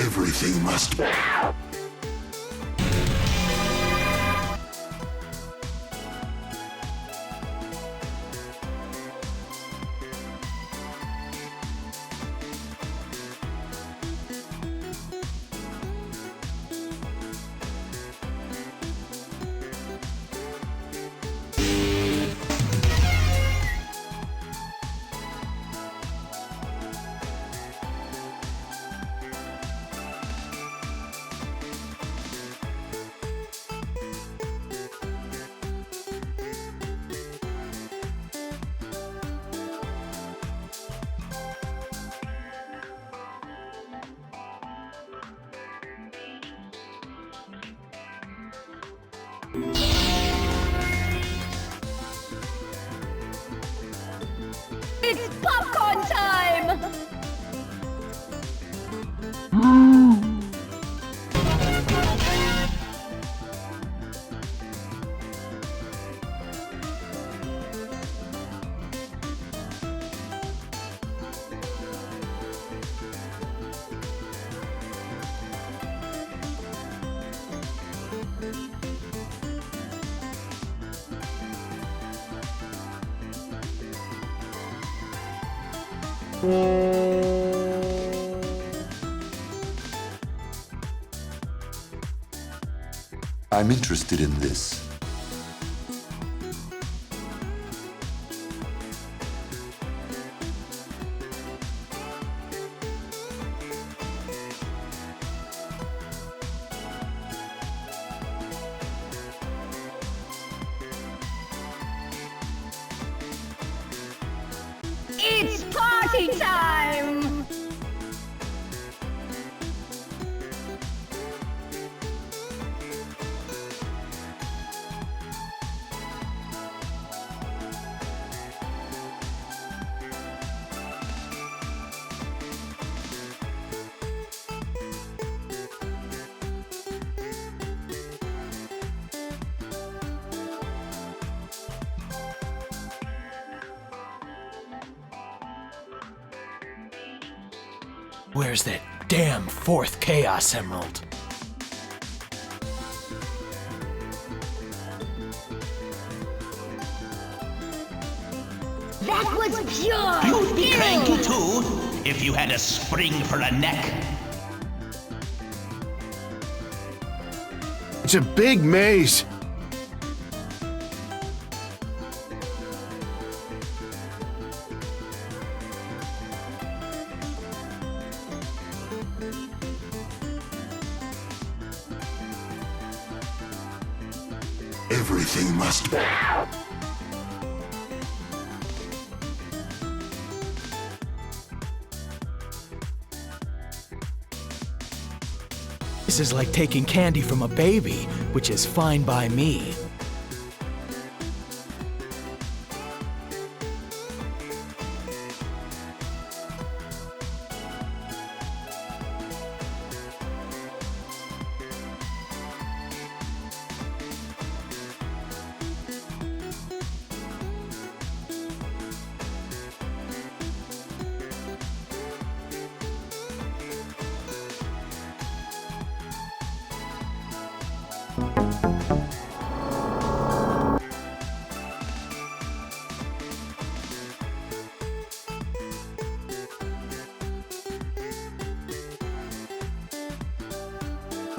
Everything must be. It's popcorn time! I'm interested in this. It's party time! Where's that damn fourth Chaos Emerald? That was pure You'd be skill! cranky too if you had a spring for a neck. It's a big maze. Everything must be. This is like taking candy from a baby, which is fine by me.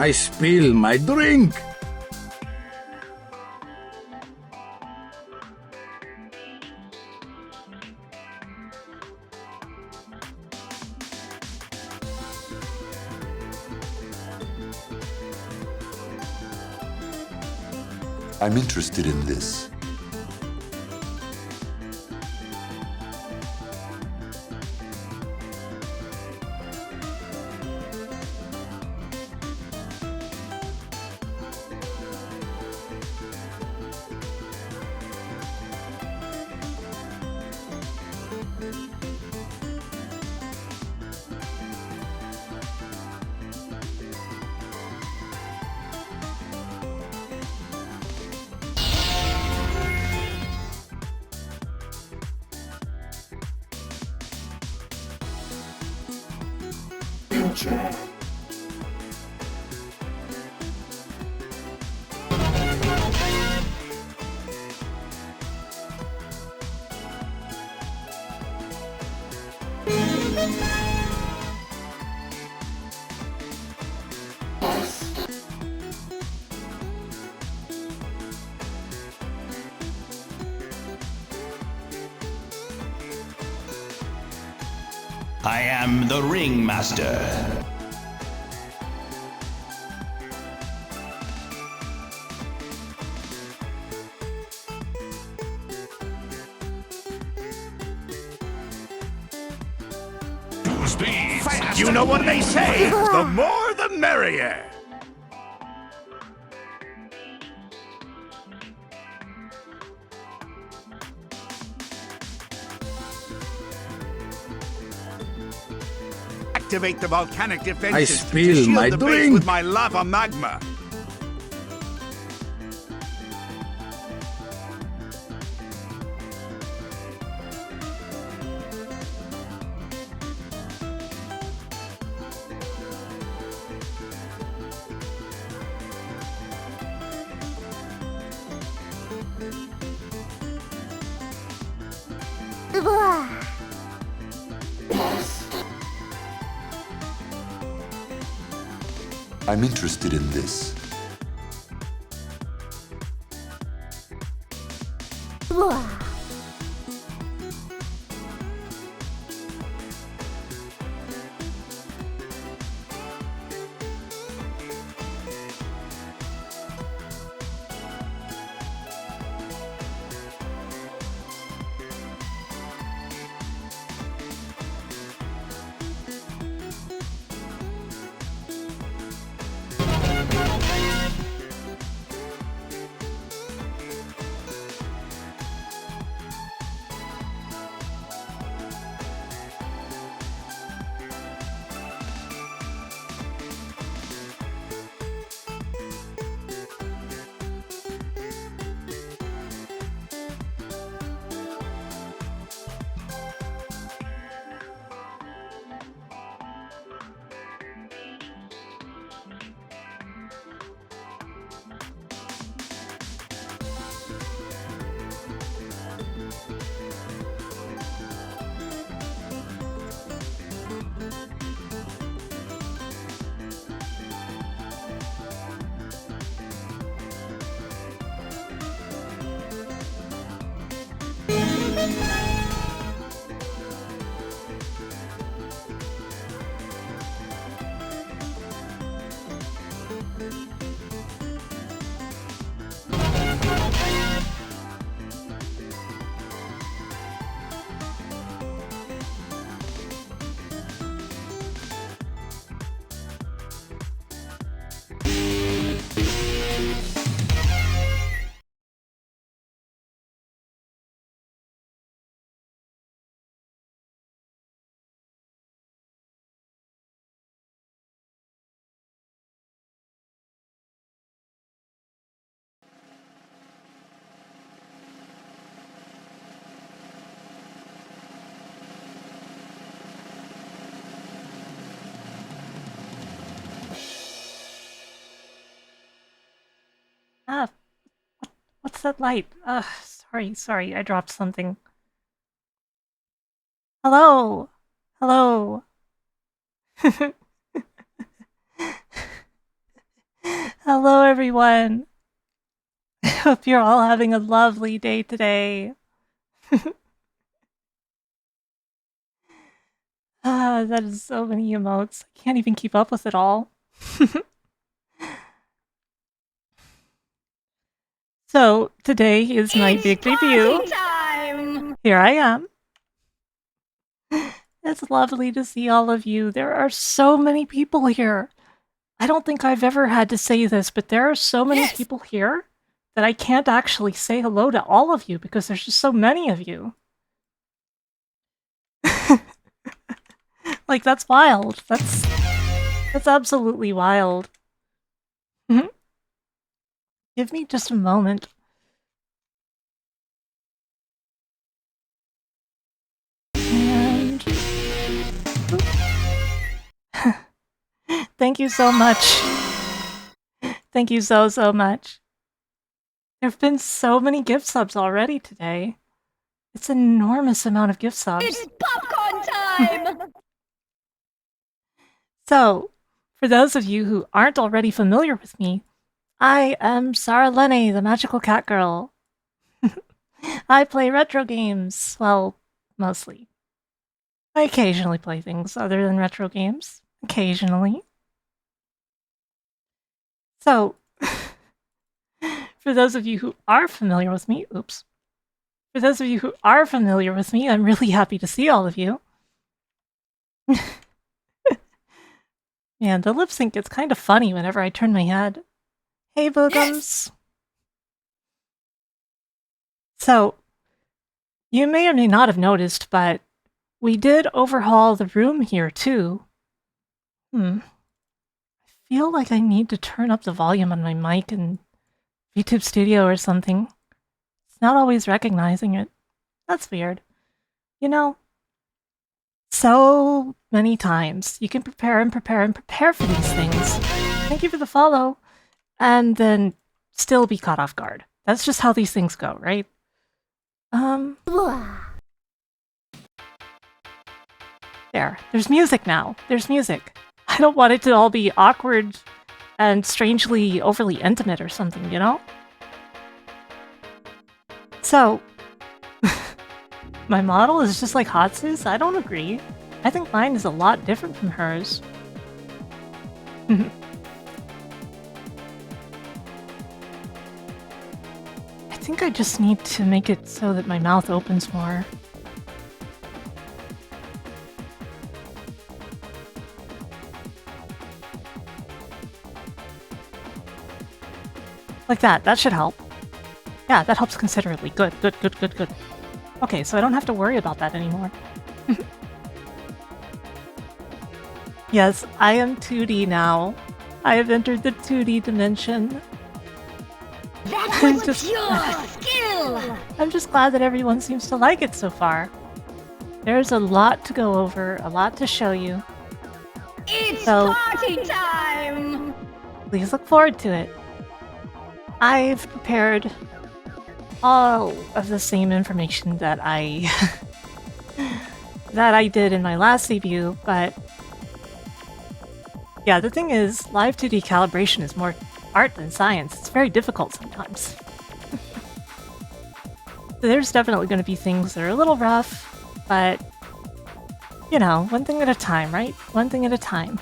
I spill my drink. I'm interested in this. Future. I am the ringmaster. You know what they say? The more the merrier. Activate the volcanic defenses to spill shield my the base drink. with my lava magma. I'm interested in this. Ah, what's that light? Sorry, I dropped something. Hello! Hello! Hello, everyone! I hope you're all having a lovely day today. That is so many emotes. I can't even keep up with it all. So, today is my big review. Time! Here I am. It's lovely to see all of you. There are so many people here. I don't think I've ever had to say this, but there are so many people here that I can't actually say hello to all of you because there's just so many of you. Like, that's wild. That's absolutely wild. Give me just a moment. And... Thank you so much. Thank you so much. There have been so many gift subs already today. It's an enormous amount of gift subs. It's popcorn time! So, for those of you who aren't already familiar with me, I am Saralene, the Magical Catgirl. I play retro games. Well, mostly. I occasionally play things other than retro games. Occasionally. So, for those of you who are familiar with me, For those of you who are familiar with me, I'm really happy to see all of you. Man, the lip sync gets kind of funny whenever I turn my head. Hey, Boogums! Yes. So, you may or may not have noticed, but we did overhaul the room here, too. I feel like I need to turn up the volume on my mic in YouTube Studio or something. It's not always recognizing it. That's weird. You know, so many times you can prepare and prepare and prepare for these things. Thank you for the follow. And then still be caught off guard. That's just how these things go, right? There's music now. There's music. I don't want it to all be awkward and strangely overly intimate or something, you know? So, my model is just like Hatsu's? I don't agree. I think mine is a lot different from hers. I think I just need to make it so that my mouth opens more. Like that. That should help. Yeah, that helps considerably. Good. Okay, so I don't have to worry about that anymore. Yes, I am 2D now. I have entered the 2D dimension. That was pure skill! I'm just glad that everyone seems to like it so far. There's a lot to go over, a lot to show you. It's party time! Please look forward to it. I've prepared all of the same information that I did in my last debut, but yeah, the thing is, live 2D calibration is more art than science. It's very difficult sometimes. So there's definitely going to be things that are a little rough, but you know, one thing at a time, right? One thing at a time.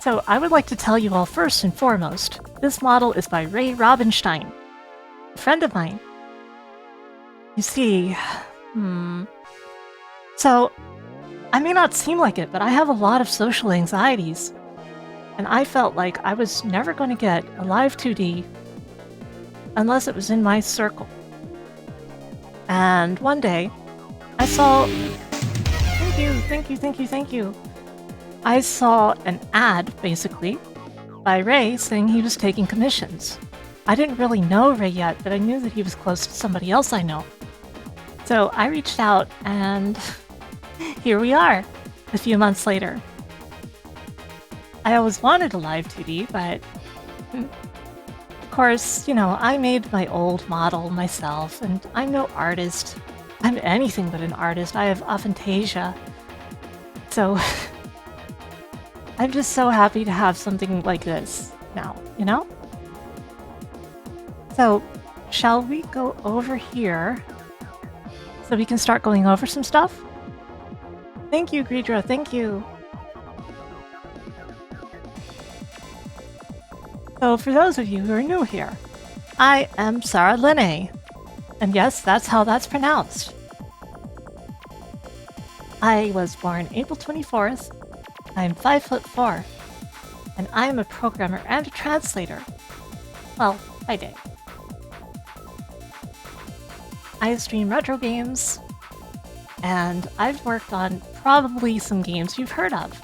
So I would like to tell you all first and foremost, this model is by Ray Robinstein, a friend of mine. You see, So, I may not seem like it, but I have a lot of social anxieties. And I felt like I was never going to get a live 2D unless it was in my circle. And one day, I saw... Thank you. I saw an ad, basically, by Ray saying he was taking commissions. I didn't really know Ray yet, but I knew that he was close to somebody else I know. So I reached out, and here we are, a few months later. I always wanted a live 2D, but of course, you know, I made my old model myself, and I'm no artist. I'm anything but an artist. I have aphantasia. So I'm just so happy to have something like this now, you know? So, shall we go over here so we can start going over some stuff? Thank you, Greedra, thank you. So, for those of you who are new here, I am Saralene. And yes, that's how that's pronounced. I was born April 24th. I'm 5'4", and I'm a programmer and a translator. Well, by day. I stream retro games, and I've worked on probably some games you've heard of.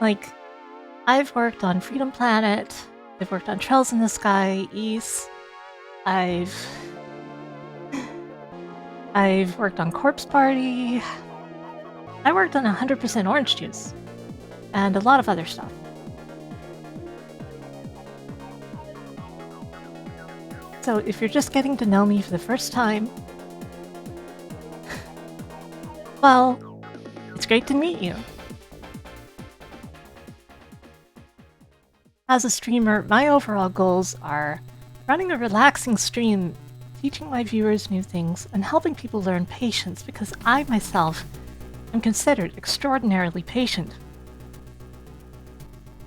Like, I've worked on Freedom Planet, I've worked on Trails in the Sky, East, I've worked on Corpse Party, I worked on 100% Orange Juice, and a lot of other stuff. So if you're just getting to know me for the first time, well, it's great to meet you. As a streamer, my overall goals are running a relaxing stream, teaching my viewers new things, and helping people learn patience because I myself am considered extraordinarily patient.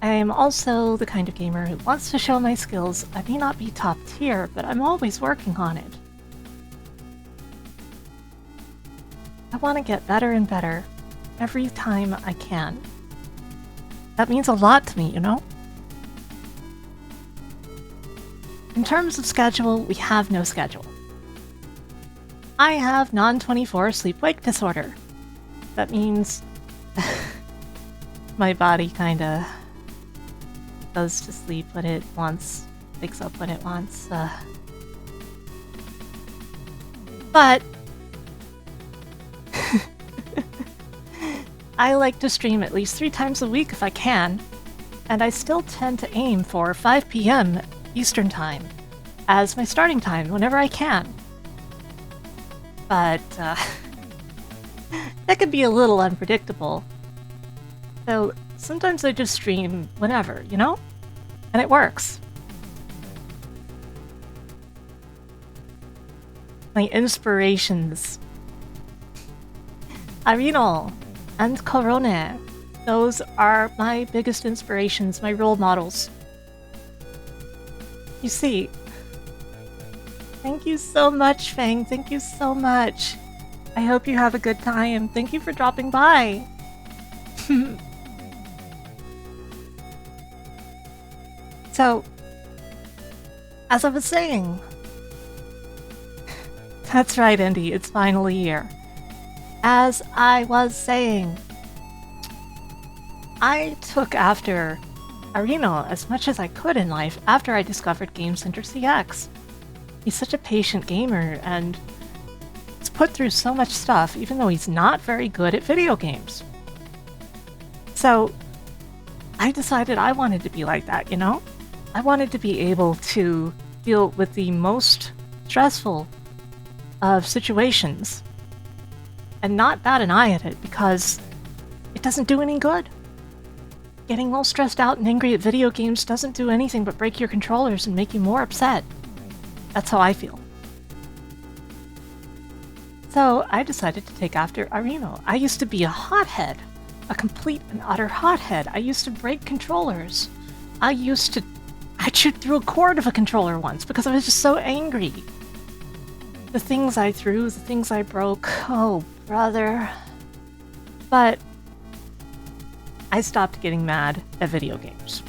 I am also the kind of gamer who wants to show my skills. I may not be top tier, but I'm always working on it. I want to get better and better every time I can. That means a lot to me, you know? In terms of schedule, we have no schedule. I have non-24 sleep-wake disorder. That means my body kinda goes to sleep when it wants, wakes up when it wants. But I like to stream at least 3 times a week if I can, and I still tend to aim for 5 p.m. Eastern Time as my starting time whenever I can. But that can be a little unpredictable. So sometimes I just stream whenever, you know? And it works. My inspirations. Arino and Corone. Those are my biggest inspirations, my role models. You see, thank you so much, Fang. Thank you so much. I hope you have a good time. Thank you for dropping by. So, as I was saying, that's right, Indy, it's finally here. As I was saying, I took after Arino as much as I could in life after I discovered Game Center CX. He's such a patient gamer and he's put through so much stuff even though he's not very good at video games. So I decided I wanted to be like that, you know? I wanted to be able to deal with the most stressful of situations and not bat an eye at it because it doesn't do any good. Getting all stressed out and angry at video games doesn't do anything but break your controllers and make you more upset. That's how I feel. So I decided to take after Arino. I used to be a hothead, a complete and utter hothead. I used to break controllers. I chewed through a cord of a controller once because I was just so angry. The things I threw, the things I broke, oh brother. But I stopped getting mad at video games.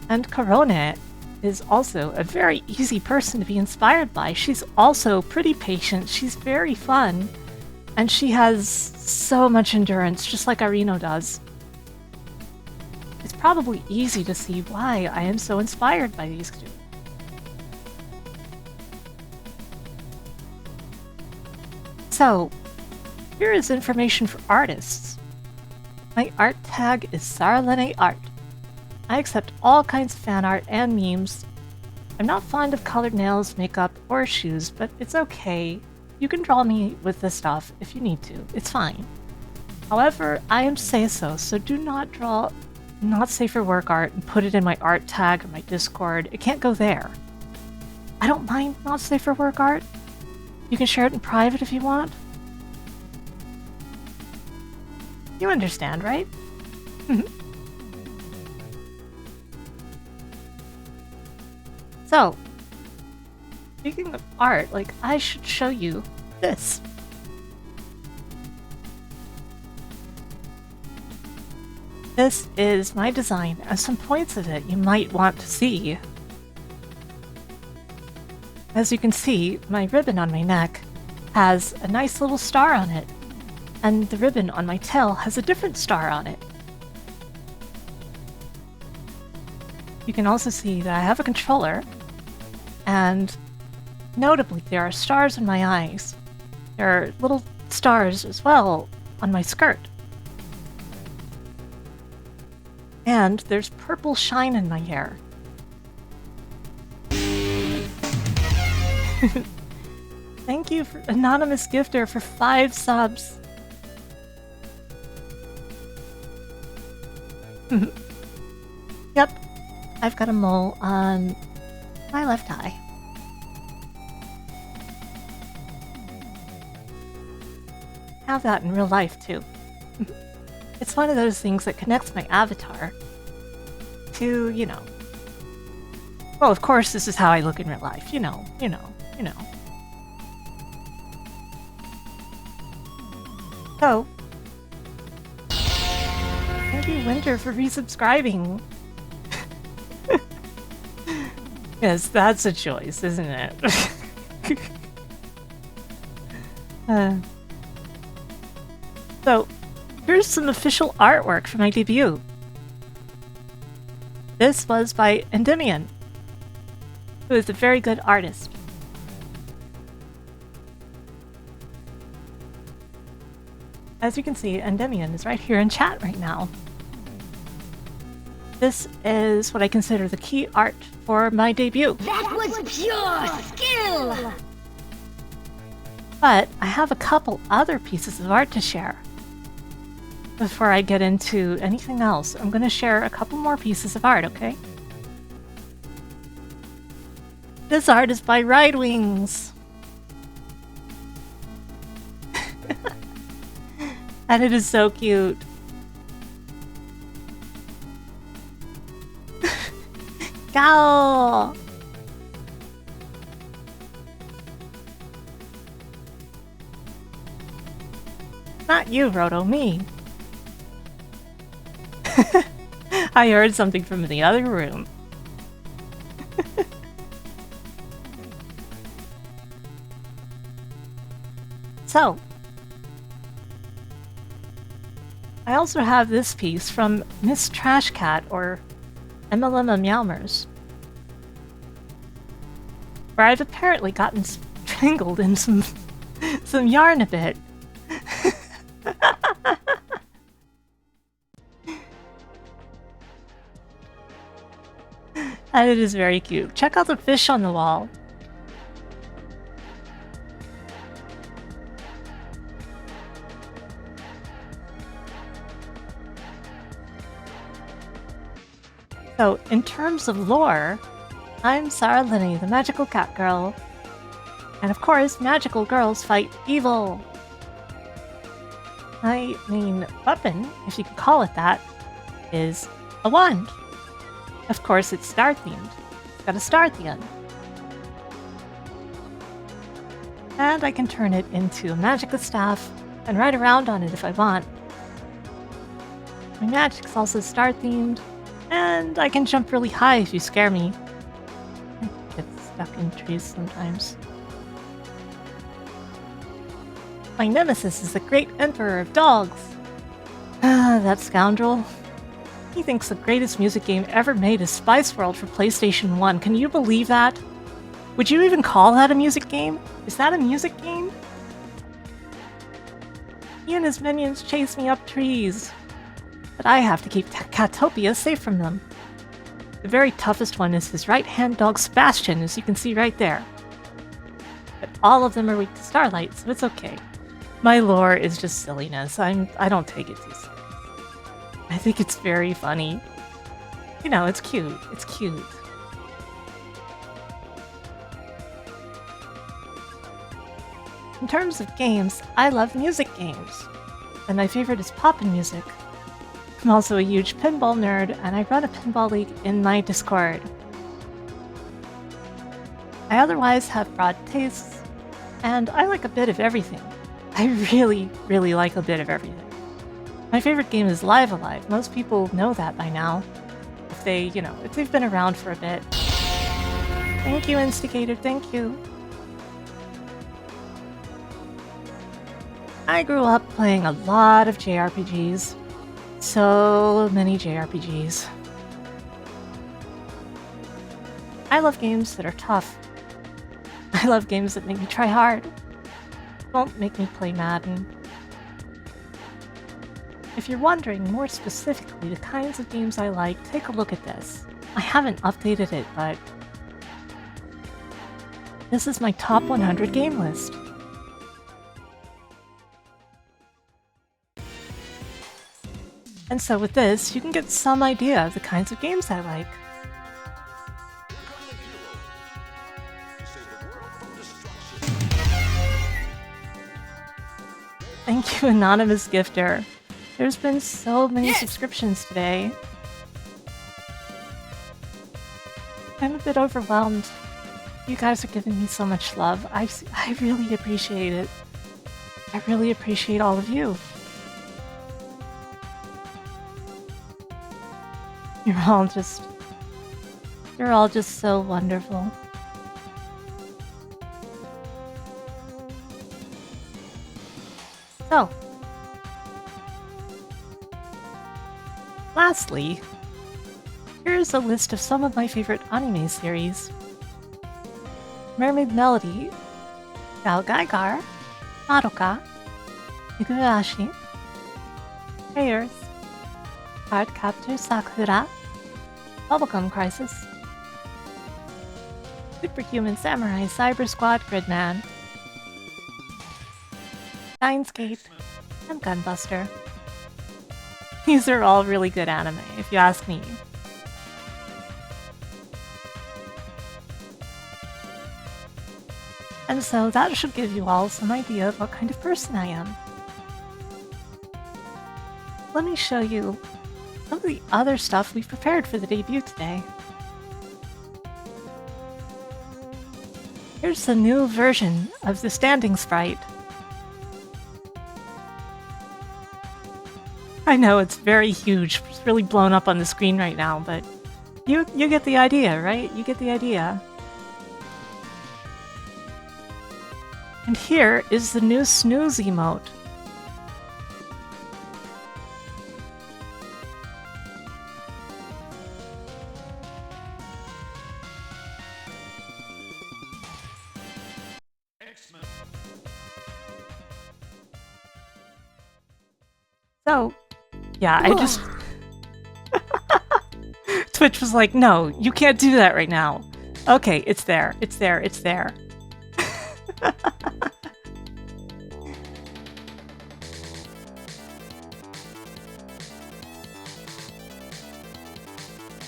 And Corone is also a very easy person to be inspired by. She's also pretty patient, she's very fun, and she has so much endurance, just like Arino does. It's probably easy to see why I am so inspired by these two. So, here is information for artists. My art tag is Saralene Art. I accept all kinds of fan art and memes. I'm not fond of colored nails, makeup, or shoes, but it's okay. You can draw me with this stuff if you need to. It's fine. However, I am say-so, so do not draw not safe for work art and put it in my art tag or my Discord. It can't go there. I don't mind not safe for work art. You can share it in private if you want. You understand, right? So, speaking of art, like, I should show you this. This is my design, and some points of it you might want to see. As you can see, my ribbon on my neck has a nice little star on it, and the ribbon on my tail has a different star on it. You can also see that I have a controller, and notably there are stars in my eyes. There are little stars as well on my skirt. And there's purple shine in my hair. Thank you, for Anonymous Gifter, for 5 subs. Yep, I've got a mole on my left eye. Have that in real life too. It's one of those things that connects my avatar to, you know. Well, of course, this is how I look in real life. You know. So, thank you, Winter, for resubscribing. Yes, that's a choice, isn't it? So, here's some official artwork for my debut. This was by Endymion, who is a very good artist. As you can see, Endymion is right here in chat right now. This is what I consider the key art for my debut. That was pure skill! But I have a couple other pieces of art to share. Before I get into anything else, I'm going to share a couple more pieces of art, okay? This art is by Ride Wings. And it is so cute. Go! Not you, Roto, me. I heard something from the other room. So, I also have this piece from Miss Trash Cat, or MLM Meowmers, where I've apparently gotten strangled in some yarn a bit. And it is very cute. Check out the fish on the wall. So, in terms of lore, I'm Saralene, the Magical Catgirl. And of course, magical girls fight evil. My main weapon, if you could call it that, is a wand. Of course, it's star-themed. It's got a star at the end. And I can turn it into a magic staff and ride around on it if I want. My magic's also star-themed, and I can jump really high if you scare me. I get stuck in trees sometimes. My nemesis is the great emperor of dogs. Ah, that scoundrel. He thinks the greatest music game ever made is Spice World for PlayStation 1. Can you believe that? Would you even call that a music game? Is that a music game? He and his minions chase me up trees. But I have to keep Catopia safe from them. The very toughest one is his right-hand dog Sebastian, as you can see right there. But all of them are weak to starlight, so it's okay. My lore is just silliness. I don't take it too seriously. I think it's very funny. You know, it's cute. It's cute. In terms of games, I love music games. And my favorite is poppin' music. I'm also a huge pinball nerd, and I run a pinball league in my Discord. I otherwise have broad tastes, and I like a bit of everything. I really, really like a bit of everything. My favorite game is Live Alive. Most people know that by now. If they've been around for a bit. Thank you, Instigator, thank you. I grew up playing a lot of JRPGs. So many JRPGs. I love games that are tough. I love games that make me try hard. Don't make me play Madden. If you're wondering more specifically the kinds of games I like, take a look at this. I haven't updated it, but this is my top 100 game list. And so with this, you can get some idea of the kinds of games I like. Thank you, anonymous gifter. There's been so many subscriptions today. I'm a bit overwhelmed. You guys are giving me so much love. I really appreciate it. I really appreciate all of you. You're all just so wonderful. So, lastly, here's a list of some of my favorite anime series. Mermaid Melody, Galgaigar, Madoka, Higurashi, Prayers, Cardcaptor Sakura, Bubblegum Crisis, Superhuman Samurai Cyber Squad Gridman, Ninescape, and Gunbuster. These are all really good anime, if you ask me. And so that should give you all some idea of what kind of person I am. Let me show you some of the other stuff we've prepared for the debut today. Here's the new version of the standing sprite. I know it's very huge, it's really blown up on the screen right now, but you get the idea, right? You get the idea. And here is the new snooze emote. So, yeah, I just... Twitch was like, no, you can't do that right now. Okay, it's there, it's there, it's there.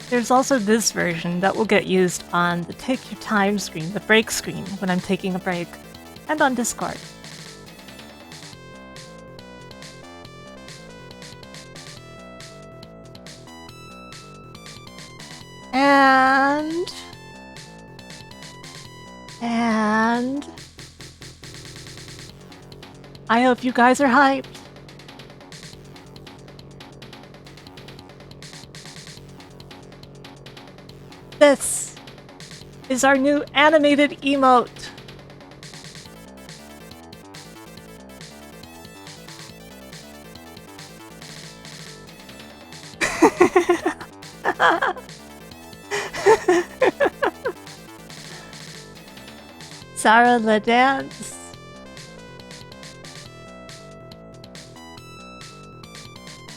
There's also this version that will get used on the Take Your Time screen, the break screen, when I'm taking a break, and on Discord. And I hope you guys are hyped. This is our new animated emote. Saralene dance.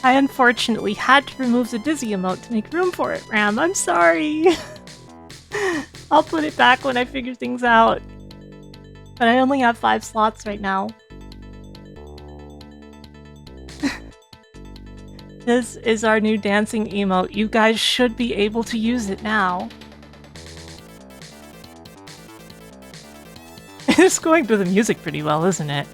I unfortunately had to remove the dizzy emote to make room for it, Ram. I'm sorry. I'll put it back when I figure things out. But I only have 5 slots right now. This is our new dancing emote. You guys should be able to use it now. It's going through the music pretty well, isn't it?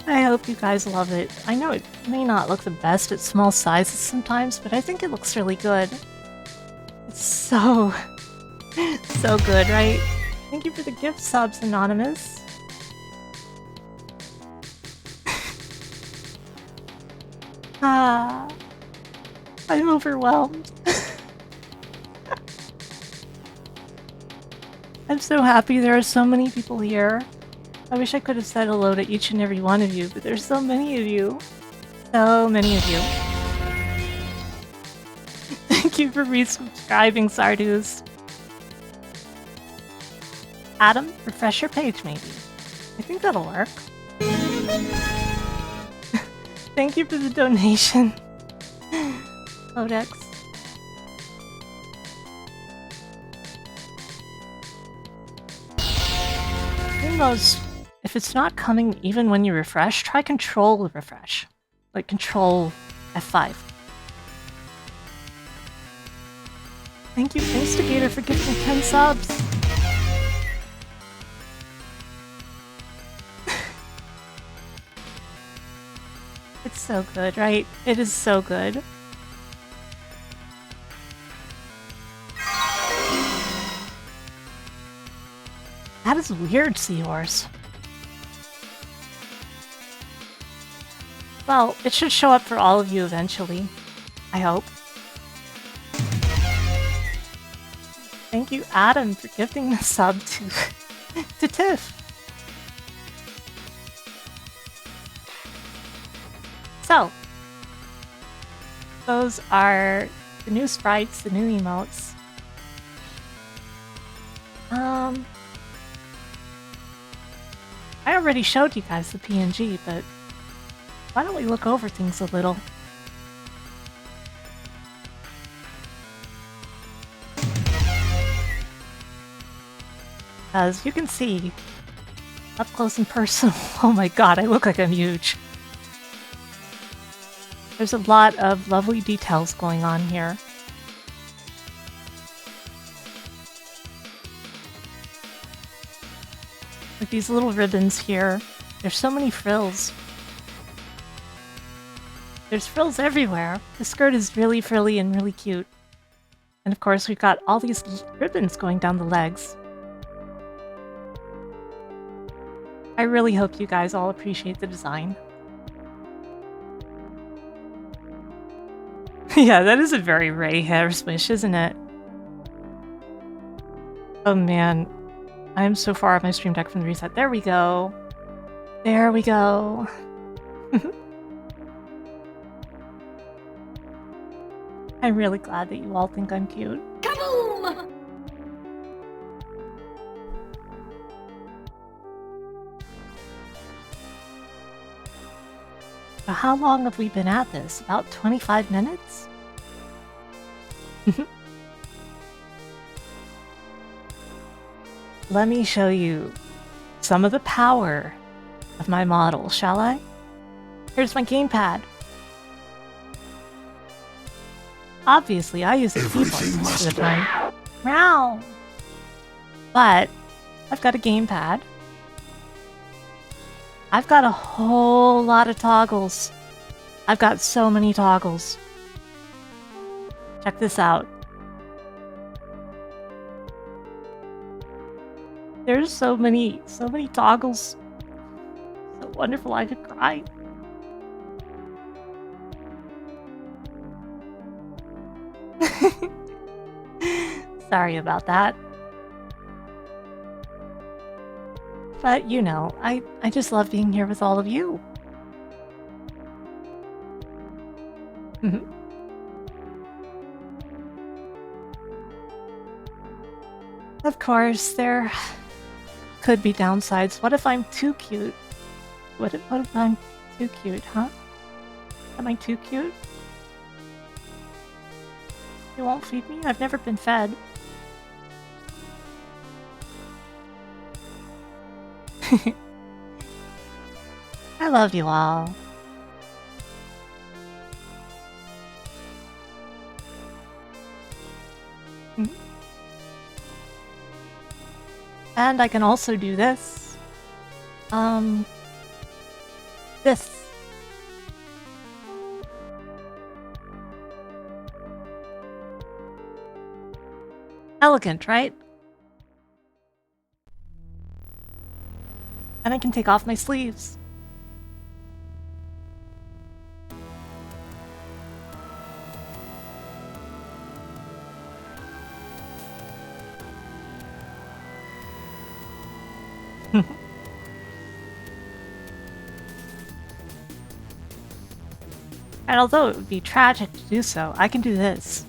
I hope you guys love it. I know it may not look the best at small sizes sometimes, but I think it looks really good. It's so good, right? Thank you for the gift subs, Anonymous. I'm overwhelmed. I'm so happy there are so many people here. I wish I could have said hello to each and every one of you, but there's so many of you. So many of you. Thank you for resubscribing, Sardus. Adam, refresh your page maybe. I think that'll work. Thank you for the donation. Codex. If it's not coming even when you refresh, try control refresh. Like control F5. Thank you, Instigator, for giving me 10 subs. so good, right? It is so good. That is weird, Seahorse. Well, it should show up for all of you eventually. I hope. Thank you, Adam, for gifting the sub to Tiff. So, those are the new sprites, the new emotes. I already showed you guys the PNG, but why don't we look over things a little? As you can see, up close and personal, oh my god, I look like I'm huge. There's a lot of lovely details going on here. With these little ribbons here, there's so many frills. There's frills everywhere. The skirt is really frilly and really cute. And of course, we've got all these ribbons going down the legs. I really hope you guys all appreciate the design. Yeah, that is a very Ray hair swish, isn't it? Oh man, I am so far off my stream deck from the reset. There we go. There we go. I'm really glad that you all think I'm cute. Kaboom! So how long have we been at this? About 25 minutes? Let me show you some of the power of my model, shall I? Here's my gamepad. Obviously, I use a keyboard most of the time. Meow! But I've got a gamepad. I've got a whole lot of toggles. I've got so many toggles. Check this out. There's so many toggles. So wonderful, I could cry. Sorry about that. But, you know, I just love being here with all of you. Of course, there could be downsides. What if I'm too cute? What if I'm too cute, huh? Am I too cute? You won't feed me? I've never been fed. I love you all. And I can also do this. This. Elegant, right? And I can take off my sleeves. And although it would be tragic to do so, I can do this.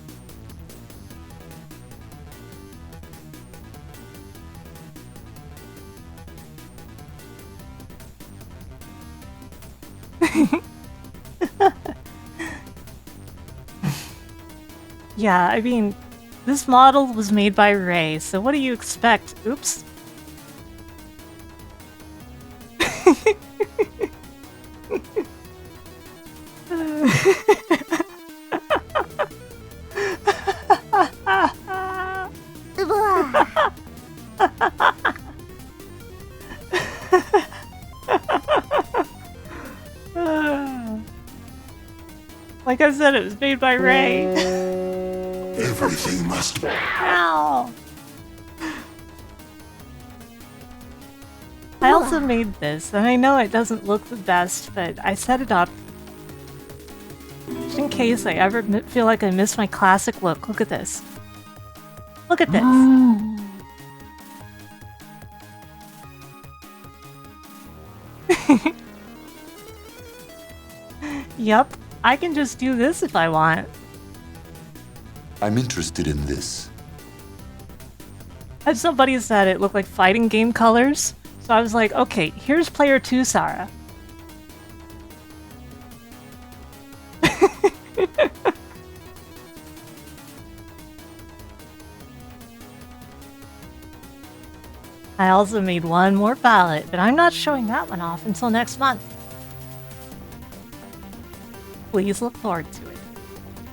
Yeah, I mean, this model was made by Ray, so what do you expect? Oops. I said, it was made by Ray. Everything must be. Ow! I also made this, and I know it doesn't look the best, but I set it up just in case I ever feel like I miss my classic look. Look at this. Look at this. Yup, I can just do this if I want. I'm interested in this. And somebody said it looked like fighting game colors, so I was like, okay, here's player 2, Sarah. I also made one more palette, but I'm not showing that one off until next month. Please look forward to it.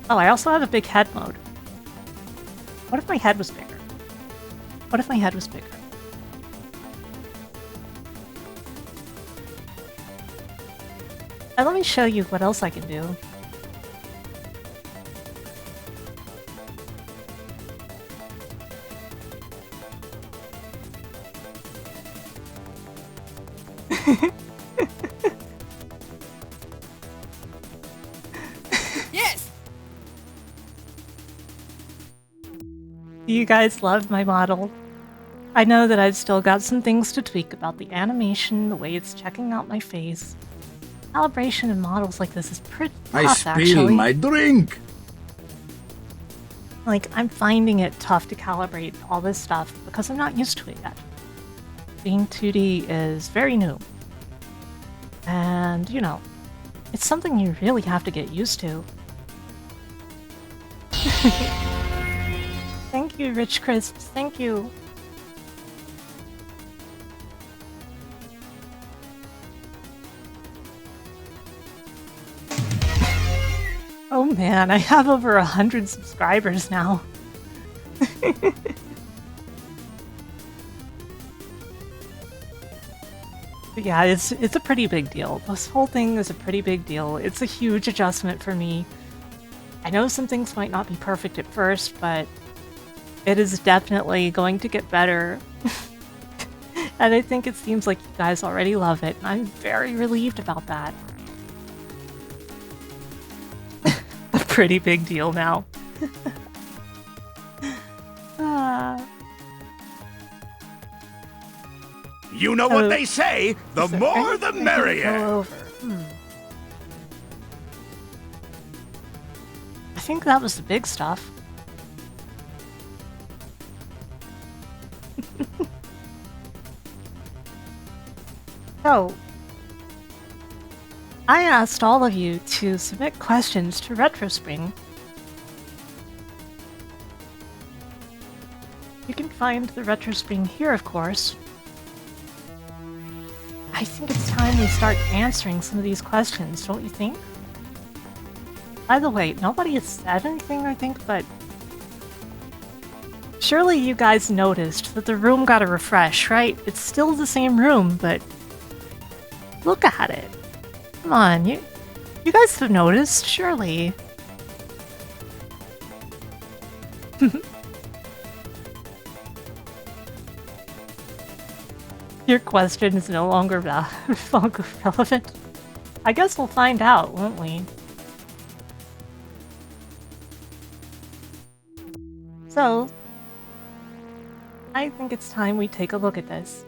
Oh, I also have a big head mode. What if my head was bigger? What if my head was bigger? And let me show you what else I can do. Yes! Do you guys love my model? I know that I've still got some things to tweak about the animation, the way it's checking out my face. Calibration in models like this is pretty tough, actually. my drink. Like, I'm finding it tough to calibrate all this stuff because I'm not used to it yet. Being 2D is very new. And, you know, it's something you really have to get used to. Thank you, Rich Crisps. Thank you. Oh man, I have over 100 subscribers now. But yeah, it's a pretty big deal. This whole thing is a pretty big deal. It's a huge adjustment for me. I know some things might not be perfect at first, but it is definitely going to get better. And I think it seems like you guys already love it, and I'm very relieved about that. A pretty big deal now. You know what they say, the Is there more the anything I can merrier. go over? I think that was the big stuff. So, I asked all of you to submit questions to RetroSpring. You can find the RetroSpring here, of course. I think it's time we start answering some of these questions, don't you think? By the way, nobody has said anything, I think, but surely you guys noticed that the room got a refresh, right? It's still the same room, but look at it. Come on, you guys have noticed, surely. Your question is no longer relevant. I guess we'll find out, won't we? So, I think it's time we take a look at this.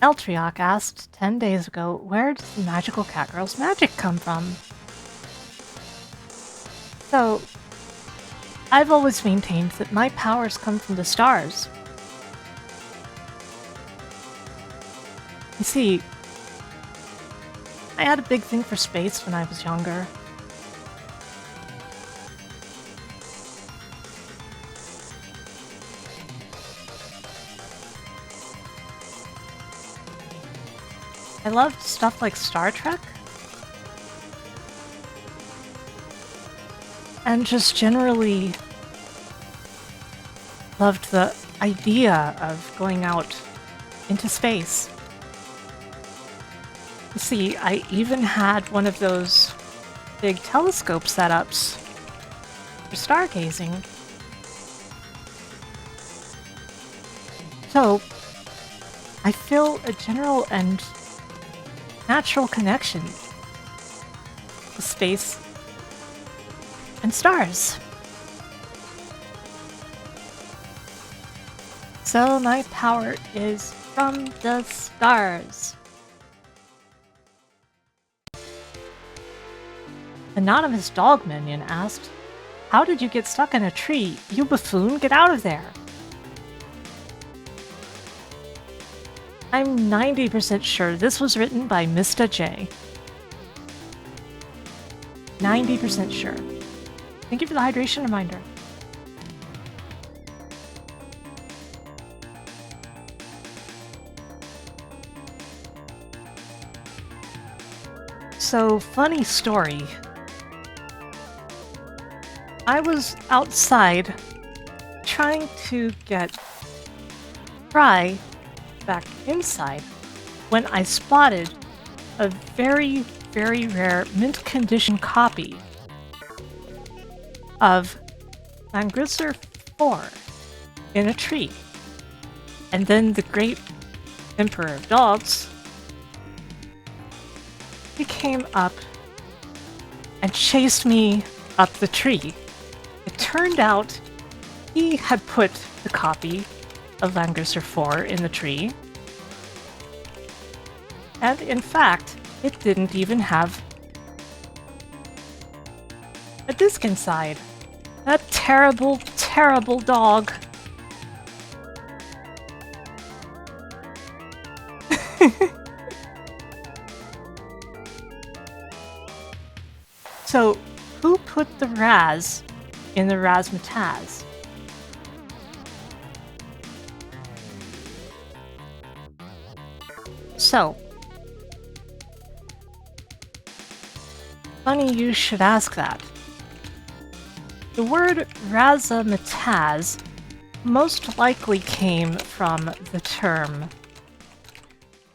Eltriok asked 10 days ago, where does the Magical Catgirl's magic come from? So, I've always maintained that my powers come from the stars. You see, I had a big thing for space when I was younger. I loved stuff like Star Trek. And just generally loved the idea of going out into space. See, I even had one of those big telescope setups for stargazing. So, I feel a general and natural connection to space and stars. So my power is from the stars. Anonymous Dog Minion asked, "How did you get stuck in a tree? You buffoon, get out of there!" I'm 90% sure this was written by Mr. J. 90% sure. Thank you for the hydration reminder. So, funny story. I was outside trying to get Fry back inside when I spotted a very, very rare mint condition copy of Langrisser 4 in a tree. And then the great Emperor of Dogs, he came up and chased me up the tree. It turned out he had put the copy of Langrisser 4 in the tree. And in fact, it didn't even have a disc inside. That terrible, terrible dog. So, who put the Raz in the Razzmatazz? So, funny you should ask that. The word razzmatazz most likely came from the term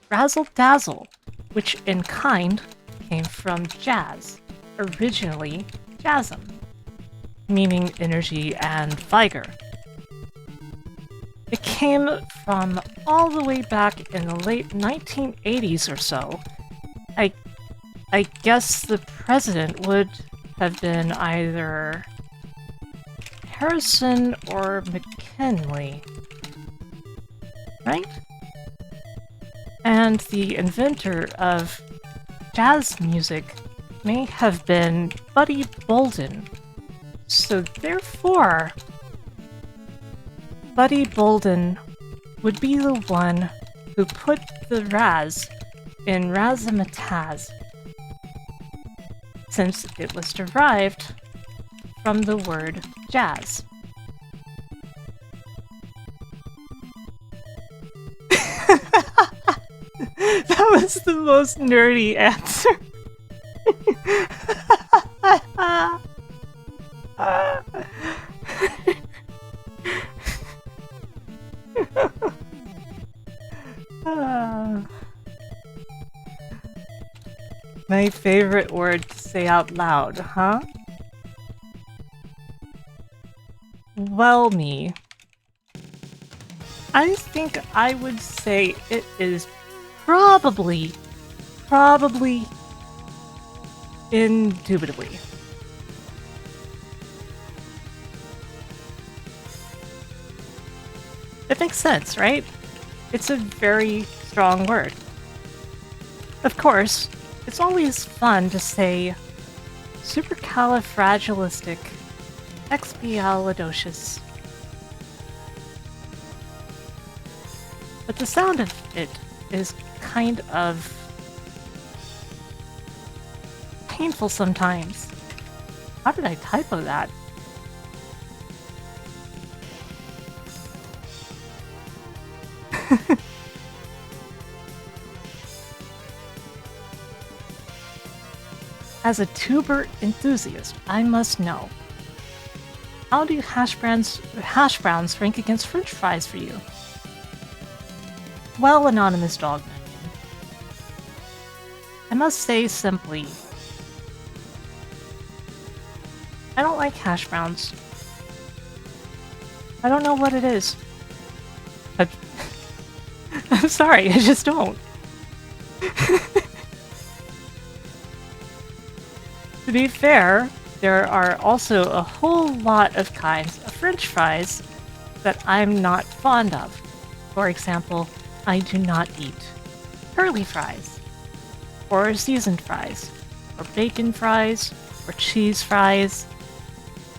razzle-dazzle, which in kind came from jazz, originally jasm, meaning energy and vigor. It came from all the way back in the late 1980s or so. I guess the president would have been either Harrison or McKinley, right? And the inventor of jazz music may have been Buddy Bolden. So therefore, Buddy Bolden would be the one who put the Raz in Razzmatazz, since it was derived from the word jazz. That was the most nerdy answer. My favorite word to say out loud, huh? Well, me. I think I would say it is probably, indubitably. It makes sense, right? It's a very strong word. Of course, it's always fun to say supercalifragilisticexpialidocious. But the sound of it is kind of painful sometimes. How did I typo that? As a tuber enthusiast, I must know. How do hash browns rank against French fries for you? Well, Anonymous Dog Minion, must say simply, I don't like hash browns. I don't know what it is. I'm sorry, I just don't. To be fair, there are also a whole lot of kinds of French fries that I'm not fond of. For example, I do not eat curly fries, or seasoned fries, or bacon fries, or cheese fries.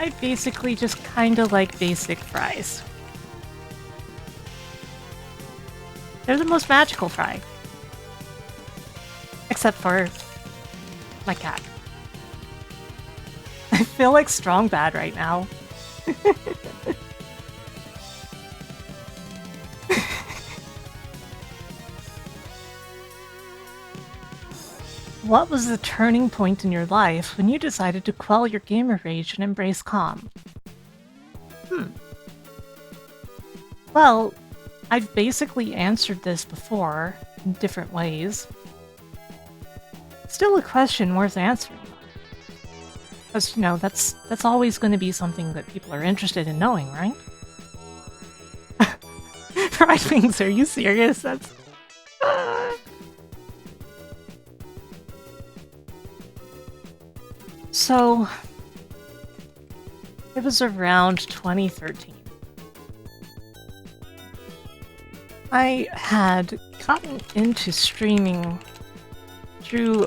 I basically just kinda like basic fries. They're the most magical fry. Except for my cat. I feel like strong bad right now. What was the turning point in your life when you decided to quell your gamer rage and embrace calm? Well, I've basically answered this before in different ways. Still a question worth answering. Because, you know, that's always going to be something that people are interested in knowing, right? Right wings, are you serious? That's... So, it was around 2013. I had gotten into streaming through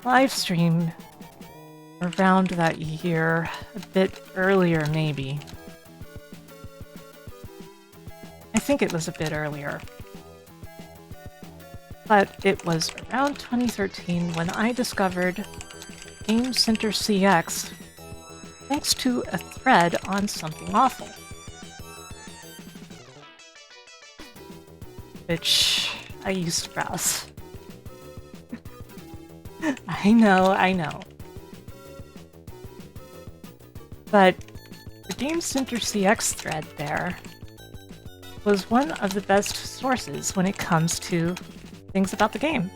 live stream around that year, a bit earlier maybe. I think it was a bit earlier. But it was around 2013 when I discovered Game Center CX thanks to a thread on Something Awful. Which I used to browse. I know. But the Game Center CX thread there was one of the best sources when it comes to things about the game.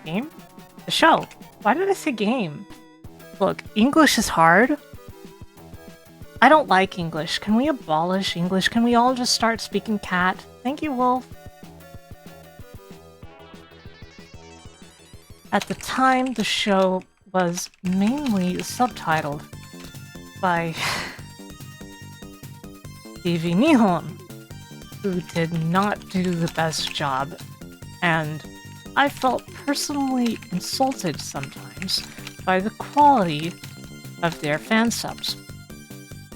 Game? The show. Why did I say game? Look, English is hard. I don't like English. Can we abolish English? Can we all just start speaking cat? Thank you, Wolf. At the time, the show was mainly subtitled by TV Nihon, who did not do the best job, and I felt personally insulted sometimes by the quality of their fan subs.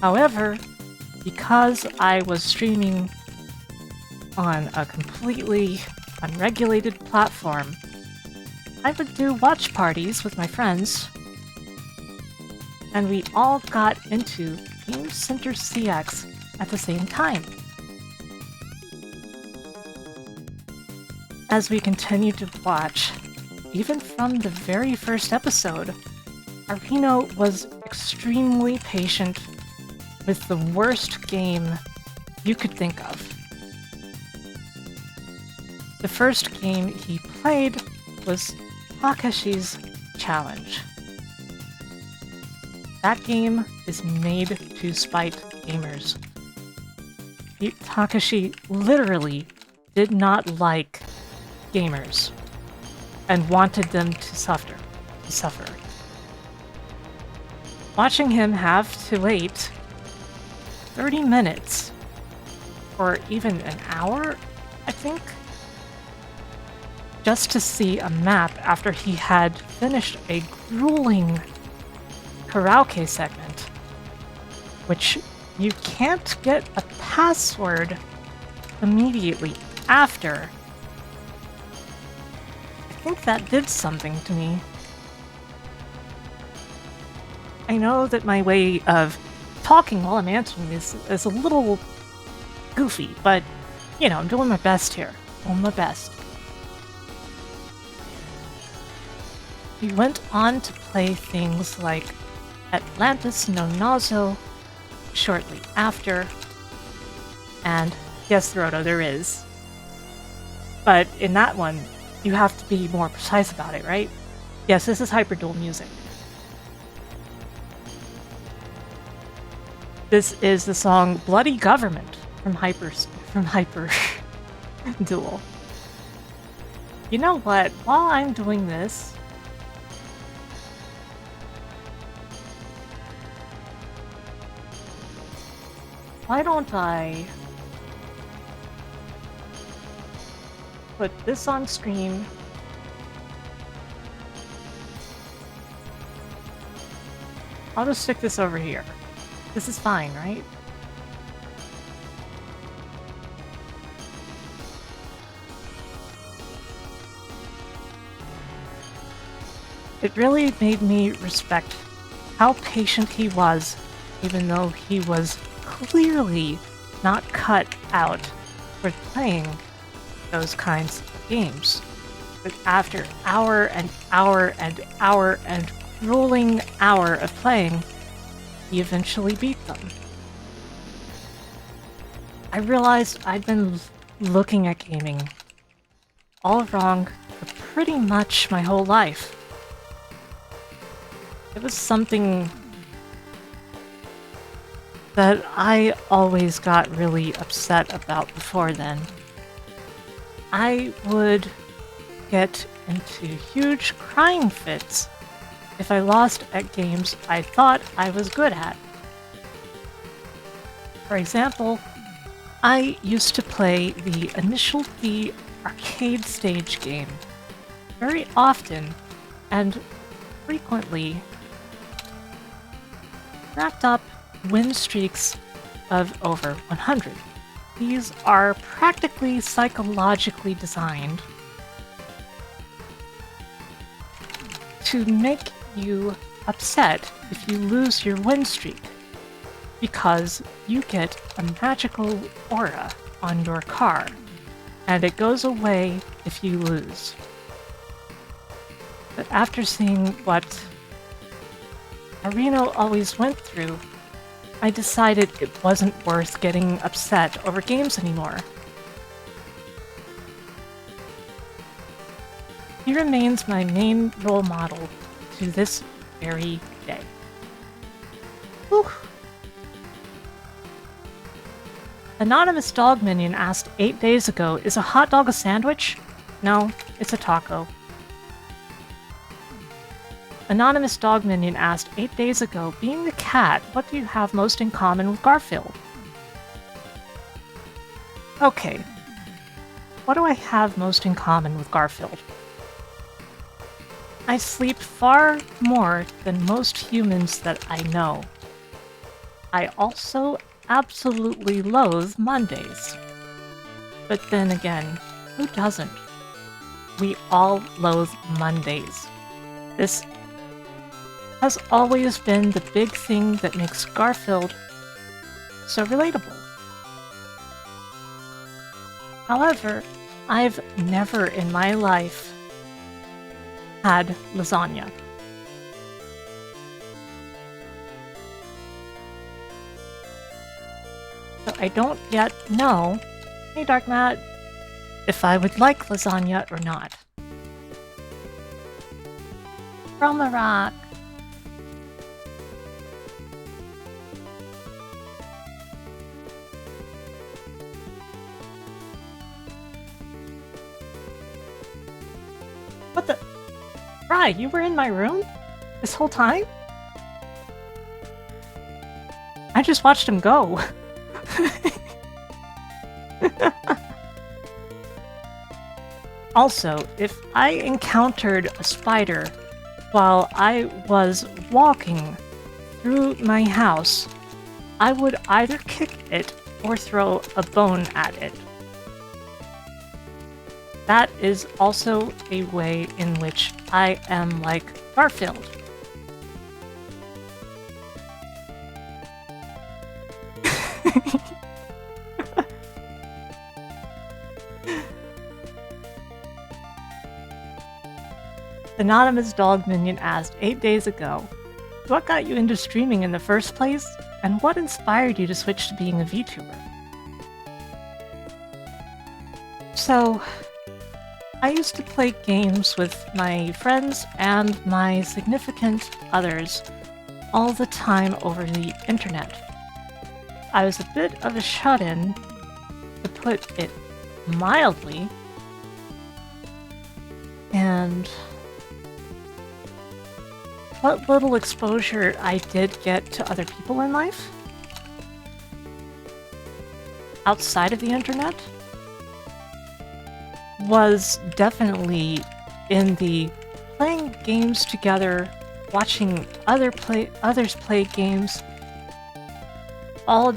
However, because I was streaming on a completely unregulated platform, I would do watch parties with my friends, and we all got into Game Center CX at the same time. As we continued to watch, even from the very first episode, Arino was extremely patient with the worst game you could think of. The first game he played was Takeshi's Challenge. That game is made to spite gamers. Takeshi literally did not like gamers and wanted them to suffer. Watching him have to wait 30 minutes or even an hour, I think, just to see a map after he had finished a grueling karaoke segment, which you can't get a password immediately after. I think that did something to me. I know that my way of talking while I'm answering this is a little goofy, but, you know, I'm doing my best here. Doing my best. We went on to play things like Atlantis no Nazo shortly after, and Yes, Throto, there is. But in that one, you have to be more precise about it, right? Yes, this is Hyperdual music. This is the song Bloody Government from Hyper Duel. You know what? While I'm doing this, why don't I put this on stream? I'll just stick this over here. This is fine, right? It really made me respect how patient he was, even though he was clearly not cut out for playing those kinds of games. But after hour and hour and hour and grueling hour of playing, he eventually beat them. I realized I'd been looking at gaming all wrong for pretty much my whole life. It was something that I always got really upset about before then. I would get into huge crying fits if I lost at games I thought I was good at. For example, I used to play the Initial D arcade stage game very often and frequently racked up win streaks of over 100. These are practically psychologically designed to make you upset if you lose your win streak, because you get a magical aura on your car, and it goes away if you lose. But after seeing what Areno always went through, I decided it wasn't worth getting upset over games anymore. He remains my main role model to this very day. Whew. Anonymous Dog Minion asked 8 days ago, is a hot dog a sandwich? No, it's a taco. Anonymous Dog Minion asked 8 days ago, being the cat, what do you have most in common with Garfield? Okay. What do I have most in common with Garfield? I sleep far more than most humans that I know. I also absolutely loathe Mondays. But then again, who doesn't? We all loathe Mondays. This has always been the big thing that makes Garfield so relatable. However, I've never in my life had lasagna. So I don't yet know, hey Dark Matt, if I would like lasagna or not. From Iraq. What the? Fry, you were in my room? This whole time? I just watched him go. Also, if I encountered a spider while I was walking through my house, I would either kick it or throw a bone at it. That is also a way in which I am like Garfield. Anonymous Dog Minion asked 8 days ago, what got you into streaming in the first place, and what inspired you to switch to being a VTuber? So, I used to play games with my friends and my significant others all the time over the internet. I was a bit of a shut-in, to put it mildly, and what little exposure I did get to other people in life outside of the internet was definitely in the playing games together, watching others play games, all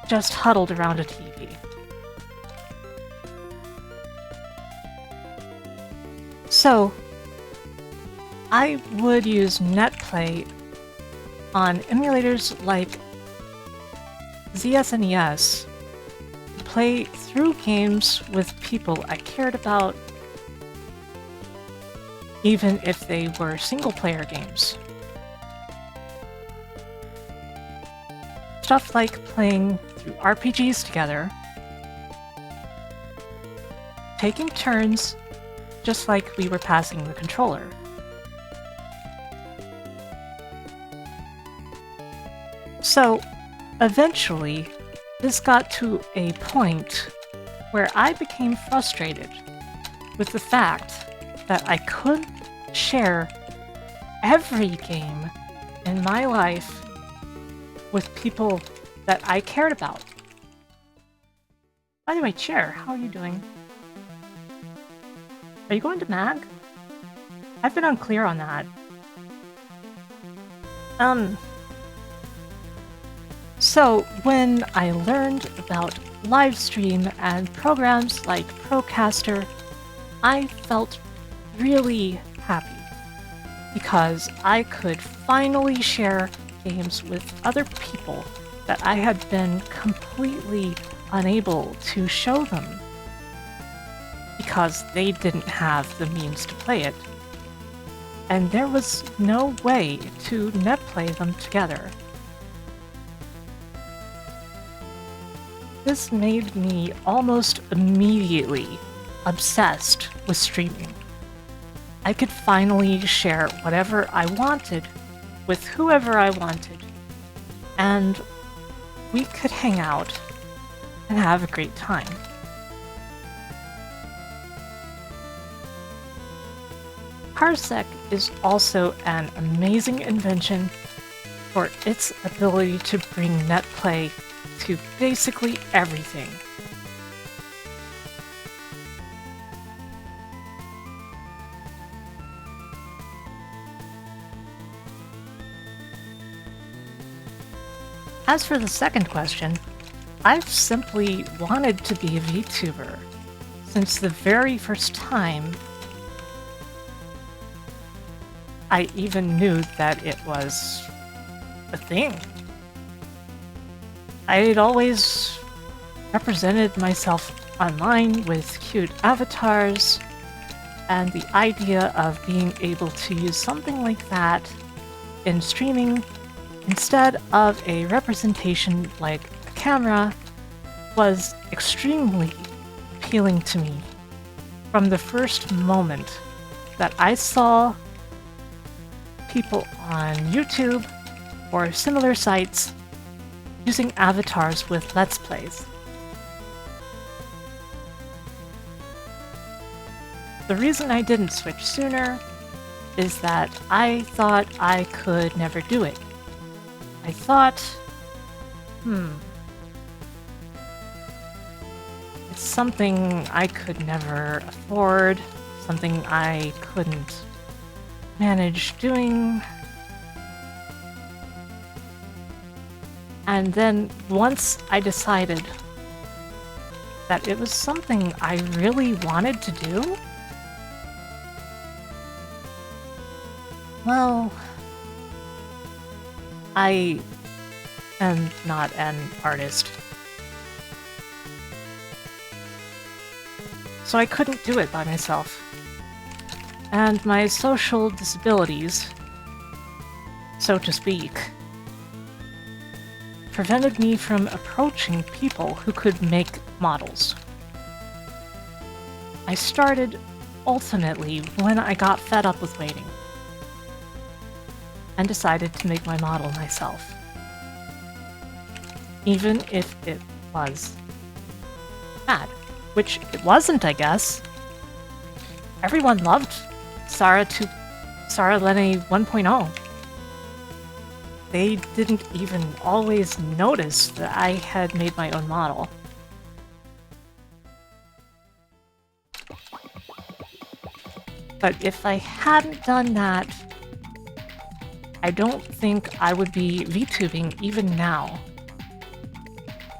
just huddled around a TV. So, I would use netplay on emulators like ZSNES to play through games with people I cared about, even if they were single-player games. Stuff like playing through RPGs together, taking turns, just like we were passing the controller. So, eventually, this got to a point where I became frustrated with the fact that I couldn't share every game in my life with people that I cared about. By the way, Chair, how are you doing? Are you going to MAG? I've been unclear on that. So, when I learned about livestream and programs like Procaster, I felt really happy because I could finally share games with other people that I had been completely unable to show them because they didn't have the means to play it, and there was no way to netplay them together. This made me almost immediately obsessed with streaming. I could finally share whatever I wanted with whoever I wanted, and we could hang out and have a great time. Parsec is also an amazing invention for its ability to bring netplay to basically everything. As for the second question, I've simply wanted to be a VTuber since the very first time I even knew that it was a thing. I had always represented myself online with cute avatars, and the idea of being able to use something like that in streaming instead of a representation like a camera was extremely appealing to me from the first moment that I saw people on YouTube or similar sites using avatars with Let's Plays. The reason I didn't switch sooner is that I thought I could never do it. I thought, it's something I could never afford, something I couldn't manage doing. And then once I decided that it was something I really wanted to do, well, I am not an artist. So I couldn't do it by myself. And my social disabilities, so to speak, prevented me from approaching people who could make models. I started ultimately when I got fed up with waiting and decided to make my model myself. Even if it was bad, which it wasn't, I guess. Everyone loved Saralene 1.0. They didn't even always notice that I had made my own model. But if I hadn't done that, I don't think I would be VTubing even now,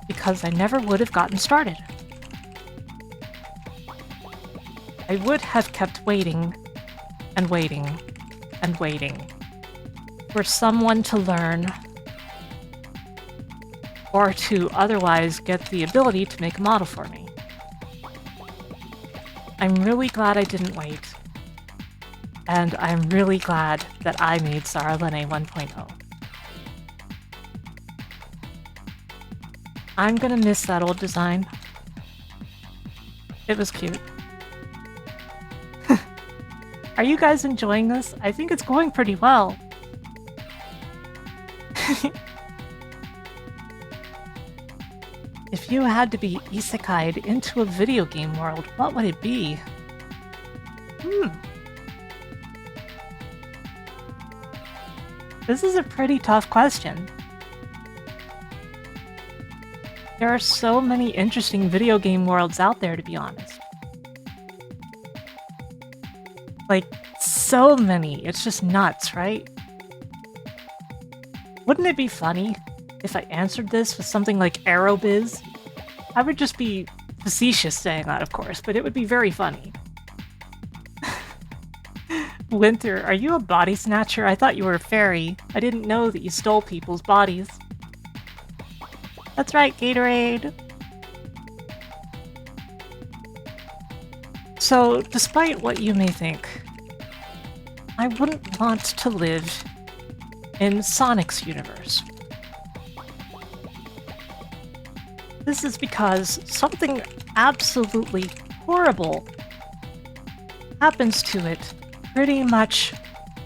because I never would have gotten started. I would have kept waiting and waiting and waiting for someone to learn or to otherwise get the ability to make a model for me. I'm really glad I didn't wait, and I'm really glad that I made Saralene 1.0. I'm gonna miss that old design. It was cute. Are you guys enjoying this? I think it's going pretty well. If you had to be isekai'd into a video game world, what would it be? This is a pretty tough question. There are so many interesting video game worlds out there, to be honest. Like, so many. It's just nuts, right? Wouldn't it be funny if I answered this with something like Aerobiz? I would just be facetious saying that, of course, but it would be very funny. Winter, are you a body snatcher? I thought you were a fairy. I didn't know that you stole people's bodies. That's right, Gatorade. So, despite what you may think, I wouldn't want to live in Sonic's universe. This is because something absolutely horrible happens to it pretty much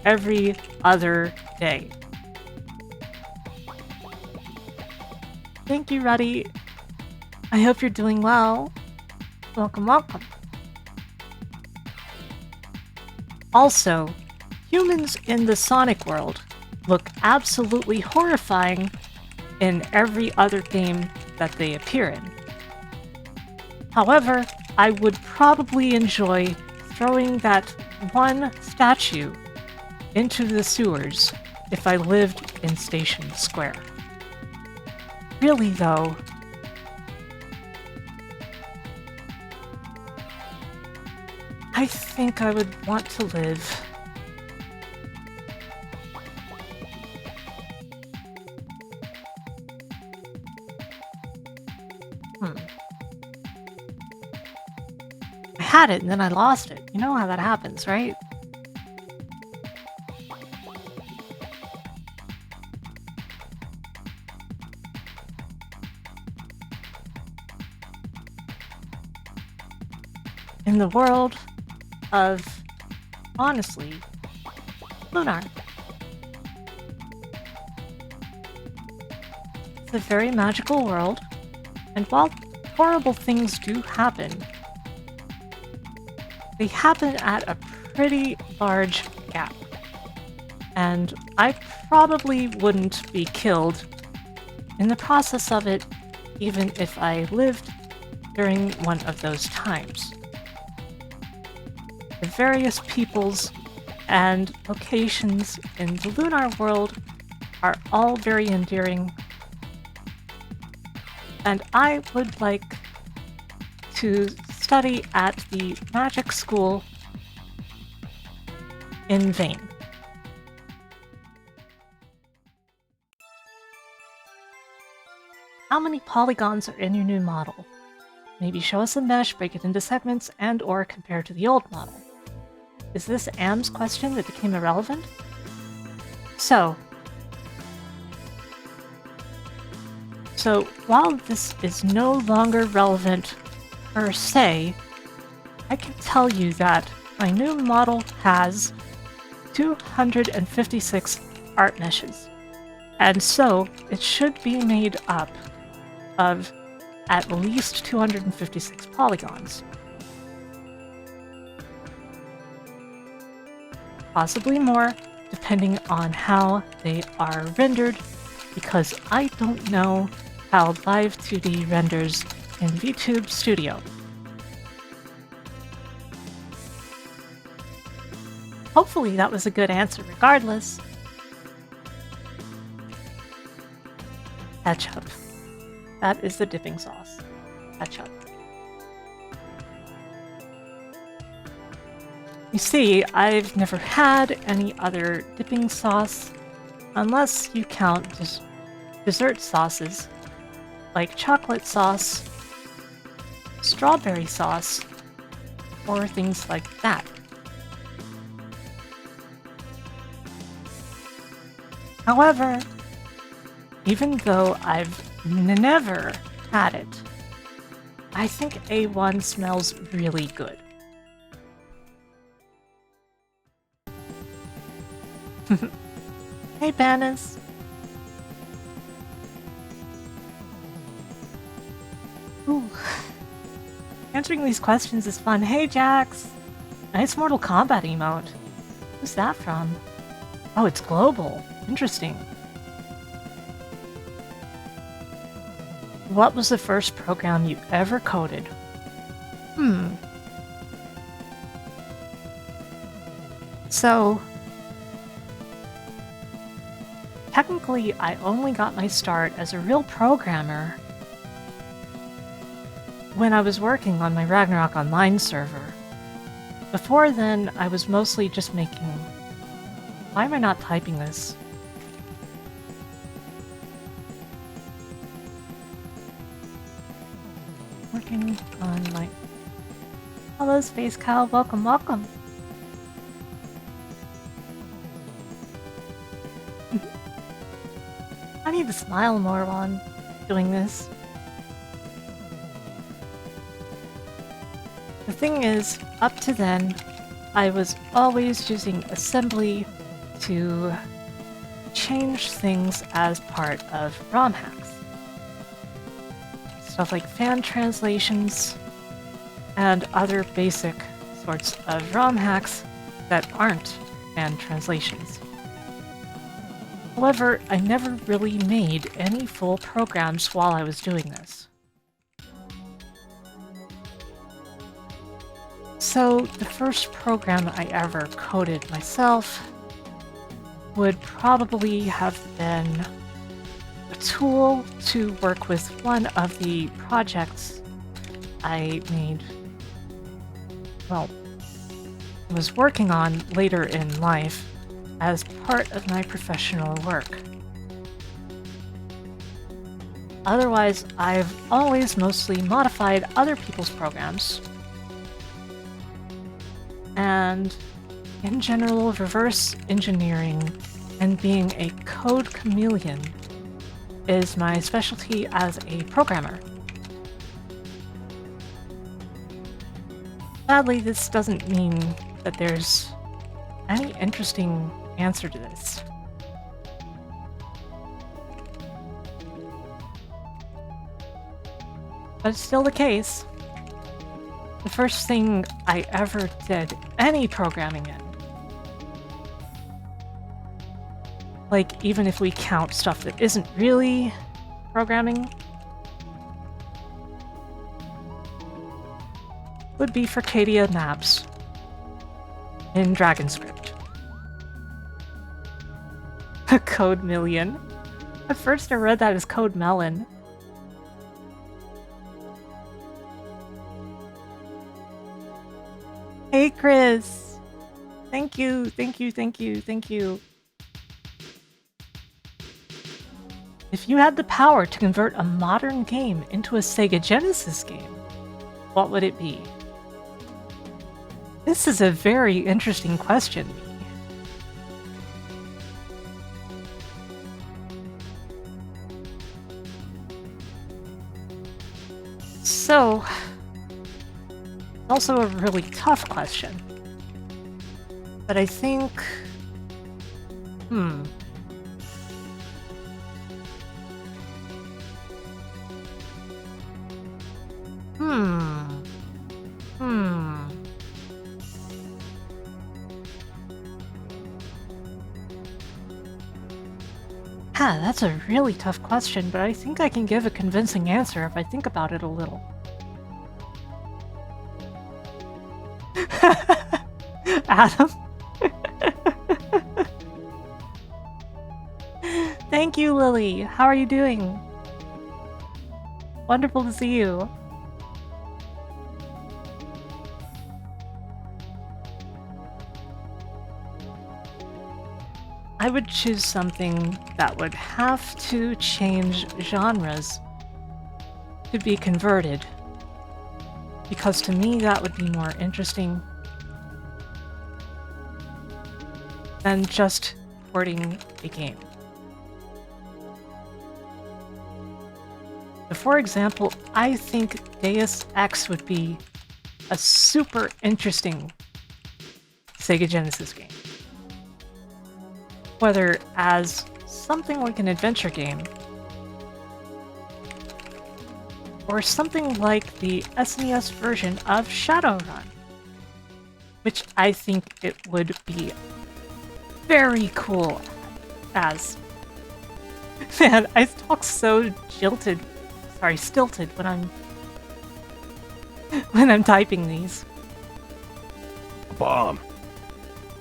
every other day. Thank you, Ruddy. I hope you're doing well. Welcome, welcome. Also, humans in the Sonic world look absolutely horrifying in every other game that they appear in. However, I would probably enjoy throwing that one statue into the sewers if I lived in Station Square. Really, though, I think I would want to live I had it and then I lost it. You know how that happens, right? In the world of, honestly, Lunar. It's a very magical world, and while horrible things do happen, they happen at a pretty large gap. And I probably wouldn't be killed in the process of it, even if I lived during one of those times. The various peoples and locations in the Lunar world are all very endearing, and I would like to study at the magic school in vain. How many polygons are in your new model? Maybe show us a mesh, break it into segments, and or compare to the old model. Is this Am's question that became irrelevant? So while this is no longer relevant per se, I can tell you that my new model has 256 art meshes, and so it should be made up of at least 256 polygons. Possibly more, depending on how they are rendered, because I don't know how Live 2D renders in VTube Studio. Hopefully that was a good answer regardless. Ketchup. That is the dipping sauce. Ketchup. You see, I've never had any other dipping sauce, unless you count dessert sauces, like chocolate sauce, strawberry sauce, or things like that. However, even though I've never had it, I think A1 smells really good. Hey, Banis. Ooh. Answering these questions is fun. Hey, Jax. Nice Mortal Kombat emote. Who's that from? Oh, it's global. Interesting. What was the first program you ever coded? So, technically, I only got my start as a real programmer when I was working on my Ragnarok Online server. Before then, I was mostly just making... Why am I not typing this? Working on my... Hello, Space Cow. Welcome, welcome. I need to smile more while I'm doing this. The thing is, up to then, I was always using assembly to change things as part of ROM hacks. Stuff like fan translations and other basic sorts of ROM hacks that aren't fan translations. However, I never really made any full programs while I was doing this. So, the first program I ever coded myself would probably have been a tool to work with one of the projects I made, well, was working on later in life as part of my professional work. Otherwise, I've always mostly modified other people's programs, and in general, reverse engineering and being a code chameleon is my specialty as a programmer. Sadly, this doesn't mean that there's any interesting answer to this. But it's still the case. The first thing I ever did any programming in, like even if we count stuff that isn't really programming, would be for Cadia maps in DragonScript. Code Million. At first I read that as Code Melon. Hey Chris! Thank you, thank you, thank you, thank you. If you had the power to convert a modern game into a Sega Genesis game, what would it be? This is a very interesting question. So, Also a really tough question. But I think... Hmm. That's a really tough question, but I think I can give a convincing answer if I think about it a little. Adam? Thank you, Lily. How are you doing? Wonderful to see you. I would choose something that would have to change genres to be converted, because to me that would be more interesting than just porting a game. So for example, I think Deus Ex would be a super interesting Sega Genesis game. Whether as something like an adventure game, or something like the SNES version of Shadowrun, which I think it would be very cool as. Man, I talk so stilted when I'm typing these. Bomb.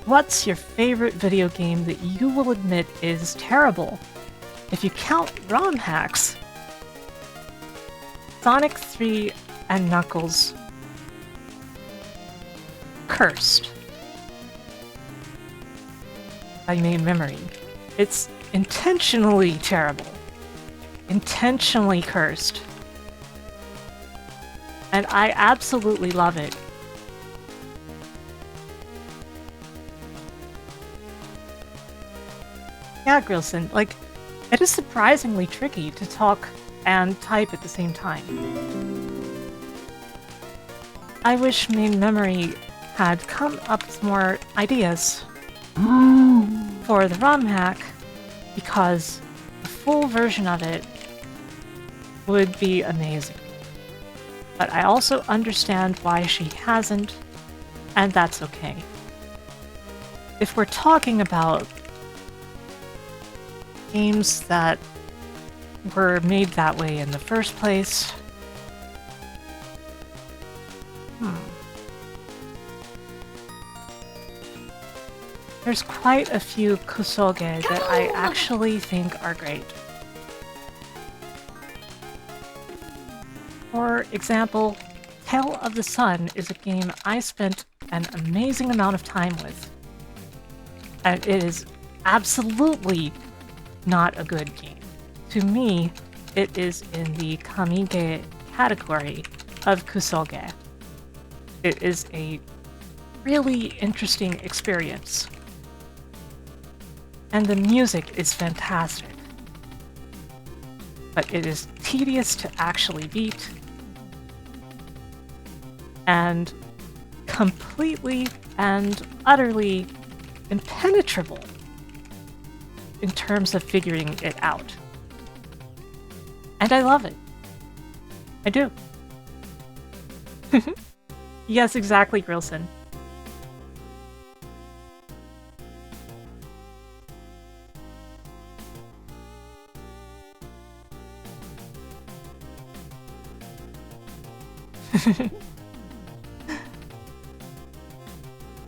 What's your favorite video game that you will admit is terrible? If you count ROM hacks, Sonic 3 and Knuckles Cursed by main memory. It's intentionally terrible. Intentionally cursed. And I absolutely love it. Yeah, Grilson, like, it is surprisingly tricky to talk and type at the same time. I wish main memory had come up with more ideas for the ROM hack, because the full version of it would be amazing. But I also understand why she hasn't, and that's okay. If we're talking about games that were made that way in the first place, there's quite a few kusoge that I actually think are great. For example, Tale of the Sun is a game I spent an amazing amount of time with. And it is absolutely not a good game. To me, it is in the kamige category of kusoge. It is a really interesting experience. And the music is fantastic. But it is tedious to actually beat, and completely and utterly impenetrable in terms of figuring it out. And I love it. I do. Yes, exactly, Grilson.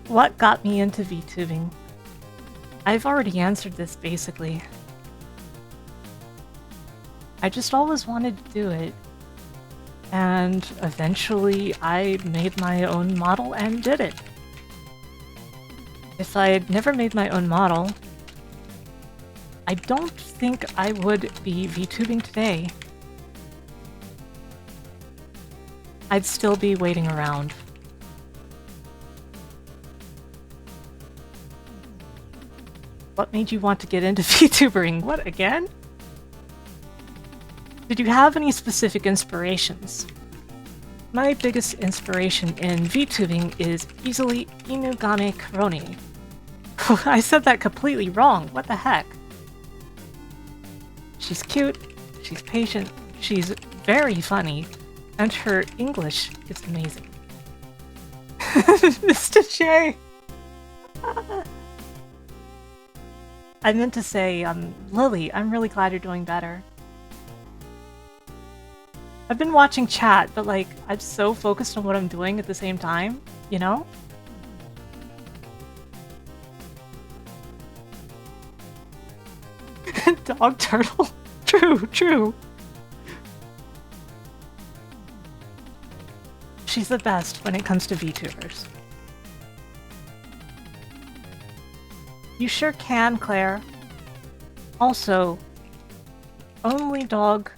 What got me into VTubing? I've already answered this basically. I just always wanted to do it. And eventually I made my own model and did it. If I had never made my own model, I don't think I would be VTubing today. I'd still be waiting around. What made you want to get into VTubering? What, again? Did you have any specific inspirations? My biggest inspiration in VTubing is easily Inugane Koroni. I said that completely wrong. What the heck? She's cute, she's patient, she's very funny, and her English is amazing. Mr. J! I meant to say, Lily, I'm really glad you're doing better. I've been watching chat, but like, I'm so focused on what I'm doing at the same time, you know? Dog turtle? True, true. She's the best when it comes to VTubers. You sure can, Claire. Also, only dog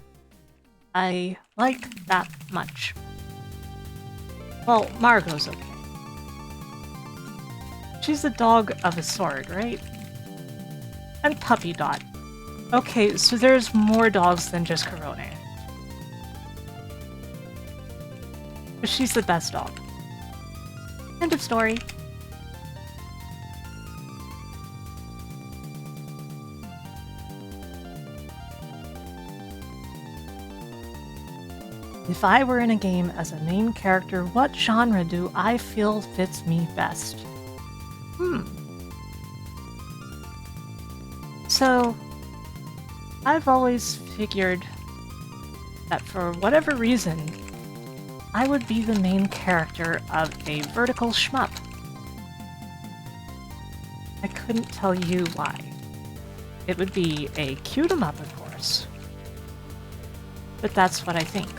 I like that much. Well, Margot's okay. She's the dog of a sort, right? And Puppy Dot. Okay, so there's more dogs than just Korone. But she's the best dog. End of story. If I were in a game as a main character, what genre do I feel fits me best? So, I've always figured that for whatever reason, I would be the main character of a vertical shmup. I couldn't tell you why. It would be a cute 'em up, of course. But that's what I think.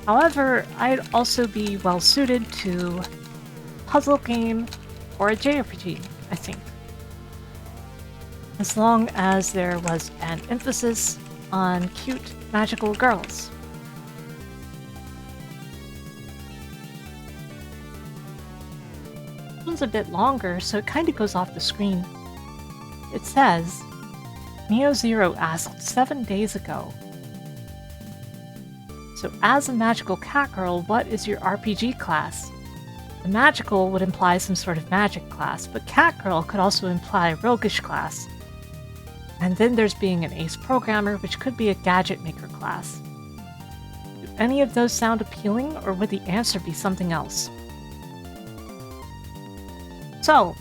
However, I'd also be well suited to a puzzle game or a JRPG, I think. As long as there was an emphasis on cute, magical girls. This one's a bit longer, so it kind of goes off the screen. It says, Neo0 asked 7 days ago, so as a Magical Catgirl, what is your RPG class? The magical would imply some sort of magic class, but Catgirl could also imply roguish class. And then there's being an ace programmer, which could be a gadget maker class. Do any of those sound appealing, or would the answer be something else? So,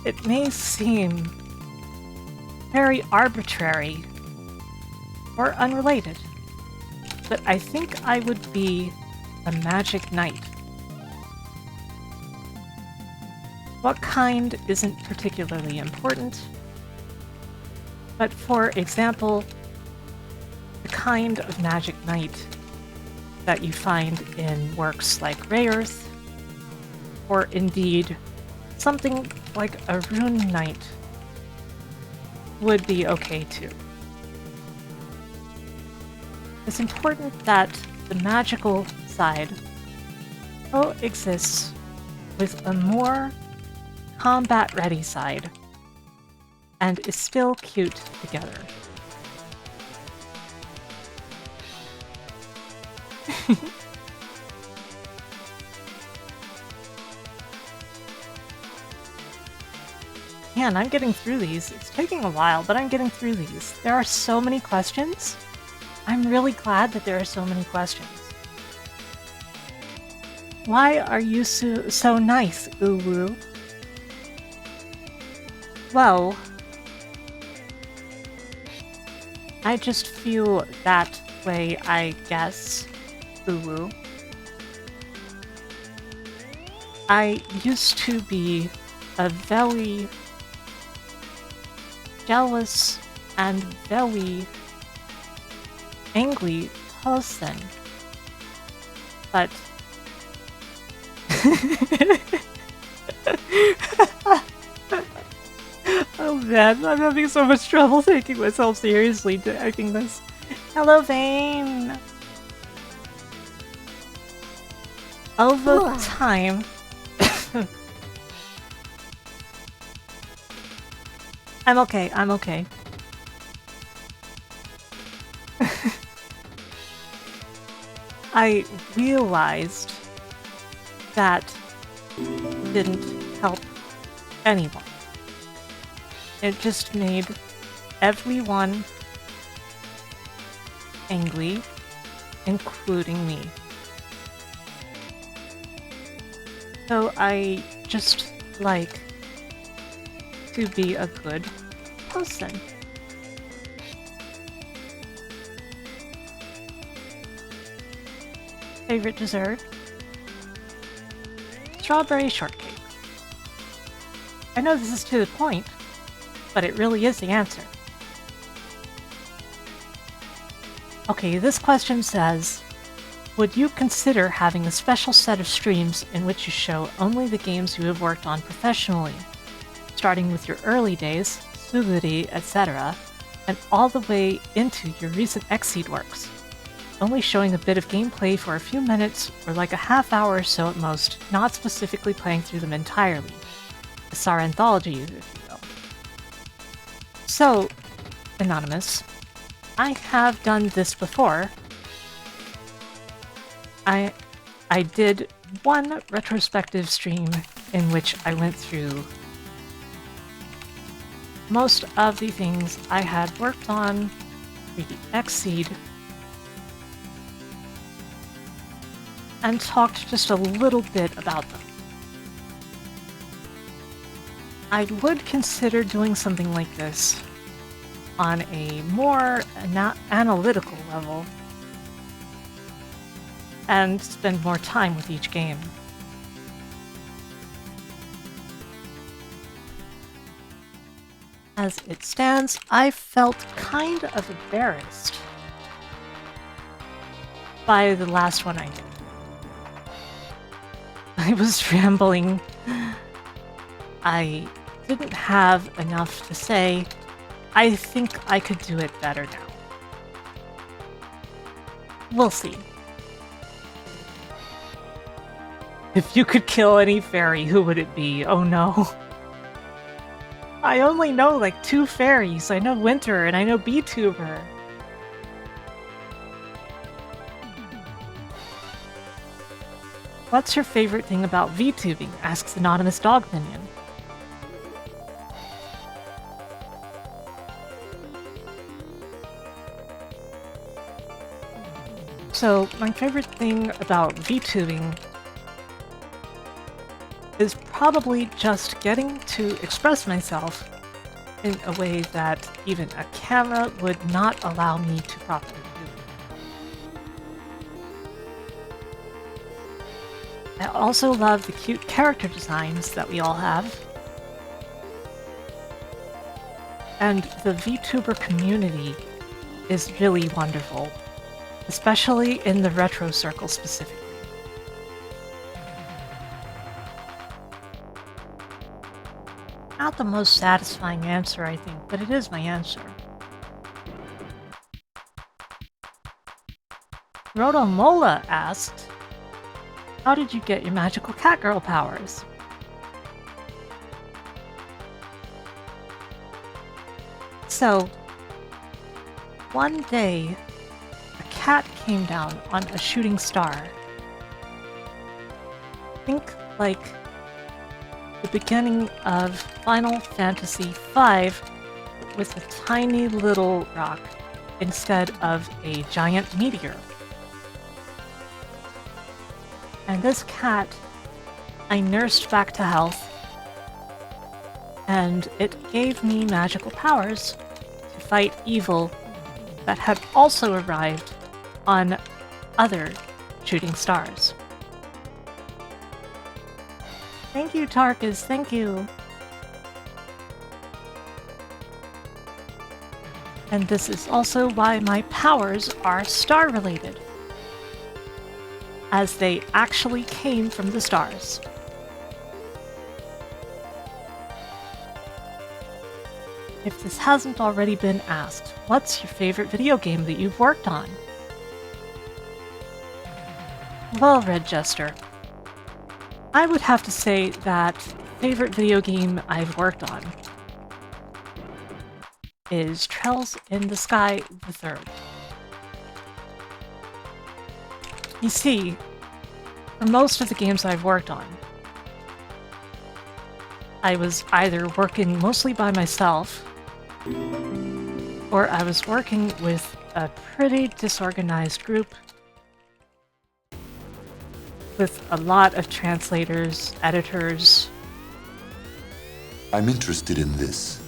it may seem very arbitrary or unrelated, but I think I would be a magic knight. What kind isn't particularly important, but for example, the kind of magic knight that you find in works like Rayearth, or indeed something like a rune knight would be okay too. It's important that the magical side coexists with a more combat-ready side and is still cute together. Man, I'm getting through these. It's taking a while, but I'm getting through these. There are so many questions. I'm really glad that there are so many questions. Why are you so nice, Uwu? Well, I just feel that way, I guess, Uwu. I used to be a very jealous and very angry person, but oh man, I'm having so much trouble taking myself seriously typing this. Hello, Vane. Over time, I'm okay, I'm okay. I realized that didn't help anyone. It just made everyone angry, including me. So I just like to be a good person. Favorite dessert? Strawberry shortcake. I know this is to the point, but it really is the answer. Okay, this question says, would you consider having a special set of streams in which you show only the games you have worked on professionally, starting with your early days, Suguri, etc., and all the way into your recent Xseed works, only showing a bit of gameplay for a few minutes or like a half hour or so at most, not specifically playing through them entirely. A SAR anthology, if you will. So, Anonymous, I have done this before. I did one retrospective stream in which I went through most of the things I had worked on for the Xseed and talked just a little bit about them. I would consider doing something like this on a more analytical level and spend more time with each game. As it stands, I felt kind of embarrassed by the last one I did. I was rambling. I didn't have enough to say. I think I could do it better now. We'll see. If you could kill any fairy, who would it be? Oh no. I only know like 2 fairies. I know Winter and I know VTuber. What's your favorite thing about VTubing? Asks Anonymous Dog Minion. So, my favorite thing about VTubing is probably just getting to express myself in a way that even a camera would not allow me to properly do. I also love the cute character designs that we all have. And the VTuber community is really wonderful, especially in the retro circle specifically. Not the most satisfying answer, I think, but it is my answer. Rotomola asked, how did you get your Magical Catgirl powers? So, one day, a cat came down on a shooting star. Think like the beginning of Final Fantasy V with a tiny little rock instead of a giant meteor. And this cat, I nursed back to health, and it gave me magical powers to fight evil that had also arrived on other shooting stars. Thank you, Tarkus, thank you! And this is also why my powers are star-related, as they actually came from the stars. If this hasn't already been asked, what's your favorite video game that you've worked on? Well, Red Jester, I would have to say that favorite video game I've worked on is Trails in the Sky the Third. You see, for most of the games I've worked on, I was either working mostly by myself, or I was working with a pretty disorganized group with a lot of translators, editors, I'm interested in this.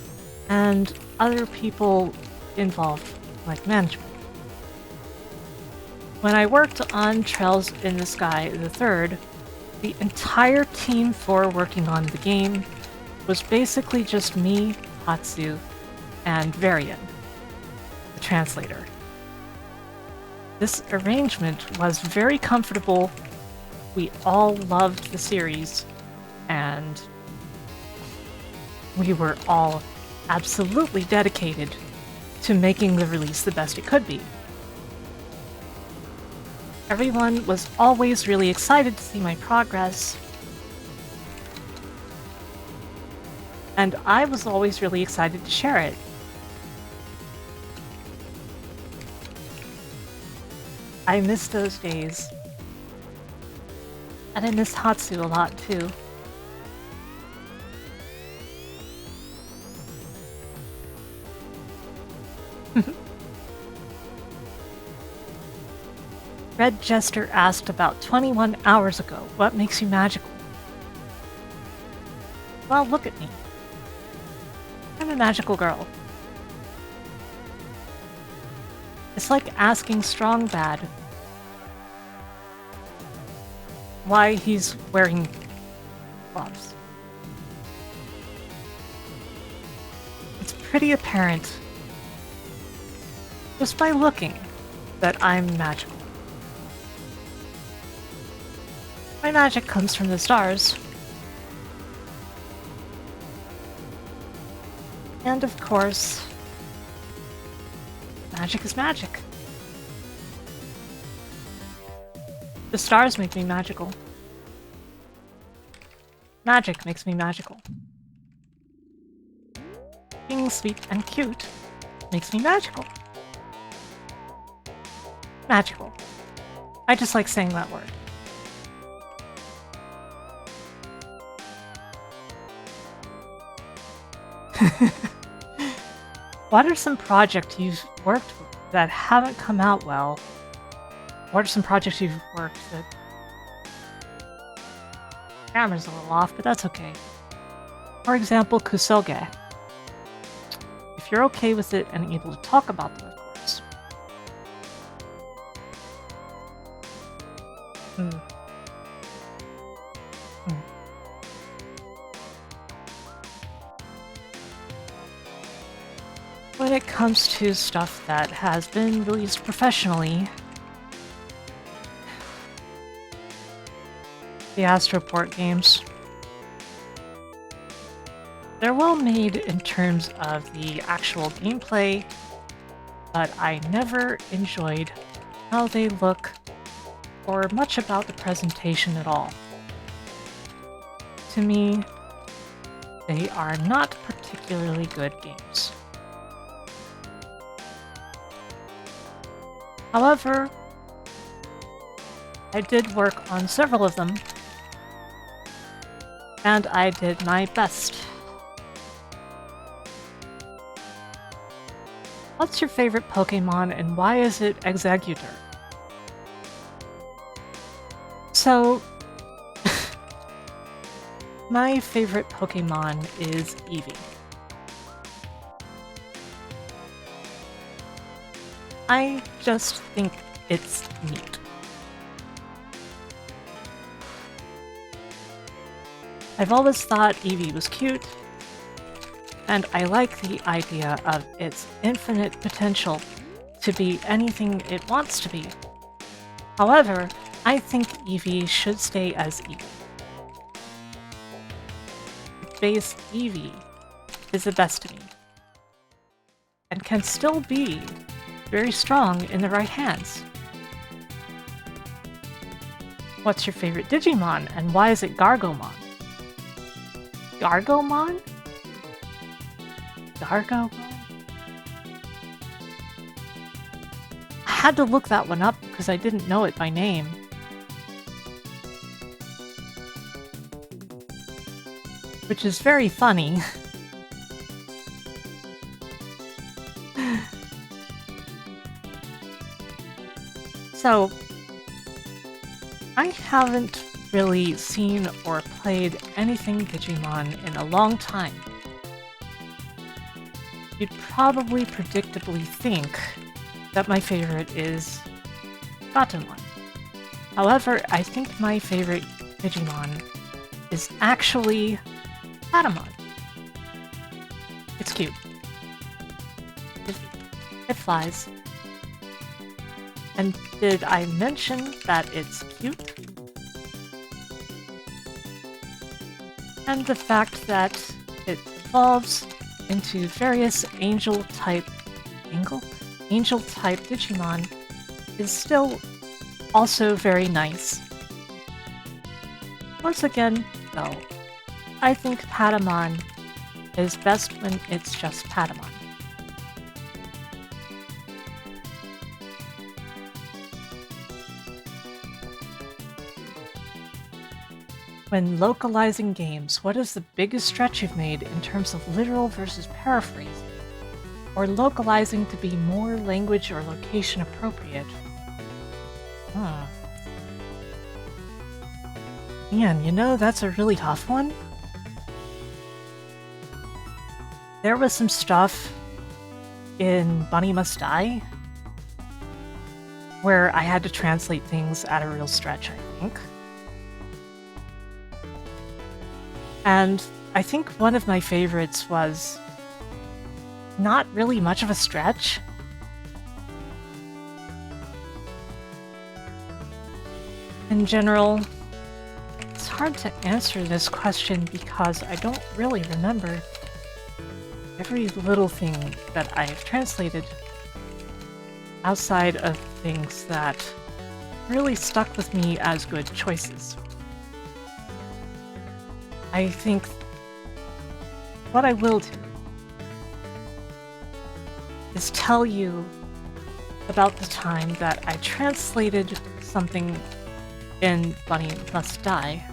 and other people involved, like management. When I worked on Trails in the Sky the Third, the entire team for working on the game was basically just me, Hatsu, and Varian, the translator. This arrangement was very comfortable. We all loved the series, and we were all absolutely dedicated to making the release the best it could be. Everyone was always really excited to see my progress, and I was always really excited to share it. I miss those days, and I miss Hatsu a lot too. Red Jester asked about 21 hours ago, what makes you magical? Well, look at me. I'm a magical girl. It's like asking Strong Bad why he's wearing gloves. It's pretty apparent, just by looking, that I'm magical. My magic comes from the stars. And of course, magic is magic. The stars make me magical. Magic makes me magical. Being sweet and cute makes me magical. Magical. I just like saying that word. What are some projects you've worked with that haven't come out well? What are some projects you've worked that... Camera's a little off, but that's okay. For example, Kusoge. If you're okay with it and able to talk about them, of course. When it comes to stuff that has been released professionally, the Astroport games, they're well made in terms of the actual gameplay, but I never enjoyed how they look or much about the presentation at all. To me, they are not particularly good games. However, I did work on several of them, and I did my best. What's your favorite Pokemon and why is it Exeggutor? So, my favorite Pokemon is Eevee. I just think it's neat. I've always thought Eevee was cute, and I like the idea of its infinite potential to be anything it wants to be. However, I think Eevee should stay as Eevee. Base Eevee is the best to me, and can still be very strong in the right hands. What's your favorite Digimon, and why is it Gargomon? Gargomon? Gargomon? I had to look that one up because I didn't know it by name. which is very funny. So, I haven't really seen or played anything Digimon in a long time. You'd probably predictably think that my favorite is Gatomon. However, I think my favorite Digimon is actually Patamon. It's cute. It flies. And did I mention that it's cute? And the fact that it evolves into various angel-type Digimon is still also very nice. Once again, though, I think Patamon is best when it's just Patamon. When localizing games, what is the biggest stretch you've made in terms of literal versus paraphrasing? Or localizing to be more language or location appropriate? Man, you know, that's a really tough one. There was some stuff in Bunny Must Die where I had to translate things at a real stretch, I think. And I think one of my favorites was not really much of a stretch. In general, it's hard to answer this question because I don't really remember every little thing that I've translated outside of things that really stuck with me as good choices. I think what I will do is tell you about the time that I translated something in Bunny Must Die.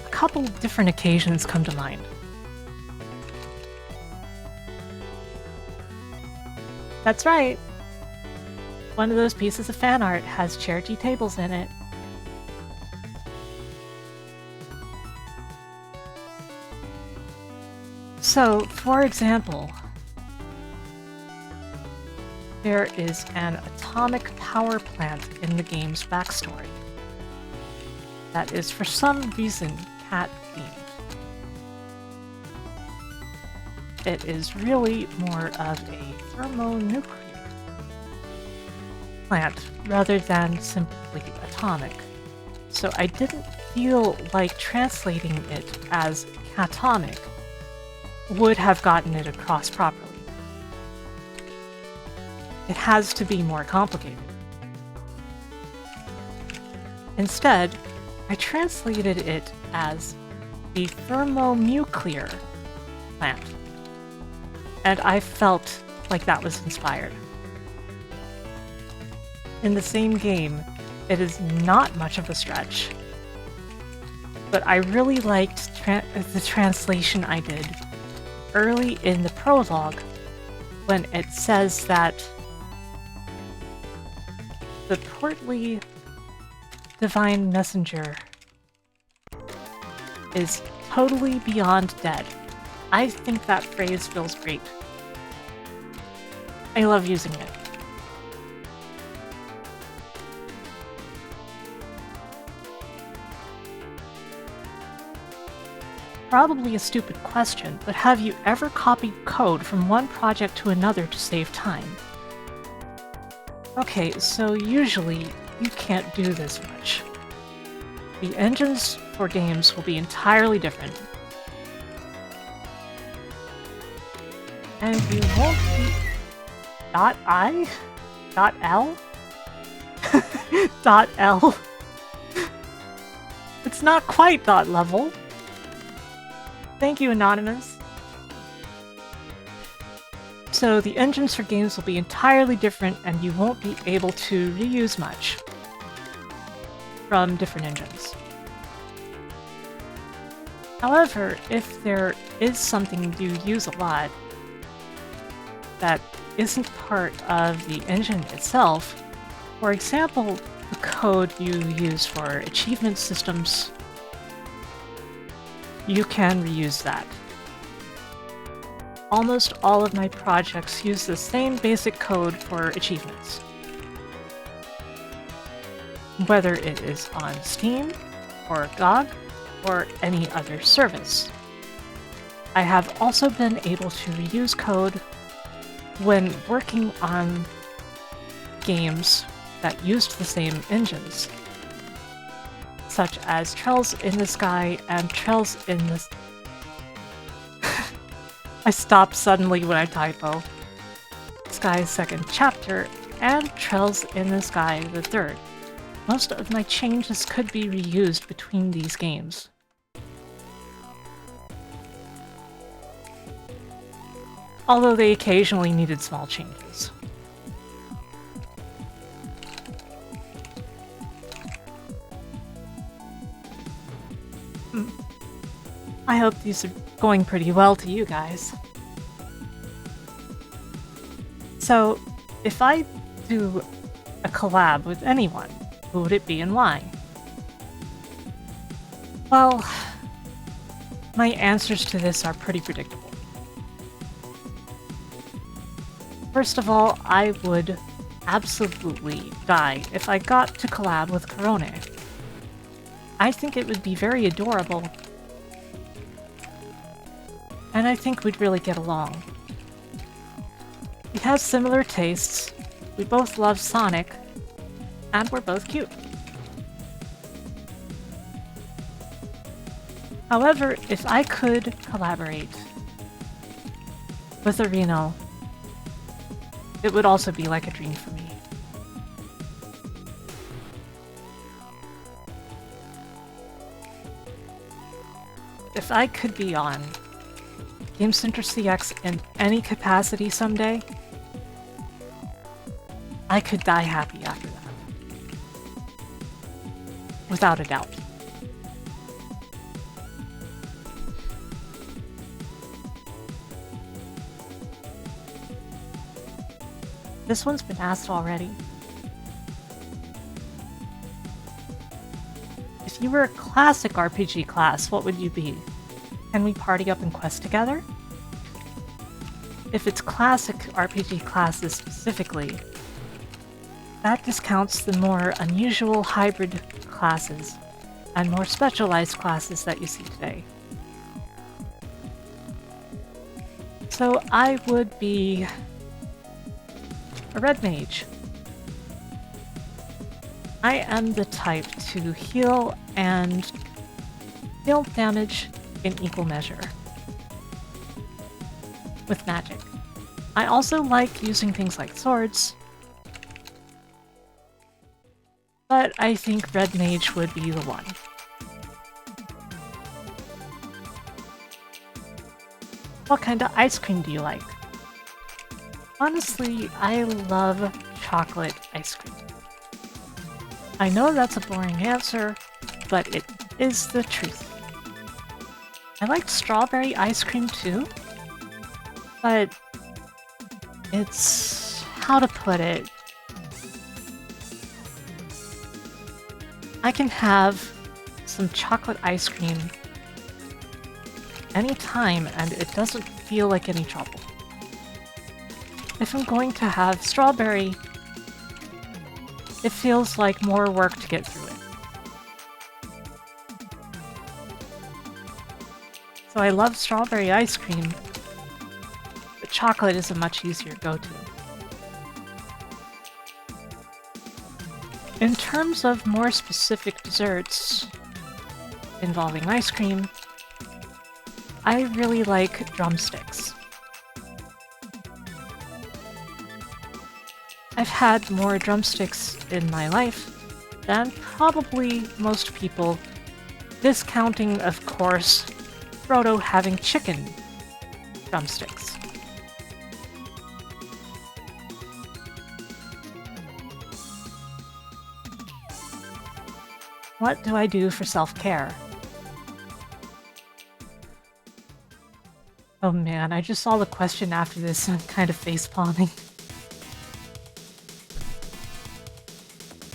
A couple different occasions come to mind. That's right! One of those pieces of fan art has charity tables in it. So, for example, there is an atomic power plant in the game's backstory that is for some reason cat-themed. It is really more of a thermonuclear plant rather than simply atomic. So I didn't feel like translating it as catonic would have gotten it across properly. It has to be more complicated. Instead, I translated it as the thermonuclear plant, and I felt like that was inspired. In the same game, it is not much of a stretch, but I really liked the translation I did early in the prologue when it says that the portly divine messenger is totally beyond dead. I think that phrase feels great. I love using it. Probably a stupid question, but have you ever copied code from one project to another to save time? Okay, so usually you can't do this much. The engines for games will be entirely different. And you won't be .I? .L? .L? It's not quite .level. Thank you, Anonymous. So the engines for games will be entirely different and you won't be able to reuse much from different engines. However, if there is something you use a lot that isn't part of the engine itself, for example, the code you use for achievement systems, you can reuse that. Almost all of my projects use the same basic code for achievements. Whether it is on Steam, or GOG, or any other service. I have also been able to reuse code when working on games that used the same engines, such as Trails in the Sky and Trails in the... I stopped suddenly when I typo. Sky's second chapter and Trails in the Sky the third. Most of my changes could be reused between these games. Although they occasionally needed small changes. I hope these are going pretty well to you guys. So, if I do a collab with anyone, who would it be and why? Well, my answers to this are pretty predictable. First of all, I would absolutely die if I got to collab with Corone. I think it would be very adorable, and I think we'd really get along. We have similar tastes, we both love Sonic, and we're both cute. However, if I could collaborate with a Reno, it would also be like a dream for me. If I could be on Game Center CX in any capacity someday, I could die happy after that. Without a doubt. This one's been asked already. If you were a classic RPG class, what would you be? Can we party up and quest together? If it's classic RPG classes specifically, that discounts the more unusual hybrid classes and more specialized classes that you see today. So I would be a red mage. I am the type to heal and deal damage in equal measure with magic. I also like using things like swords, but I think red mage would be the one. What kind of ice cream do you like? Honestly, I love chocolate ice cream. I know that's a boring answer, but it is the truth. I like strawberry ice cream too, but it's... how to put it? I can have some chocolate ice cream anytime and it doesn't feel like any trouble. If I'm going to have strawberry, it feels like more work to get through it. So I love strawberry ice cream, but chocolate is a much easier go-to. In terms of more specific desserts involving ice cream, I really like drumsticks. I've had more drumsticks in my life than probably most people, discounting, of course, Frodo having chicken drumsticks. What do I do for self-care? Oh man, I just saw the question after this and I'm kind of face-palming.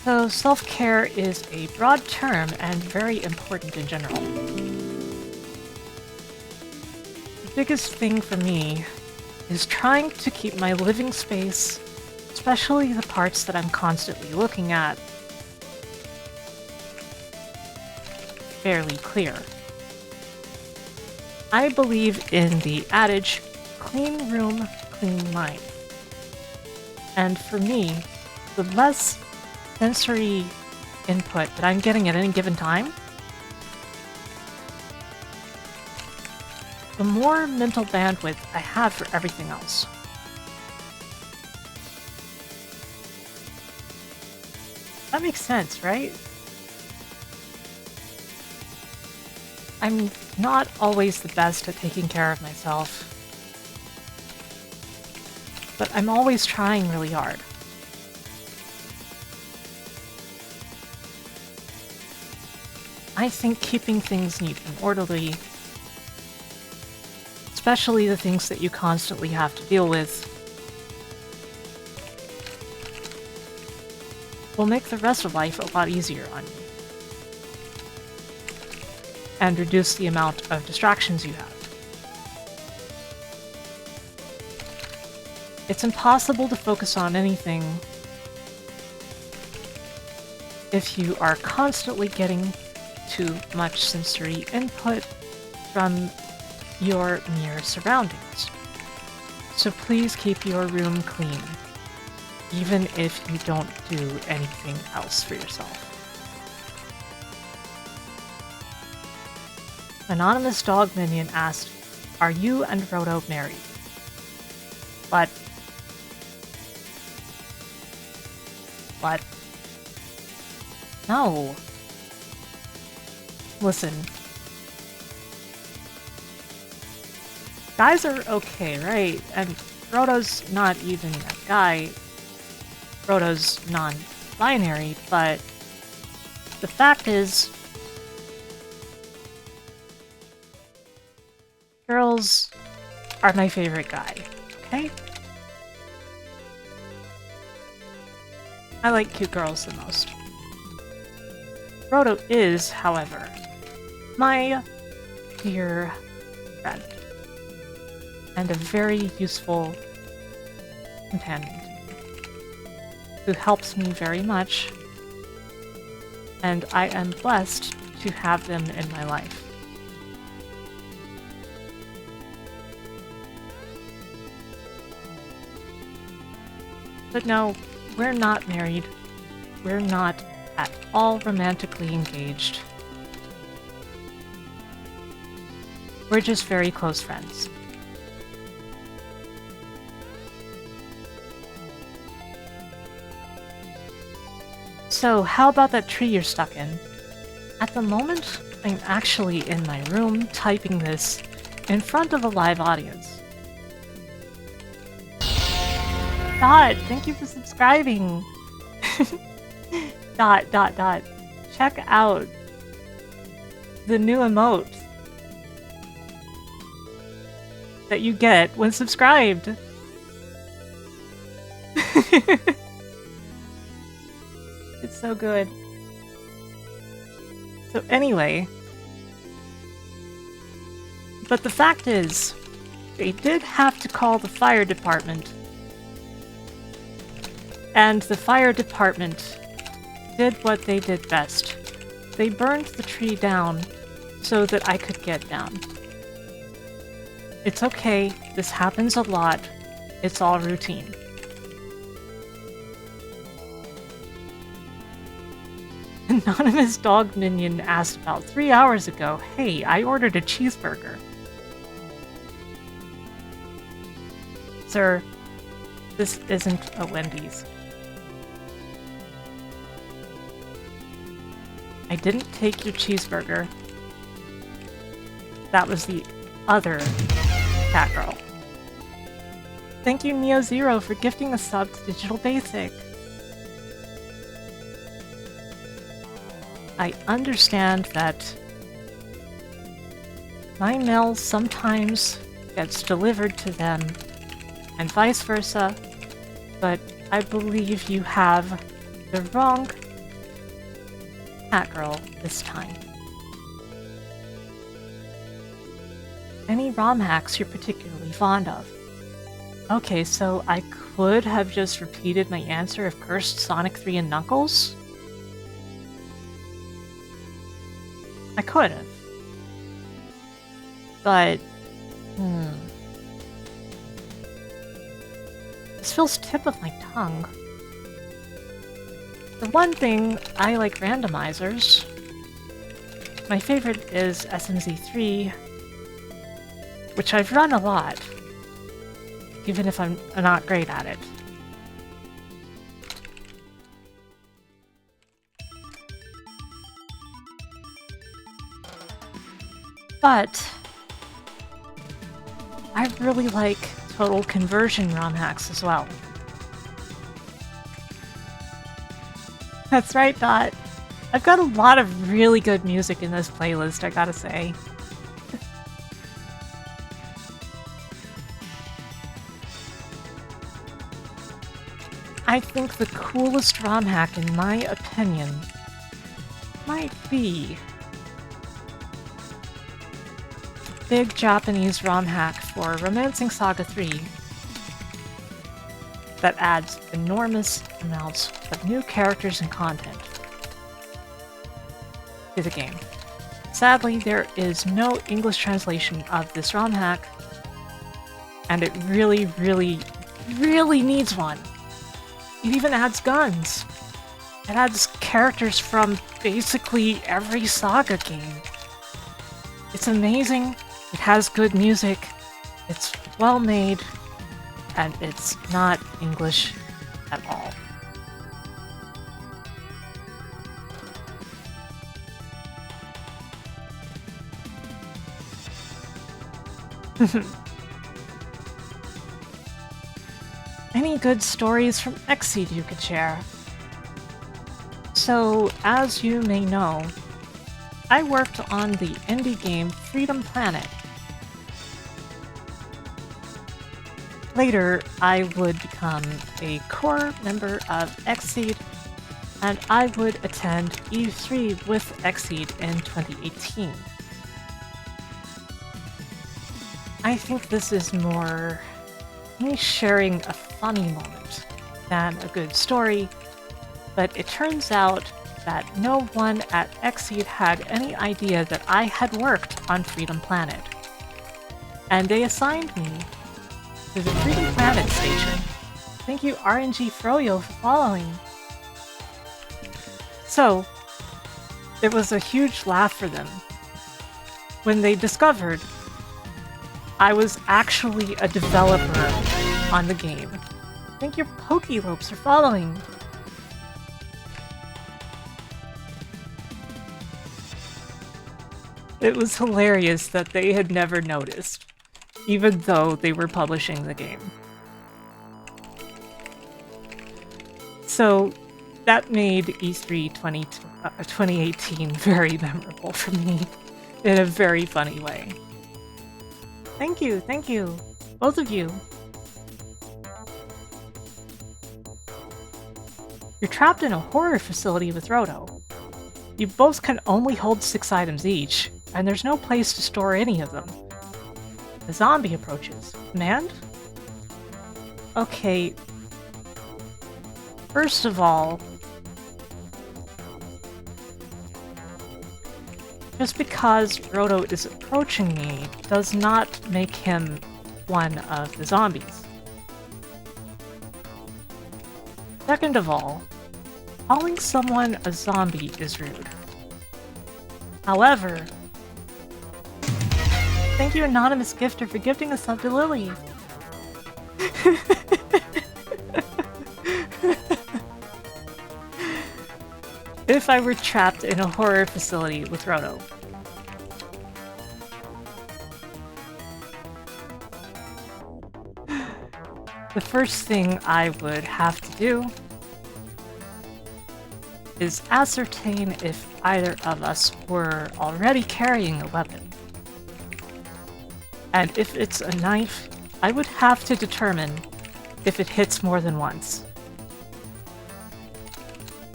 So, self-care is a broad term and very important in general. The biggest thing for me is trying to keep my living space, especially the parts that I'm constantly looking at, fairly clear. I believe in the adage, clean room, clean mind. And for me, the less sensory input that I'm getting at any given time, the more mental bandwidth I have for everything else. That makes sense, right? I'm not always the best at taking care of myself, but I'm always trying really hard. I think keeping things neat and orderly, especially the things that you constantly have to deal with, will make the rest of life a lot easier on you. And reduce the amount of distractions you have. It's impossible to focus on anything if you are constantly getting too much sensory input from your mere surroundings. So please keep your room clean, even if you don't do anything else for yourself. Anonymous Dog Minion asked, "Are you and Frodo married?" What? What? No. Listen. Guys are okay, right? And Frodo's not even a guy. Frodo's non-binary, but the fact is, girls are my favorite guy, okay? I like cute girls the most. Frodo is, however, my dear friend, and a very useful companion who helps me very much, and I am blessed to have them in my life. But no, we're not married. We're not at all romantically engaged. We're just very close friends. So, how about that tree you're stuck in? At the moment, I'm actually in my room typing this in front of a live audience. Dot, thank you for subscribing. Dot. Check out the new emote that you get when subscribed. It's so good. So anyway, but the fact is, they did have to call the fire department. And the fire department did what they did best. They burned the tree down so that I could get down. It's okay, this happens a lot. It's all routine. Anonymous Dog Minion asked about 3 hours ago, "Hey, I ordered a cheeseburger." Sir, this isn't a Wendy's. I didn't take your cheeseburger. That was the other Catgirl. Thank you, Neo Zero, for gifting a sub to Digital Basic. I understand that my mail sometimes gets delivered to them, and vice versa, but I believe you have the wrong Catgirl this time. Any ROM hacks you're particularly fond of? Okay, so I could have just repeated my answer of Cursed Sonic 3 and Knuckles. I could have. But, this feels tip of my tongue. For one thing, I like randomizers. My favorite is SMZ3, which I've run a lot, even if I'm not great at it. But I really like total conversion ROM hacks as well. That's right, Dot. I've got a lot of really good music in this playlist, I gotta say. I think the coolest ROM hack, in my opinion, might be the big Japanese ROM hack for Romancing Saga 3 that adds enormous amounts of new characters and content to the game. Sadly, there is no English translation of this ROM hack, and it really, really, really needs one. It even adds guns. It adds characters from basically every Saga game. It's amazing, it has good music, it's well made, and it's not English at all. Any good stories from Xseed you could share? So, as you may know, I worked on the indie game Freedom Planet. Later, I would become a core member of Xseed, and I would attend E3 with Xseed in 2018. I think this is more me sharing a funny moment than a good story, but it turns out that no one at Xseed had any idea that I had worked on Freedom Planet. And they assigned me to the Freedom Planet station. Thank you, RNG Froyo, for following. So, it was a huge laugh for them when they discovered I was actually a developer on the game. Thank you, Pokélopes, for following. It was hilarious that they had never noticed, even though they were publishing the game. So that made E3 2018 very memorable for me in a very funny way. Thank you, both of you. You're trapped in a horror facility with Roto. You both can only hold 6 items each, and there's no place to store any of them. A zombie approaches. Command? Okay. First of all, just because Roto is approaching me does not make him one of the zombies. Second of all, calling someone a zombie is rude. However, thank you, Anonymous Gifter, for gifting us up to Lily. If I were trapped in a horror facility with Roto, the first thing I would have to do is ascertain if either of us were already carrying a weapon. And if it's a knife, I would have to determine if it hits more than once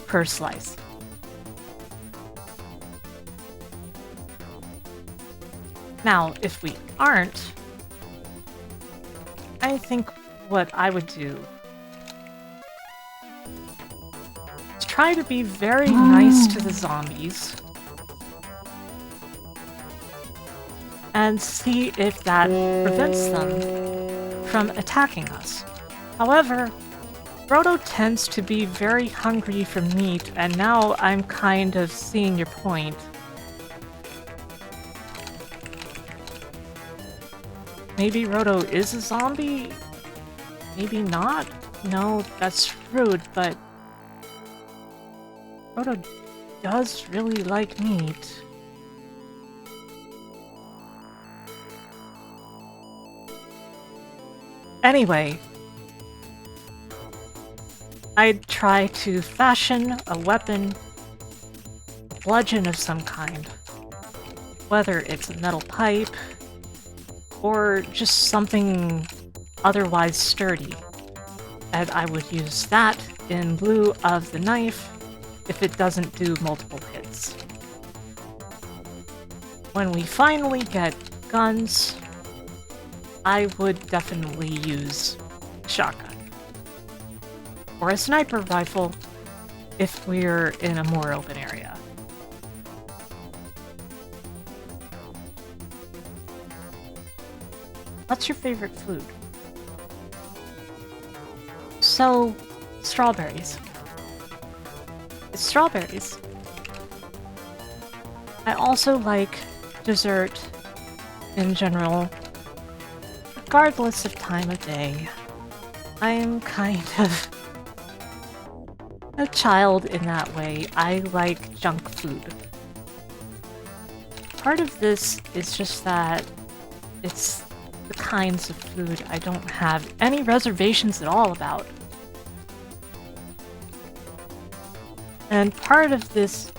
per slice. Now, if we aren't, I think what I would do is try to be very nice to the zombies and see if that prevents them from attacking us. However, Frodo tends to be very hungry for meat, and now I'm kind of seeing your point. Maybe Frodo is a zombie? Maybe not? No, that's rude, but Frodo does really like meat. Anyway, I'd try to fashion a weapon, a bludgeon of some kind. Whether it's a metal pipe, or just something otherwise sturdy. And I would use that in lieu of the knife if it doesn't do multiple hits. When we finally get guns, I would definitely use a shotgun. Or a sniper rifle if we're in a more open area. What's your favorite food? So, strawberries. It's strawberries. I also like dessert in general, regardless of time of day. I am kind of a child in that way. I like junk food. Part of this is just that it's the kinds of food I don't have any reservations at all about. And part of this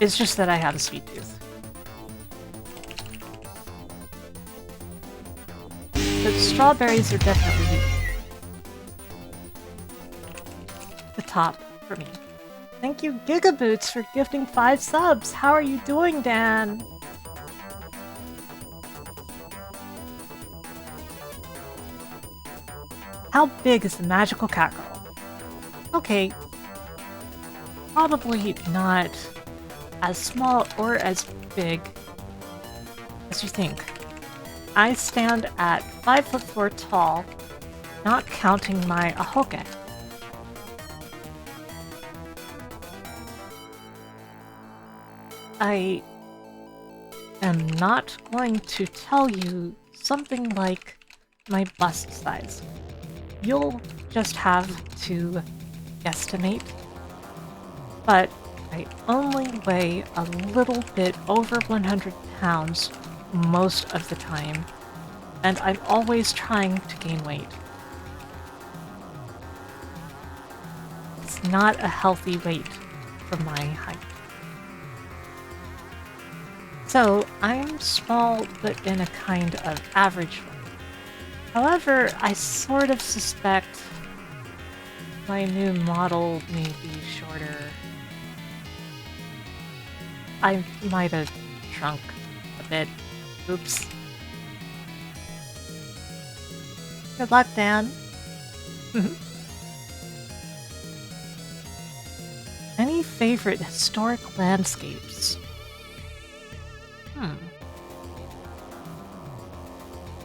is just that I have a sweet tooth. But strawberries are definitely the top for me. Thank you, Gigaboots, for gifting 5 subs. How are you doing, Dan? How big is the Magical Catgirl? Okay, probably not as small or as big as you think. I stand at 5'4" tall, not counting my ahoke. I am not going to tell you something like my bust size. You'll just have to guesstimate. But I only weigh a little bit over 100 pounds most of the time, and I'm always trying to gain weight. It's not a healthy weight for my height. So I'm small, but in a kind of average way. However, I sort of suspect my new model may be shorter. I might have shrunk a bit. Oops. Good luck, Dan. Any favorite historic landscapes?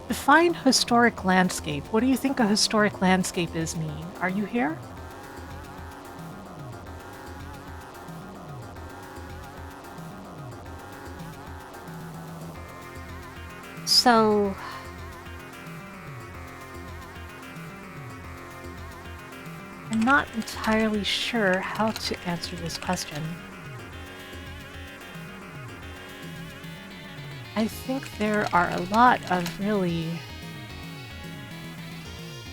Define historic landscape. What do you think a historic landscape is mean? Are you here? So... I'm not entirely sure how to answer this question. I think there are a lot of really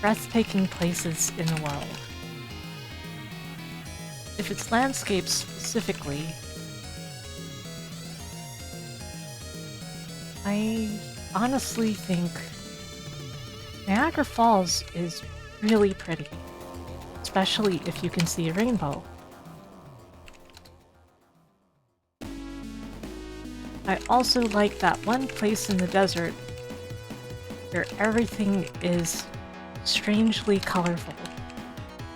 breathtaking places in the world. If it's landscapes specifically, I honestly think Niagara Falls is really pretty, especially if you can see a rainbow. I also like that one place in the desert where everything is strangely colorful,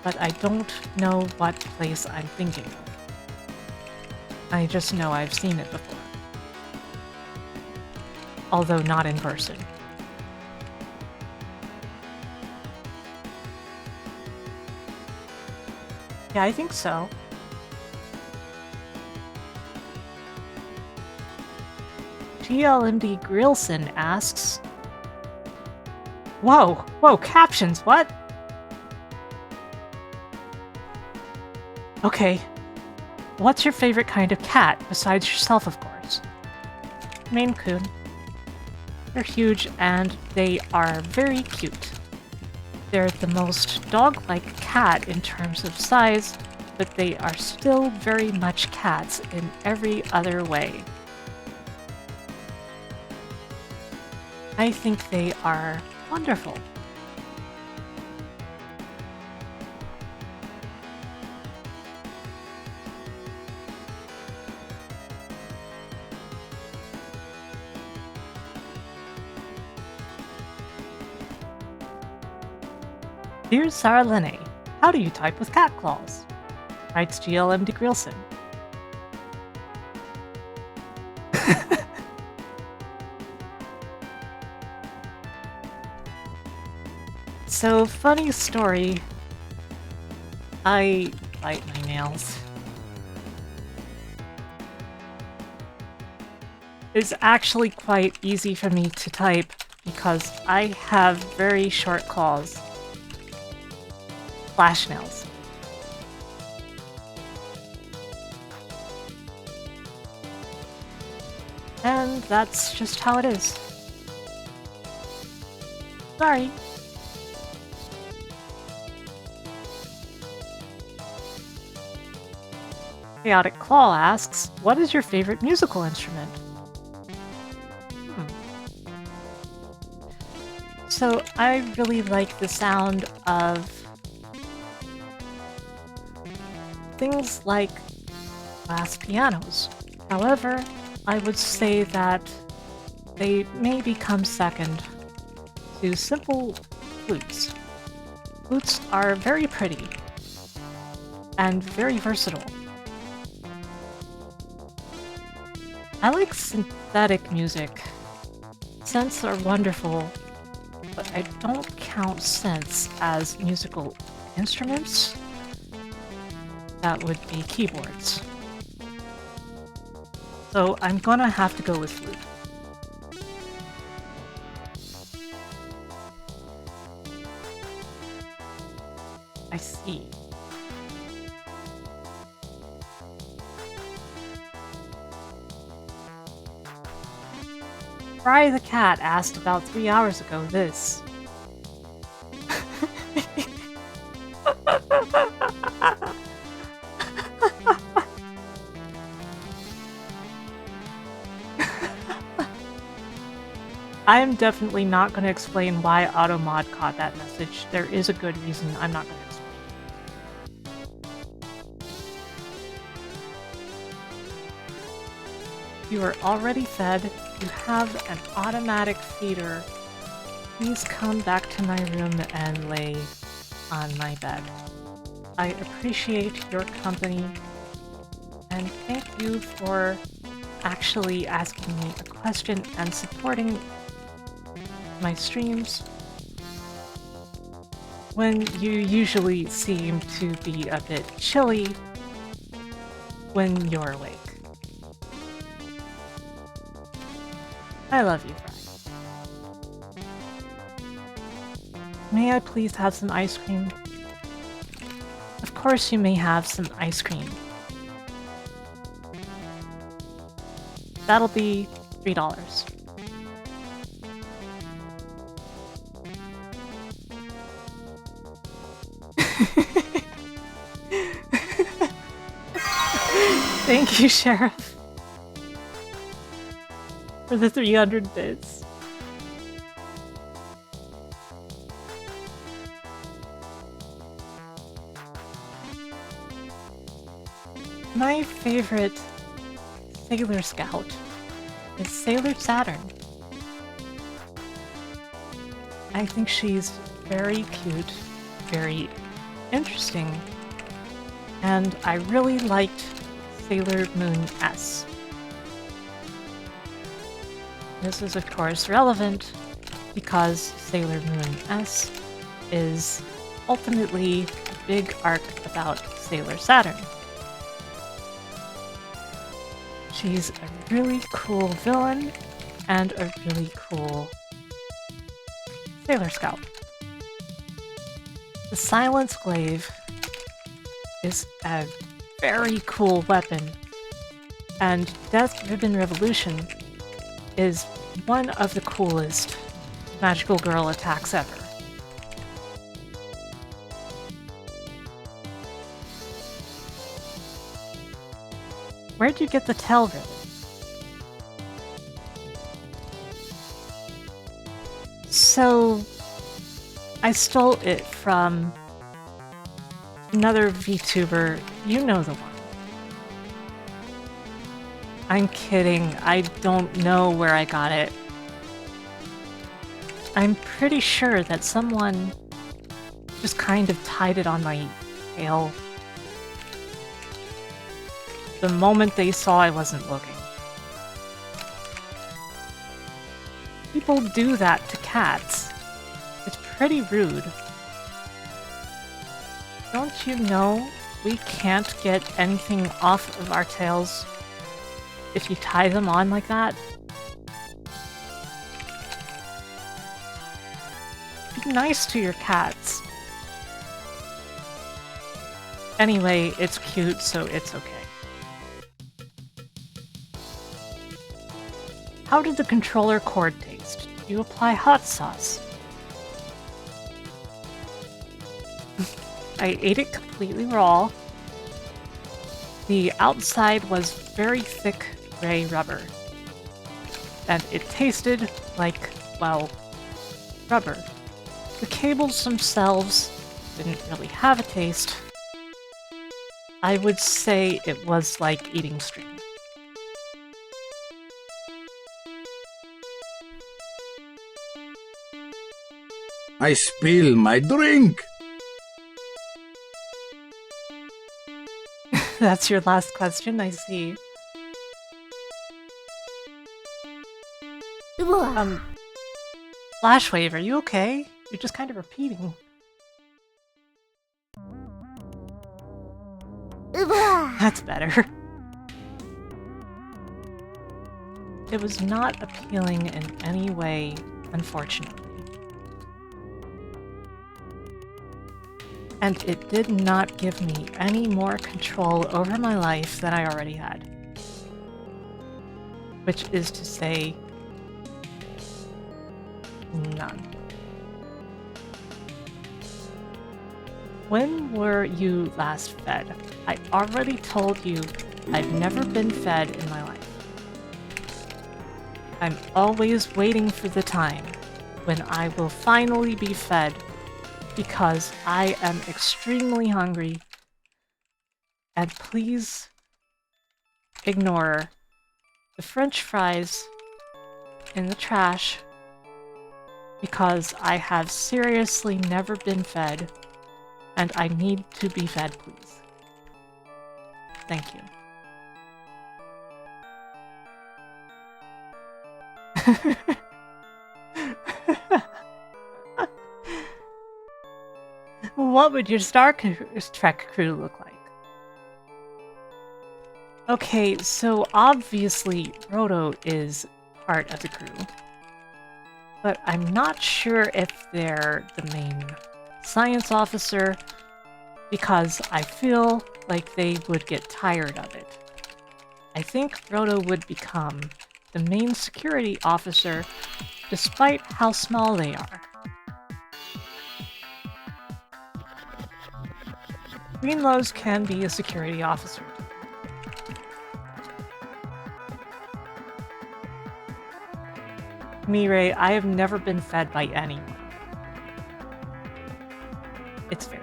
but I don't know what place I'm thinking of. I just know I've seen it before. Although not in person. Yeah, I think so. GLMD Grillson asks... Whoa, captions, what? Okay. What's your favorite kind of cat, besides yourself, of course? Maine Coon. They're huge and they are very cute. They're the most dog-like cat in terms of size, but they are still very much cats in every other way. I think they are wonderful. Dear Saralene, how do you type with cat claws? Writes GLM de Grillson. So, funny story. I bite my nails. It's actually quite easy for me to type because I have very short claws. Flash nails. And that's just how it is. Sorry. Chaotic Claw asks, what is your favorite musical instrument? So I really like the sound of things like glass pianos. However, I would say that they may become second to simple flutes. Flutes are very pretty and very versatile. I like synthetic music. Synths are wonderful, but I don't count synths as musical instruments. That would be keyboards. So I'm gonna have to go with flute. I see. Fry the Cat asked about 3 hours ago this. I am definitely not going to explain why Automod caught that message. There is a good reason I'm not going to explain. You are already fed. You have an automatic feeder. Please come back to my room and lay on my bed. I appreciate your company, and thank you for actually asking me a question and supporting my streams when you usually seem to be a bit chilly when you're awake. I love you, Fry. May I please have some ice cream? Of course you may have some ice cream. That'll be $3. Thank you, Sheriff, for the 300 bits. My favorite Sailor Scout is Sailor Saturn. I think she's very cute, very interesting, and I really liked Sailor Moon S. This is of course relevant because Sailor Moon S is ultimately a big arc about Sailor Saturn. She's a really cool villain and a really cool Sailor Scout. The Silence Glaive is a very cool weapon, and Death Ribbon Revolution is one of the coolest Magical Girl attacks ever. Where'd you get the tail ribbon? So, I stole it from another VTuber. You know the one. I'm kidding. I don't know where I got it. I'm pretty sure that someone just kind of tied it on my tail the moment they saw I wasn't looking. People do that to cats. It's pretty rude. Don't you know we can't get anything off of our tails if you tie them on like that? Be nice to your cats. Anyway, it's cute, so it's okay. How did the controller cord taste? Did you apply hot sauce? I ate it completely raw. The outside was very thick gray rubber. And it tasted like, well, rubber. The cables themselves didn't really have a taste. I would say it was like eating string. I spill my drink. That's your last question, I see. Flashwave, are you okay? You're just kind of repeating. That's better. It was not appealing in any way, unfortunately. And it did not give me any more control over my life than I already had. Which is to say, none. When were you last fed? I already told you I've never been fed in my life. I'm always waiting for the time when I will finally be fed because I am extremely hungry. And please ignore the French fries in the trash because I have seriously never been fed and I need to be fed, please. Thank you. What would your Star Trek crew look like? Okay, so obviously Roto is part of the crew, but I'm not sure if they're the main science officer because I feel like they would get tired of it. I think Roto would become the main security officer despite how small they are. Greenlows can be a security officer. Mireille, I have never been fed by anyone. It's very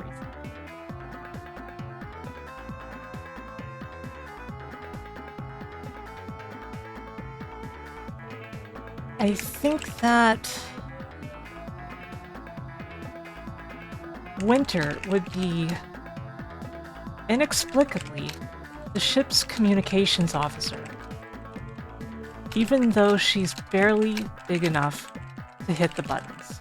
I think that Winter would be inexplicably the ship's communications officer, even though she's barely big enough to hit the buttons.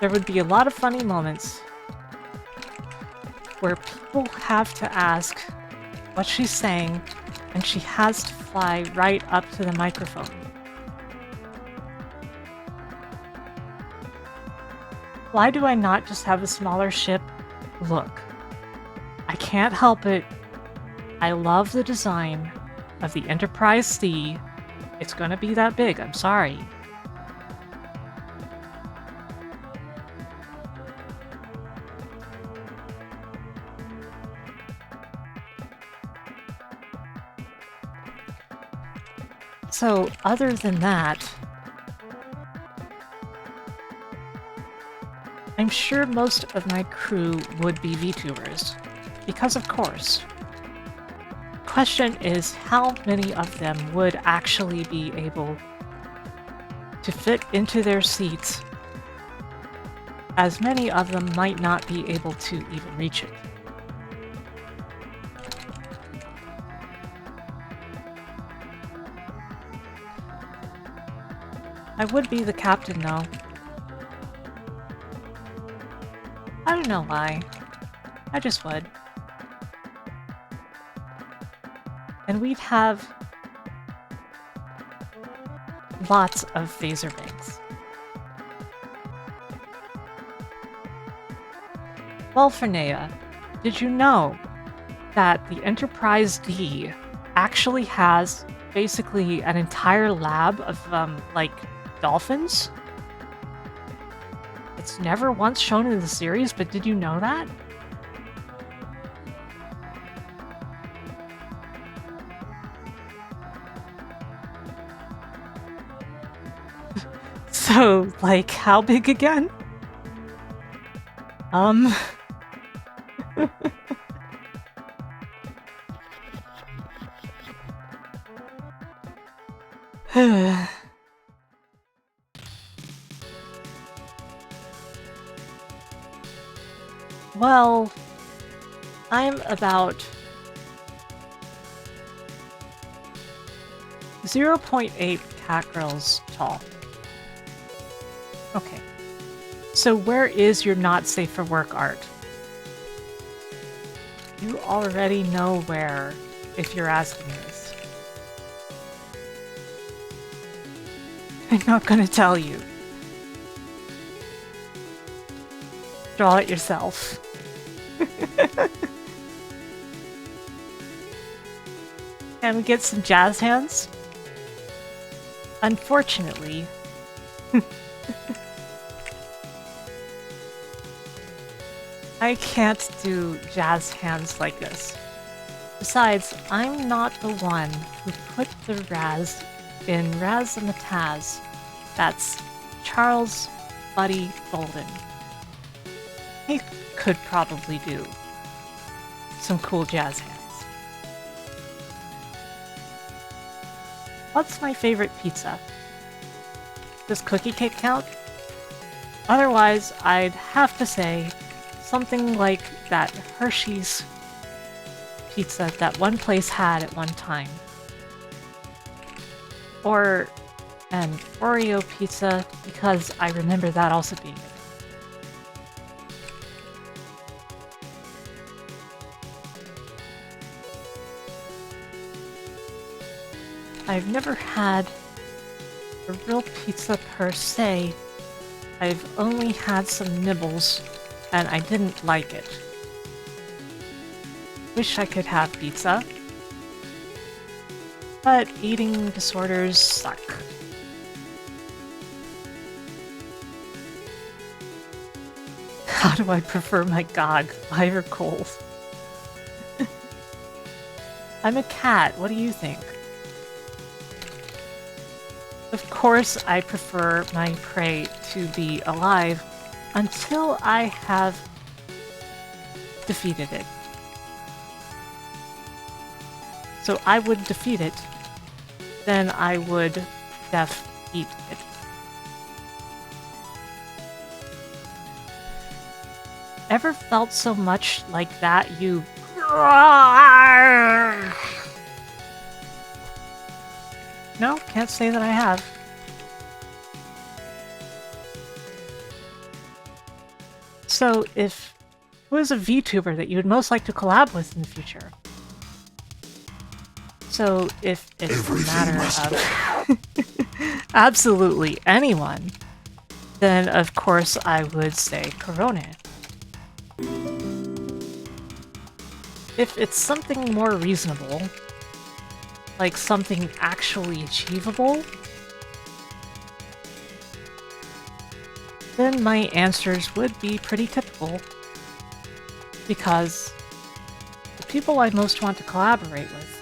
There would be a lot of funny moments where people have to ask what she's saying, and she has to fly right up to the microphone. Why do I not just have a smaller ship? Look, I can't help it. I love the design of the Enterprise C. It's gonna be that big, I'm sorry. So, other than that, I'm sure most of my crew would be VTubers, because of course. Question is, how many of them would actually be able to fit into their seats, as many of them might not be able to even reach it. I would be the captain, though. I don't know why. I just would. And we'd have lots of phaser banks. Well, Fernea, did you know that the Enterprise D actually has basically an entire lab of, like, dolphins? It's never once shown in the series, but did you know that? So, like, how big again? Well, I'm about 0.8 catgirls tall. Okay. So where is your not safe for work art? You already know where, if you're asking this. I'm not gonna tell you. Draw it yourself. Can we get some jazz hands? Unfortunately, I can't do jazz hands like this. Besides, I'm not the one who put the Raz in Razzmatazz. That's Charles Buddy Golden. He could probably do some cool jazz hands. What's my favorite pizza? Does cookie cake count? Otherwise, I'd have to say something like that Hershey's pizza that one place had at one time. Or an Oreo pizza, because I remember that also being it. I've never had a real pizza per se. I've only had some nibbles, and I didn't like it. Wish I could have pizza. But eating disorders suck. How do I prefer my GOG, live or cold? I'm a cat, what do you think? Of course, I prefer my prey to be alive until I have defeated it. So I would defeat it, then I would eat it. Ever felt so much like that you... No, can't say that I have. So, who is a VTuber that you would most like to collab with in the future? So, if it's a matter of absolutely anyone, then of course I would say Corona. If it's something more reasonable, like something actually achievable, then my answers would be pretty typical, because the people I most want to collaborate with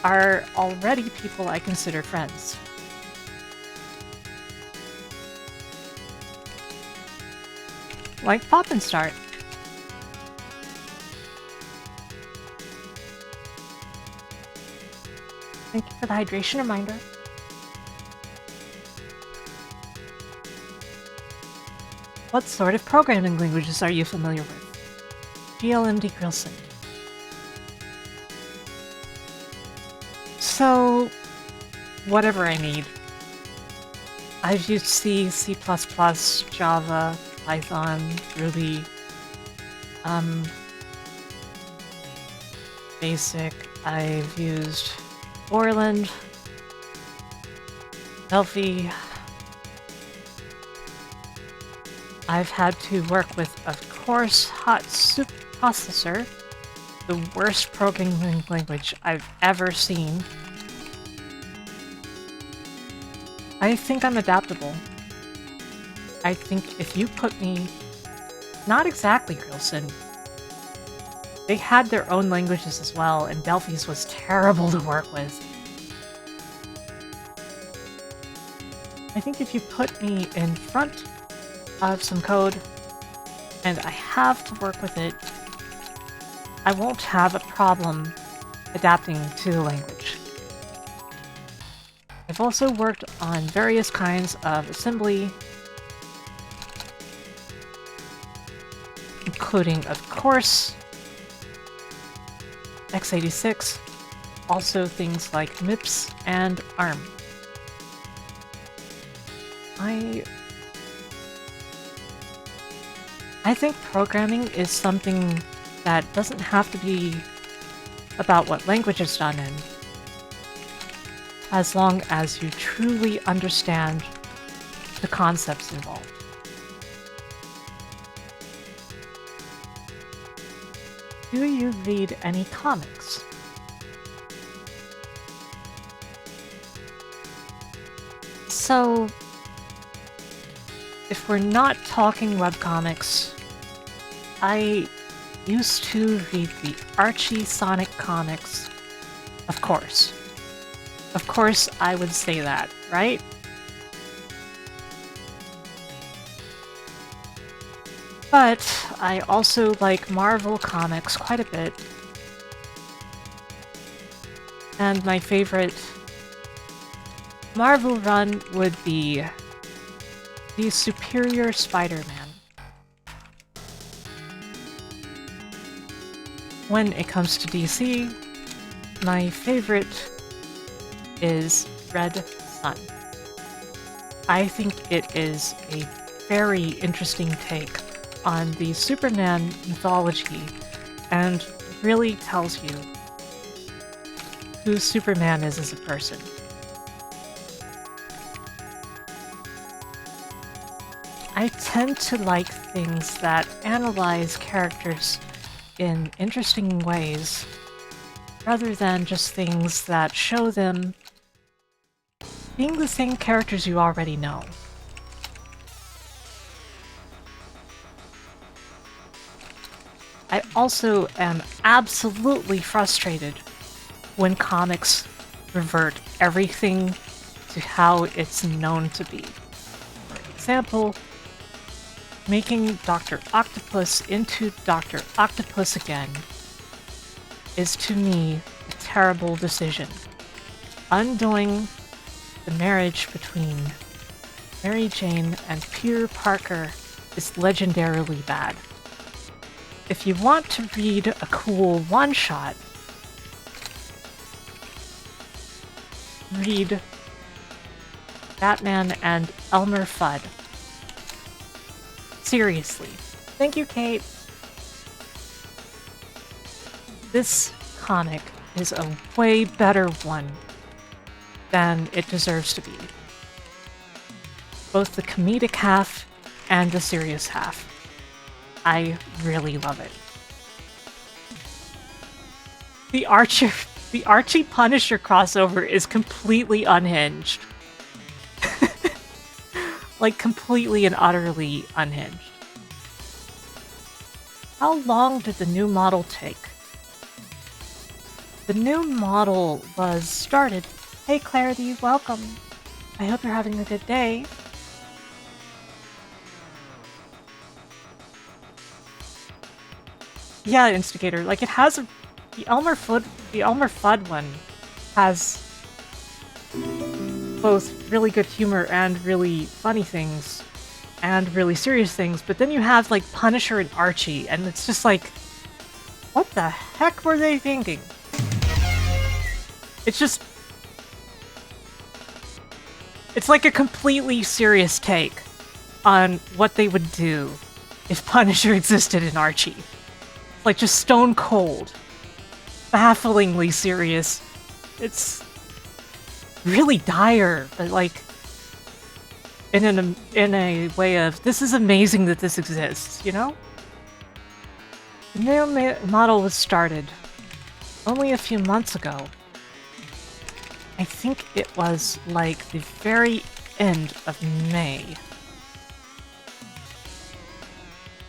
are already people I consider friends. Like Pop and Start. Thank you for the hydration reminder. What sort of programming languages are you familiar with? GLMD Grilson. So, whatever I need. I've used C, C++, Java, Python, Ruby, Basic. I've used Orland, Delphi. I've had to work with, of course, Hot Soup Processor, the worst programming language I've ever seen. I think I'm adaptable. I think if you put me... Not exactly Grilson. They had their own languages as well, and Delphi's was terrible to work with. I think if you put me in front of some code, and I have to work with it, I won't have a problem adapting to the language. I've also worked on various kinds of assembly, including, of course, x86, also things like MIPS and ARM. I think programming is something that doesn't have to be about what language it's done in, as long as you truly understand the concepts involved. Do you read any comics? So, if we're not talking webcomics, I used to read the Archie Sonic comics. Of course. Of course I would say that, right? But I also like Marvel comics quite a bit. And my favorite Marvel run would be the Superior Spider-Man. When it comes to DC, my favorite is Red Sun. I think it is a very interesting take on the Superman mythology and really tells you who Superman is as a person. I tend to like things that analyze characters in interesting ways, rather than just things that show them being the same characters you already know. I also am absolutely frustrated when comics revert everything to how it's known to be. For example, making Dr. Octopus into Dr. Octopus again is to me a terrible decision. Undoing the marriage between Mary Jane and Peter Parker is legendarily bad. If you want to read a cool one-shot, read Batman and Elmer Fudd. Seriously. Thank you, Kate. This comic is a way better one than it deserves to be. Both the comedic half and the serious half. I really love it. The Archie Punisher crossover is completely unhinged. Like, completely and utterly unhinged. How long did the new model take? The new model was started. Hey Clarity, welcome. I hope you're having a good day. Yeah, Instigator. Like, it has the Elmer Fudd one has both really good humor and really funny things and really serious things, but then you have like Punisher and Archie, and it's just like, what the heck were they thinking? It's like a completely serious take on what they would do if Punisher existed in Archie. Like, just stone cold. Bafflingly serious. It's really dire, but like, in a way of, this is amazing that this exists, you know? The new model was started only a few months ago. I think it was like the very end of May.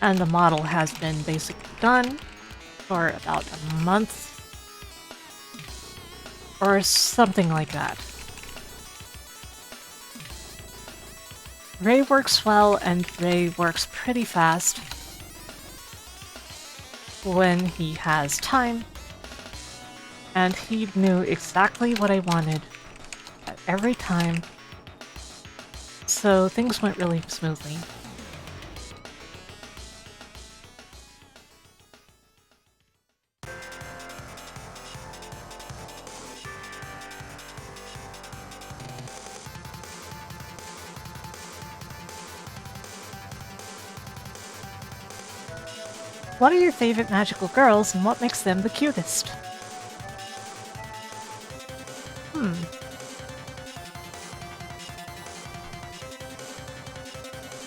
And the model has been basically done for about a month or something like that. Ray works well, and Ray works pretty fast when he has time, and he knew exactly what I wanted at every time, so things went really smoothly. What are your favorite magical girls, and what makes them the cutest?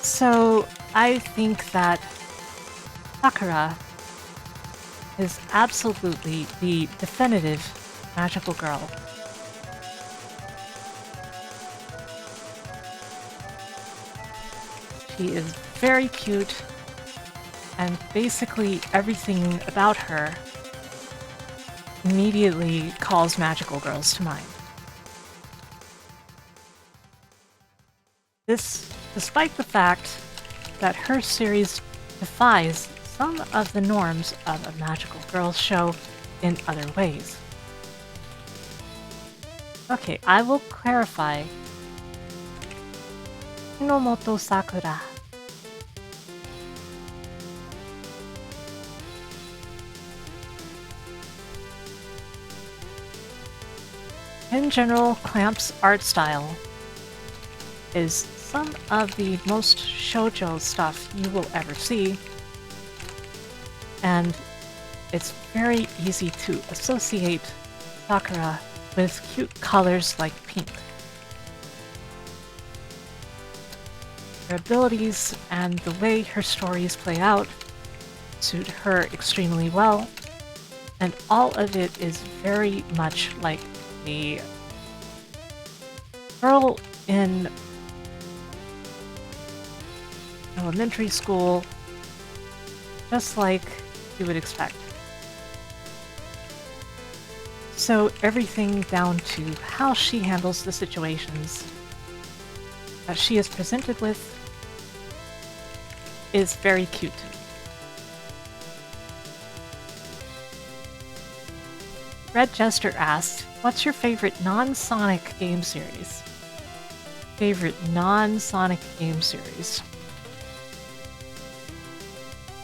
So, I think that Sakura is absolutely the definitive magical girl. She is very cute, and basically everything about her immediately calls magical girls to mind. This, despite the fact that her series defies some of the norms of a magical girls show in other ways. Okay, I will clarify. Hinomoto Sakura. In general, Clamp's art style is some of the most shoujo stuff you will ever see, and it's very easy to associate Sakura with cute colors like pink. Her abilities and the way her stories play out suit her extremely well, and all of it is very much like a girl in elementary school, just like you would expect. So everything down to how she handles the situations that she is presented with is very cute to me. Red Jester asked, what's your favorite non-Sonic game series? Favorite non-Sonic game series.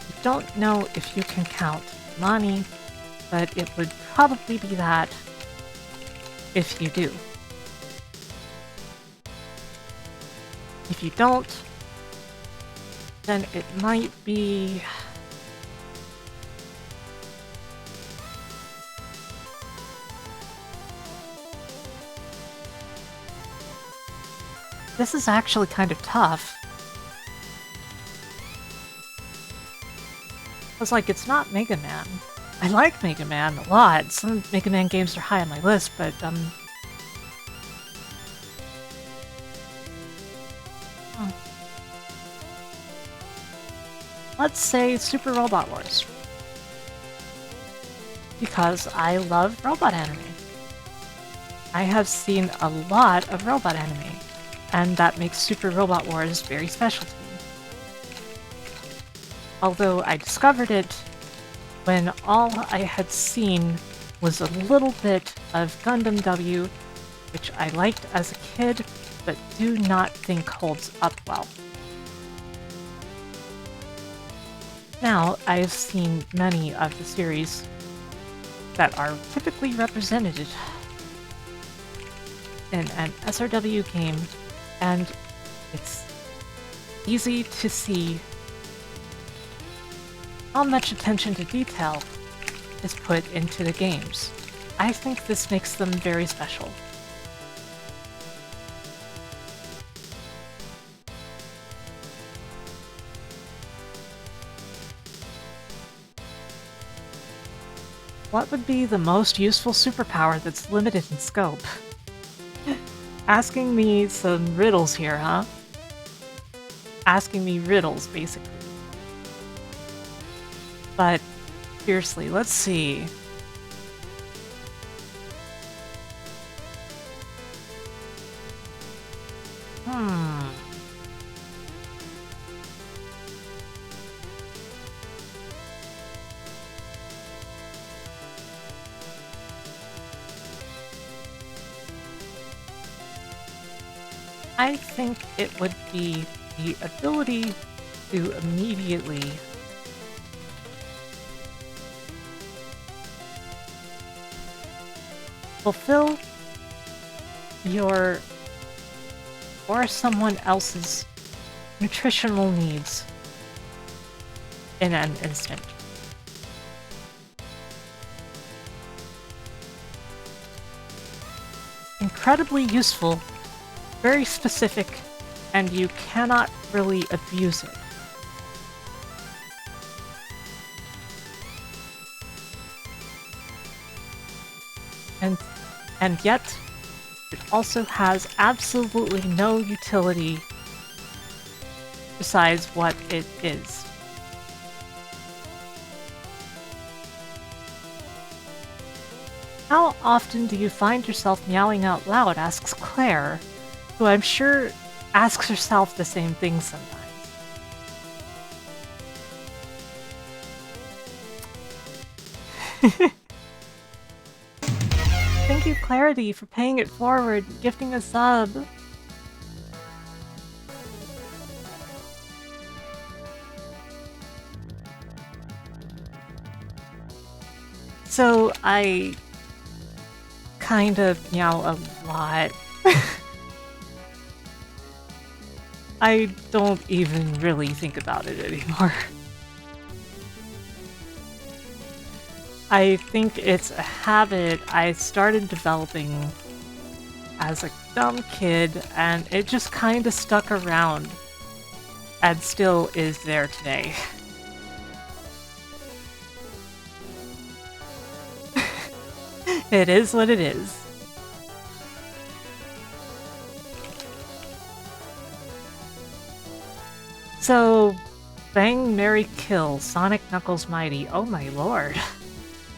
I don't know if you can count Mani, but it would probably be that if you do. If you don't, then it might be... This is actually kind of tough. It's like, it's not Mega Man. I like Mega Man a lot. Some Mega Man games are high on my list, but, let's say Super Robot Wars. Because I love robot anime. I have seen a lot of robot anime, and that makes Super Robot Wars very special to me. Although I discovered it when all I had seen was a little bit of Gundam W, which I liked as a kid, but do not think holds up well. Now, I've seen many of the series that are typically represented in an SRW game, and it's easy to see how much attention to detail is put into the games. I think this makes them very special. What would be the most useful superpower that's limited in scope? Asking me some riddles here, huh? Asking me riddles, basically. But, seriously, let's see. I think it would be the ability to immediately fulfill your or someone else's nutritional needs in an instant. Incredibly useful, very specific, and you cannot really abuse it. And yet, it also has absolutely no utility besides what it is. How often do you find yourself meowing out loud? Asks Claire, who I'm sure asks herself the same thing sometimes. Thank you, Clarity, for paying it forward, gifting a sub. So, I kind of meow a lot. I don't even really think about it anymore. I think it's a habit I started developing as a dumb kid, and it just kind of stuck around and still is there today. It is what it is. So, Bang, Marry, Kill, Sonic, Knuckles, Mighty. Oh my lord.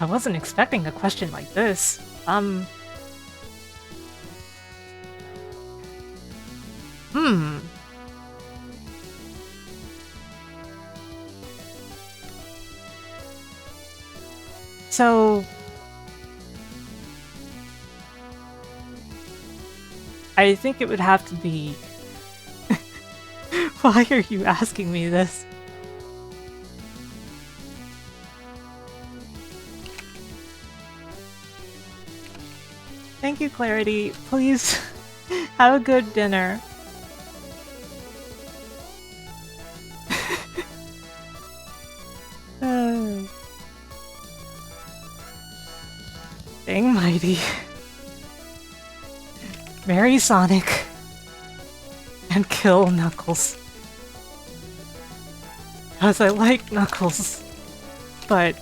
I wasn't expecting a question like this. So, I think it would have to be... Why are you asking me this? Thank you, Clarity. Please have a good dinner. Dang mighty. Marry Sonic. And kill Knuckles. Because I like Knuckles. But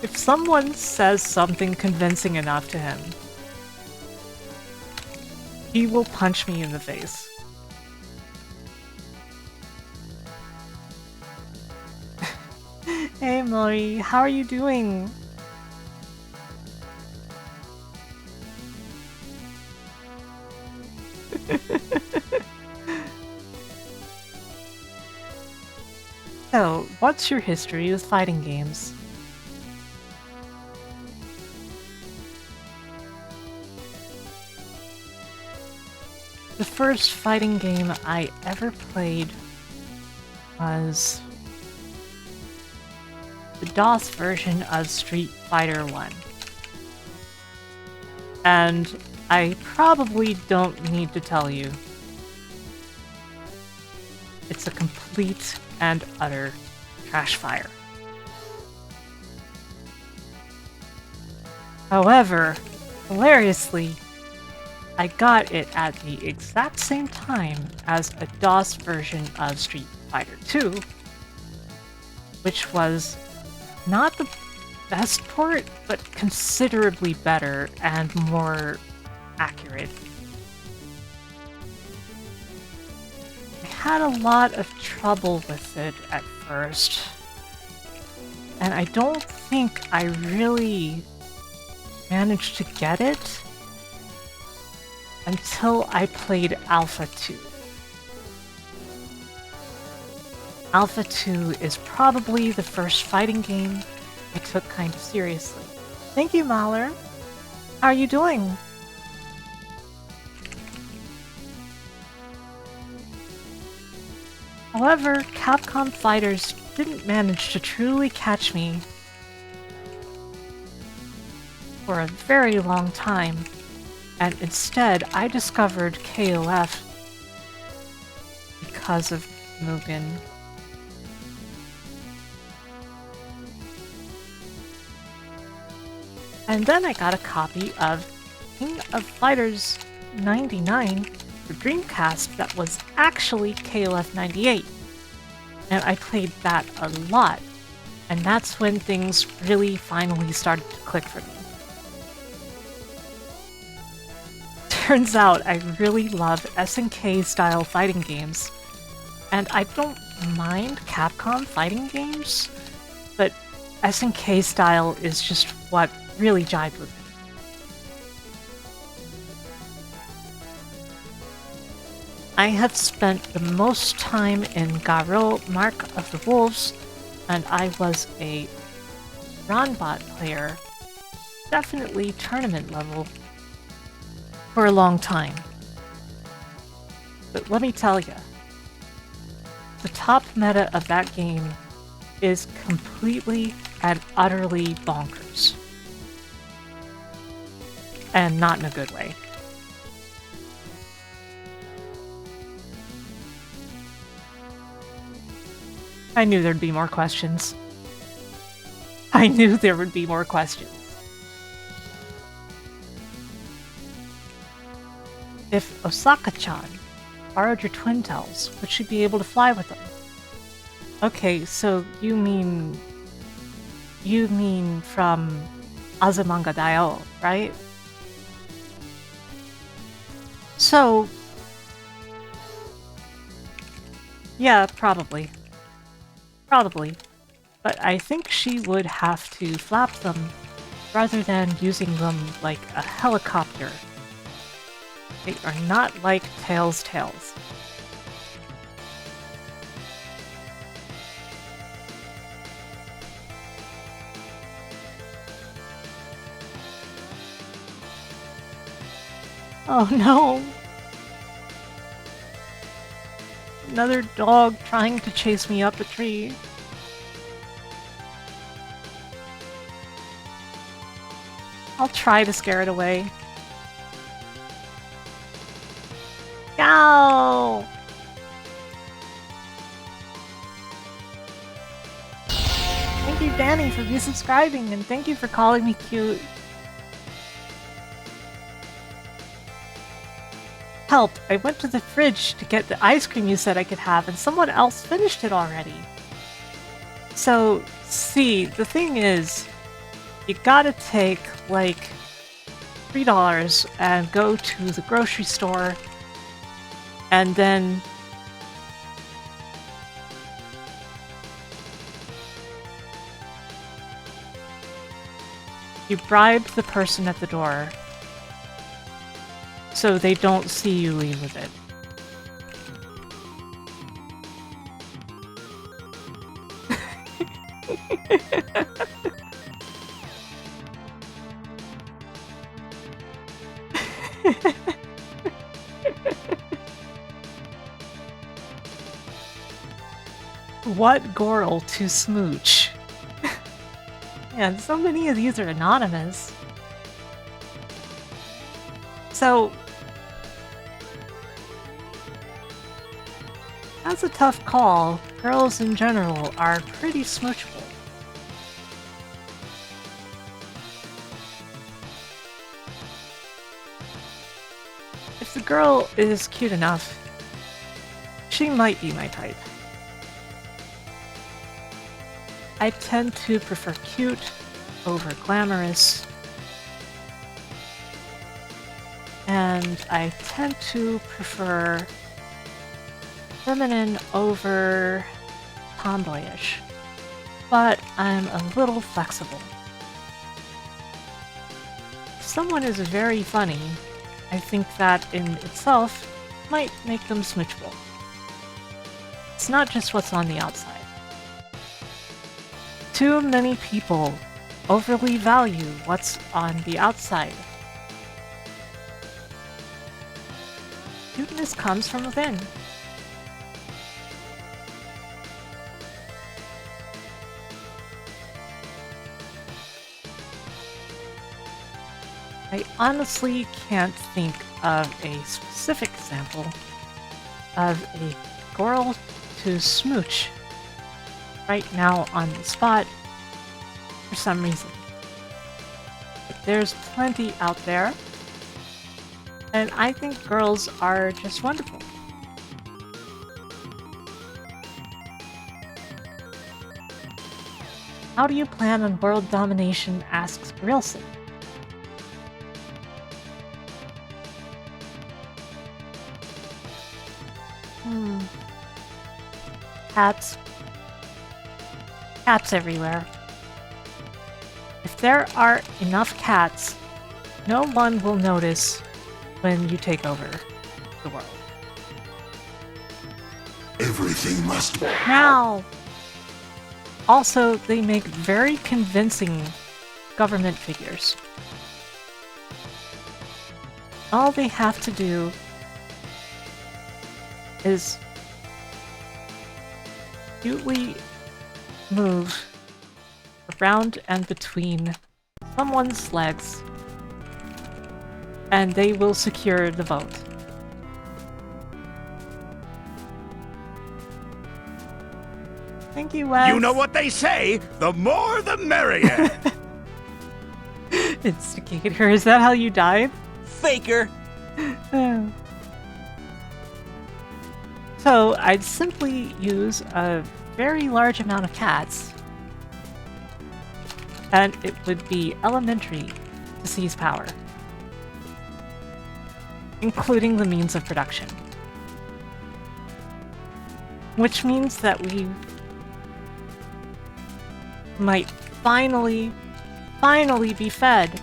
if someone says something convincing enough to him, he will punch me in the face. Hey Mori, how are you doing? So, what's your history with fighting games? The first fighting game I ever played was the DOS version of Street Fighter 1. And I probably don't need to tell you. It's a complete and utter trash fire. However, hilariously, I got it at the exact same time as a DOS version of Street Fighter 2, which was not the best port, but considerably better and more accurate. I had a lot of trouble with it at first, and I don't think I really managed to get it until I played Alpha 2. Alpha 2 is probably the first fighting game I took kind of seriously. Thank you, Mahler. How are you doing? However, Capcom Fighters didn't manage to truly catch me for a very long time, and instead I discovered KOF because of Mugen. And then I got a copy of King of Fighters 99 for Dreamcast that was actually KOF 98. And I played that a lot. And that's when things really finally started to click for me. Turns out I really love SNK style fighting games. And I don't mind Capcom fighting games, but SNK style is just what really jived with me. I have spent the most time in Garo Mark of the Wolves, and I was a Ronbot player, definitely tournament level, for a long time. But let me tell you, the top meta of that game is completely and utterly bonkers. And not in a good way. I knew there'd be more questions. I knew there would be more questions. If Osaka-chan borrowed your twin tails, would she be able to fly with them? Okay, so you mean from Azumanga Daioh, right? So, yeah, probably. Probably. But I think she would have to flap them rather than using them like a helicopter. They are not like Tails' tails. Oh no! another dog trying to chase me up a tree. I'll try to scare it away. Go! Thank you, Danny, for resubscribing, and thank you for calling me cute. Help! I went to the fridge to get the ice cream you said I could have, and someone else finished it already. So, see, the thing is, you gotta take, like, $3 and go to the grocery store, and then you bribe the person at the door so they don't see you leave with it. What girl to smooch? Man, so many of these are anonymous. So, that's a tough call. Girls in general are pretty smoochable. If the girl is cute enough, she might be my type. I tend to prefer cute over glamorous, and I tend to prefer feminine over tomboyish, but I'm a little flexible. If someone is very funny, I think that in itself might make them smoochable. It's not just what's on the outside. Too many people overly value what's on the outside. Cuteness comes from within. I honestly can't think of a specific example of a girl to smooch right now on the spot for some reason. But there's plenty out there, and I think girls are just wonderful. How do you plan on world domination? Asks Brilson. Cats. Cats everywhere. If there are enough cats, no one will notice when you take over the world. Everything must work. Now! Also, they make very convincing government figures. All they have to do is cutely move around and between someone's legs, and they will secure the vote. Thank you, Wes. You know what they say, the more the merrier. Instigator, is that how you died? Faker! So, I'd simply use a very large amount of cats, and it would be elementary to seize power, including the means of production. Which means that we might finally be fed.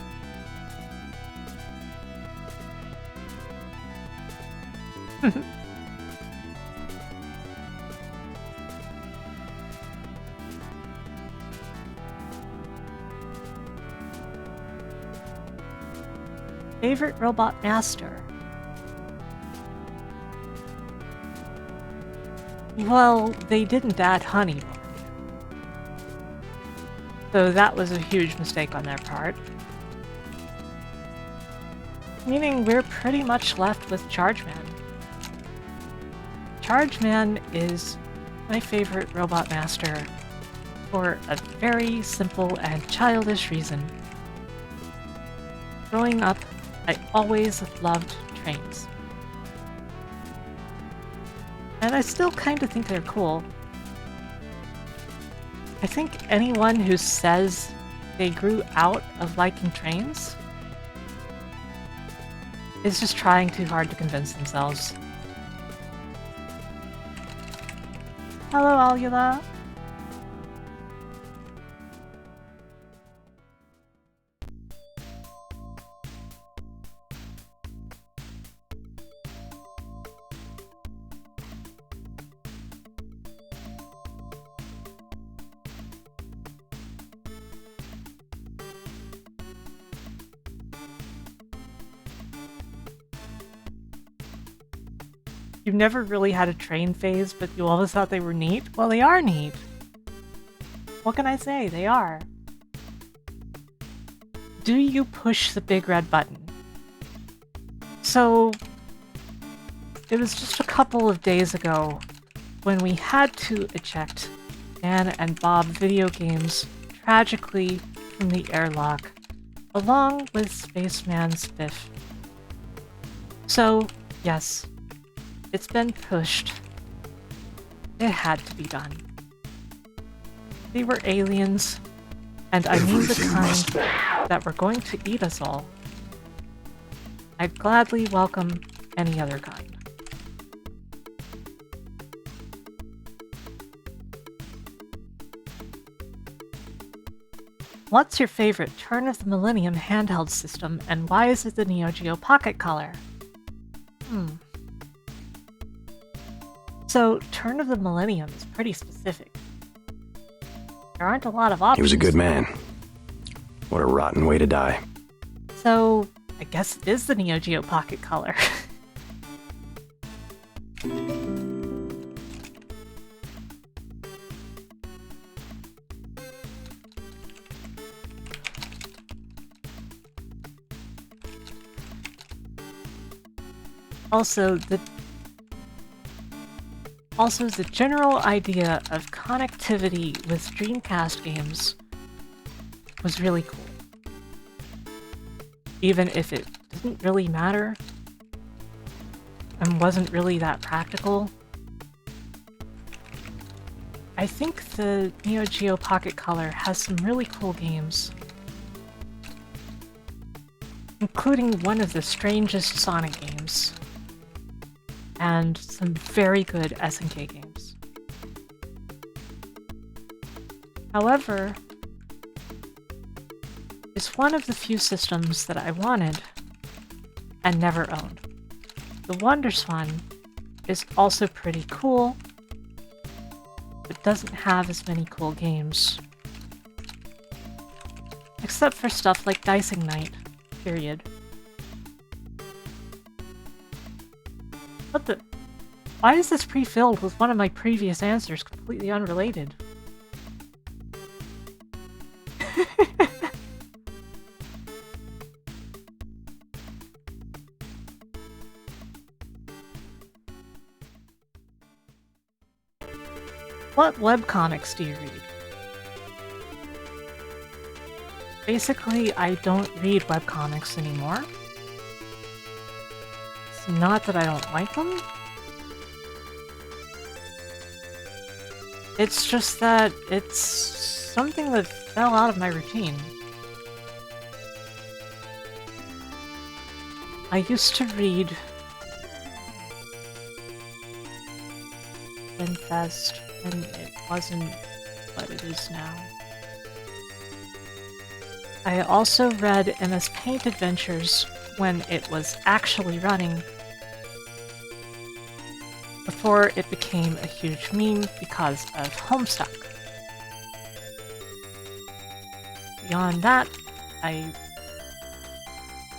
Favorite robot master? Well, they didn't add honey. So that was a huge mistake on their part. Meaning we're pretty much left with Chargeman. Chargeman is my favorite robot master for a very simple and childish reason. Growing up, I always loved trains. And I still kind of think they're cool. I think anyone who says they grew out of liking trains is just trying too hard to convince themselves. Hello, Alula. You've never really had a train phase, but you always thought they were neat? Well, they are neat. What can I say? They are. Do you push the big red button? So, it was just a couple of days ago when we had to eject Dan and Bob video games tragically from the airlock, along with Spaceman Spiff. So, yes. It's been pushed. It had to be done. They were aliens, and I mean the kind that were going to eat us all. I'd gladly welcome any other kind. What's your favorite turn of the millennium handheld system, and why is it the Neo Geo Pocket Color? So, turn of the millennium is pretty specific. There aren't a lot of options. He was a good man. What a rotten way to die. So, I guess it is the Neo Geo Pocket Color. Also, the general idea of connectivity with Dreamcast games was really cool. Even if it didn't really matter and wasn't really that practical. I think the Neo Geo Pocket Color has some really cool games, including one of the strangest Sonic games, and some very good SNK games. However, it's one of the few systems that I wanted and never owned. The WonderSwan is also pretty cool, but doesn't have as many cool games. Except for stuff like Dicing Night, period. What the? Why is this pre-filled with one of my previous answers completely unrelated? What webcomics do you read? Basically, I don't read webcomics anymore. It's not that I don't like them. It's just that it's something that fell out of my routine. I used to read Infest when it wasn't what it is now. I also read MS Paint Adventures when it was actually running, before it became a huge meme because of Homestuck. Beyond that, I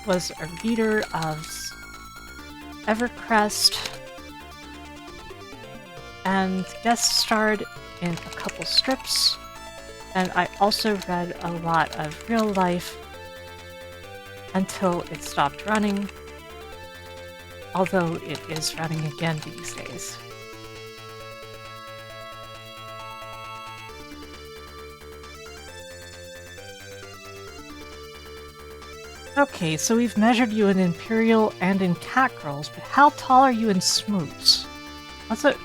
was a reader of EverCrest and guest starred in a couple strips, and I also read a lot of real life until it stopped running, although it is running again these days. Okay, so we've measured you in Imperial and in Catgirls, but how tall are you in Smoots? What's it?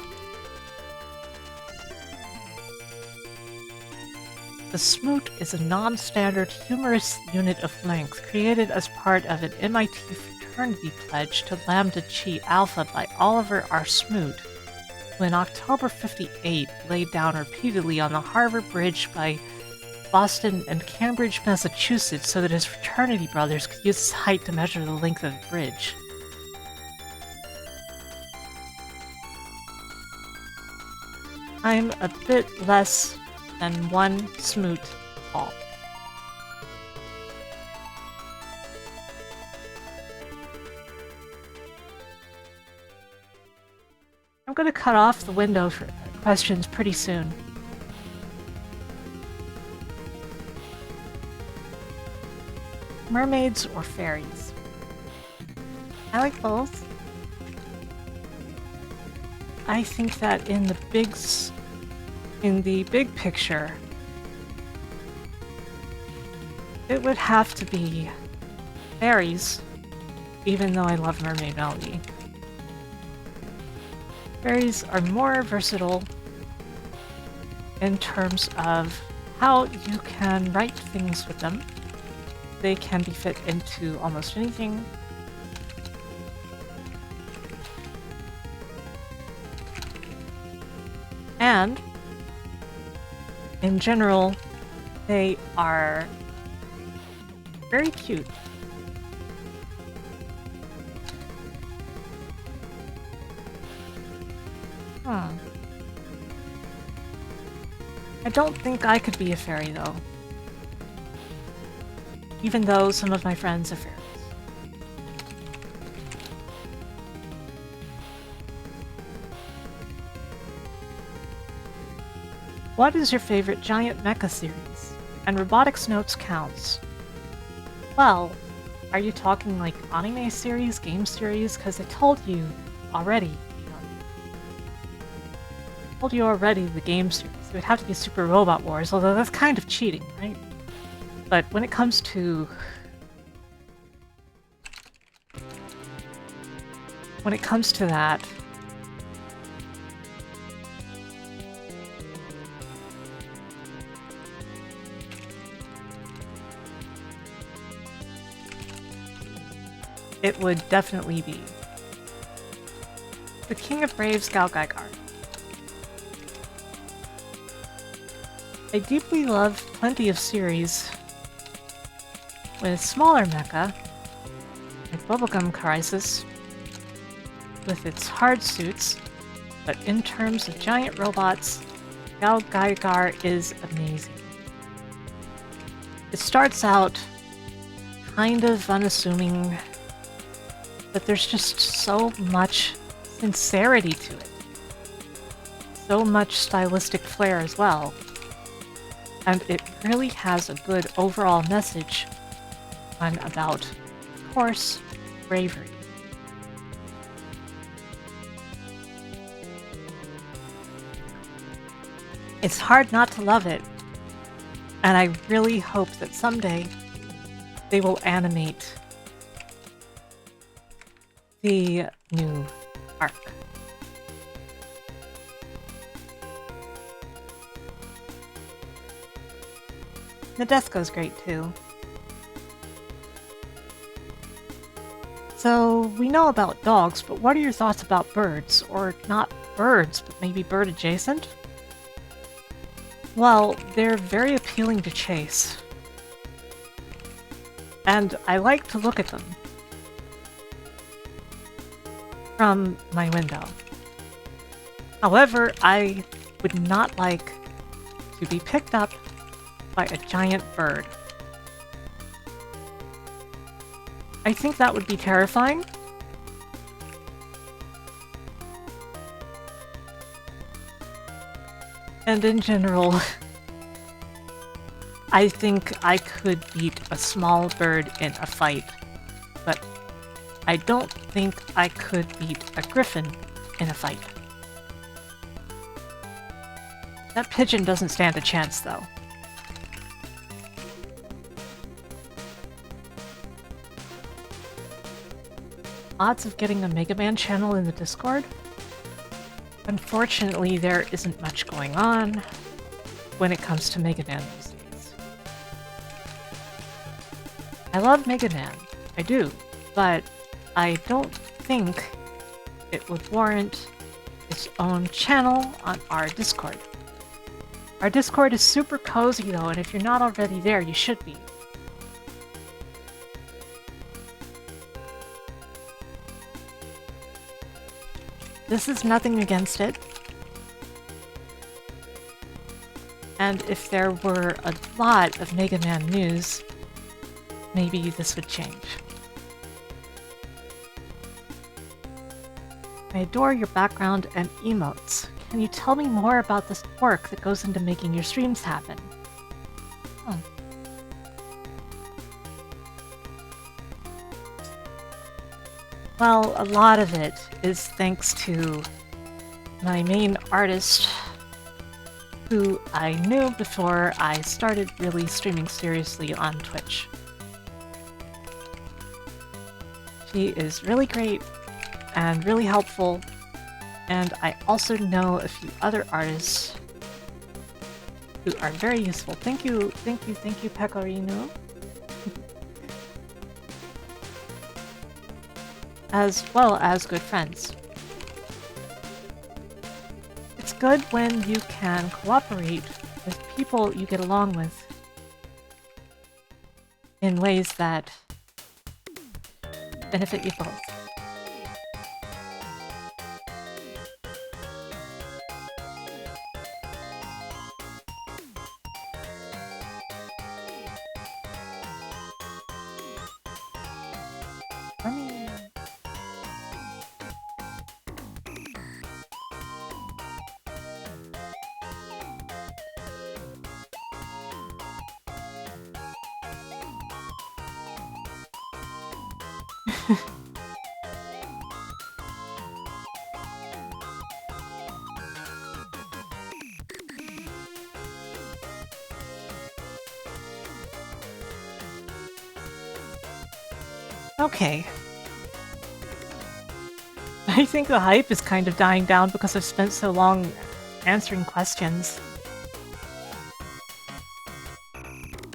The Smoot is a non-standard humorous unit of length created as part of an MIT fraternity pledge to Lambda Chi Alpha by Oliver R. Smoot, who in October '58 laid down repeatedly on the Harbor Bridge by Boston and Cambridge, Massachusetts, so that his fraternity brothers could use his height to measure the length of the bridge. I'm a bit less than 1 Smoot tall. I'm going to cut off the window for questions pretty soon. Mermaids or fairies? I like both. I think that in the big picture, it would have to be fairies, even though I love Mermaid Melody. Fairies are more versatile in terms of how you can write things with them. They can be fit into almost anything. And, in general, they are very cute. I don't think I could be a fairy, though. Even though some of my friends are fairies. What is your favorite giant mecha series? And robotics notes counts. Well, are you talking like anime series, game series? Because I told you already. I told you already the game series. It would have to be Super Robot Wars, although that's kind of cheating, right? But when it comes to that, it would definitely be the King of Braves, Gal Gaigar. I deeply love plenty of series with smaller mecha, like Bubblegum Crisis, with its hard suits, but in terms of giant robots, Gal Gaigar is amazing. It starts out kind of unassuming, but there's just so much sincerity to it. So much stylistic flair as well. And it really has a good overall message about, of course, bravery. It's hard not to love it, and I really hope that someday they will animate the new arc. Nadesco's great too. So, we know about dogs, but what are your thoughts about birds? Or not birds, but maybe bird adjacent? Well, they're very appealing to chase. And I like to look at them from my window. However, I would not like to be picked up by a giant bird. I think that would be terrifying. And in general, I think I could beat a small bird in a fight, but I don't think I could beat a griffin in a fight. That pigeon doesn't stand a chance, though. Odds of getting a Mega Man channel in the Discord? Unfortunately, there isn't much going on when it comes to Mega Man these days. I love Mega Man, I do, but I don't think it would warrant its own channel on our Discord. Our Discord is super cozy though, and if you're not already there, you should be. This is nothing against it. And if there were a lot of Mega Man news, maybe this would change. I adore your background and emotes. Can you tell me more about this work that goes into making your streams happen? Oh. Well, a lot of it is thanks to my main artist, who I knew before I started really streaming seriously on Twitch. She is really great and really helpful, and I also know a few other artists who are very useful. Thank you, Pecorino. As well as good friends. It's good when you can cooperate with people you get along with in ways that benefit you both. Let me... Okay. I think the hype is kind of dying down because I've spent so long answering questions.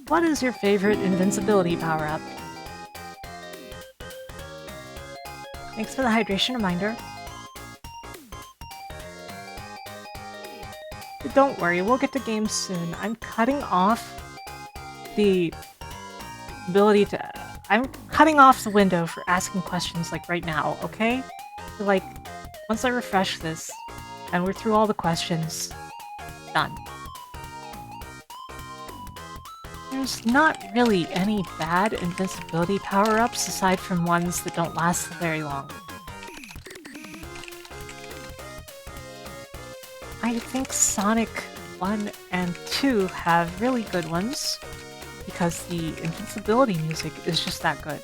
What is your favorite invincibility power-up? Thanks for the hydration reminder. But don't worry, we'll get to games soon. I'm cutting off the ability to... I'm cutting off the window for asking questions like right now, okay? So like, once I refresh this, and we're through all the questions, done. There's not really any bad invincibility power-ups aside from ones that don't last very long. I think Sonic 1 and 2 have really good ones, because the invincibility music is just that good.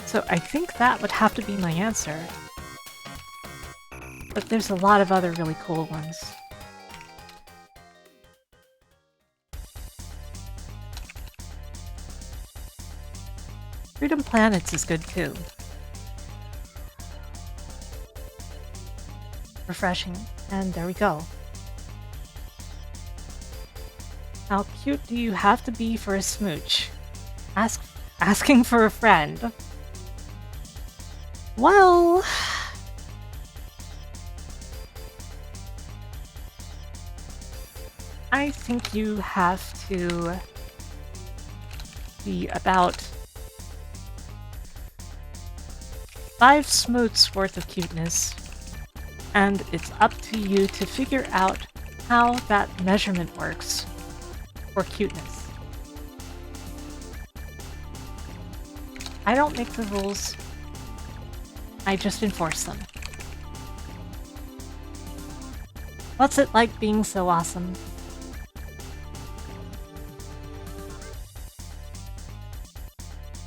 So I think that would have to be my answer. But there's a lot of other really cool ones. Freedom Planets is good too. Refreshing, and there we go. How cute do you have to be for a smooch? Asking for a friend. Well... I think you have to be about 5 smoots worth of cuteness, and it's up to you to figure out how that measurement works for cuteness. I don't make the rules, I just enforce them. What's it like being so awesome?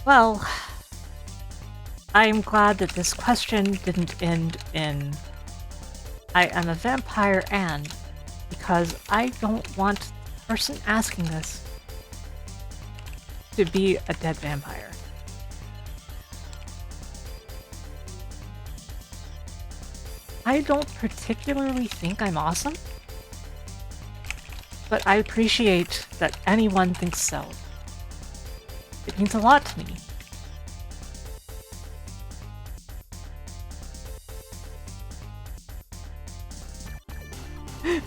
Well, I'm glad that this question didn't end in I am a vampire and, because I don't want the person asking this to be a dead vampire. I don't particularly think I'm awesome, but I appreciate that anyone thinks so. It means a lot to me.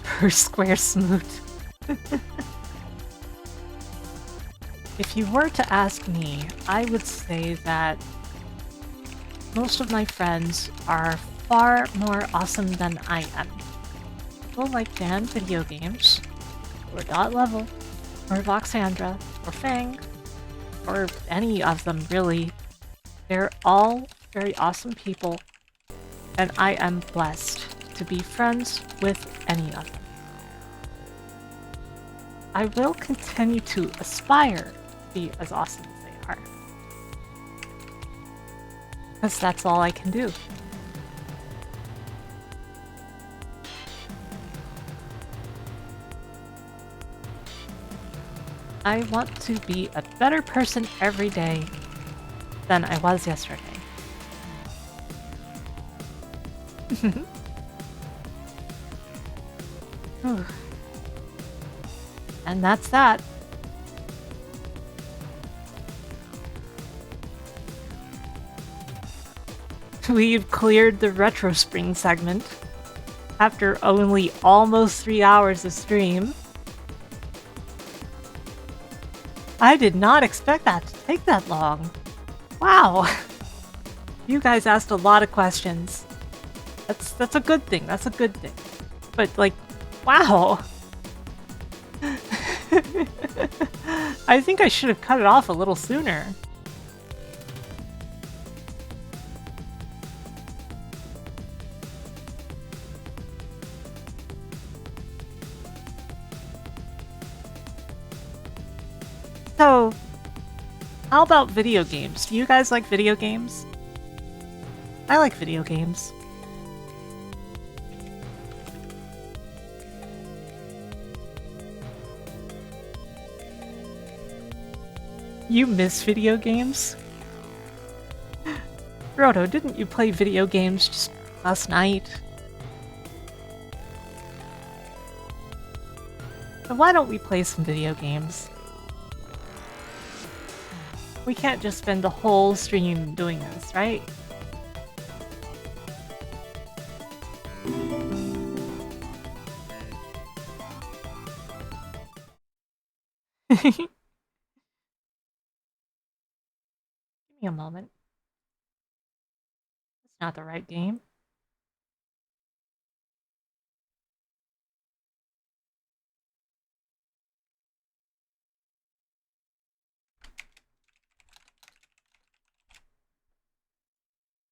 Per square smoot. If you were to ask me, I would say that most of my friends are far more awesome than I am. People like Jan video games, or Dot Level, or Voxandra, or Fang, or any of them really. They're all very awesome people, and I am blessed to be friends with any of them. I will continue to aspire to be as awesome as they are. Because that's all I can do. I want to be a better person every day than I was yesterday. And that's that. We've cleared the Retro Spring segment after only almost 3 hours of stream. I did not expect that to take that long. Wow. You guys asked a lot of questions. That's a good thing. That's a good thing. But like, wow. I think I should have cut it off a little sooner. So, how about video games? Do you guys like video games? I like video games. You miss video games? Roto, didn't you play video games just last night? So why don't we play some video games? We can't just spend the whole stream doing this, right? Give me a moment. It's not the right game.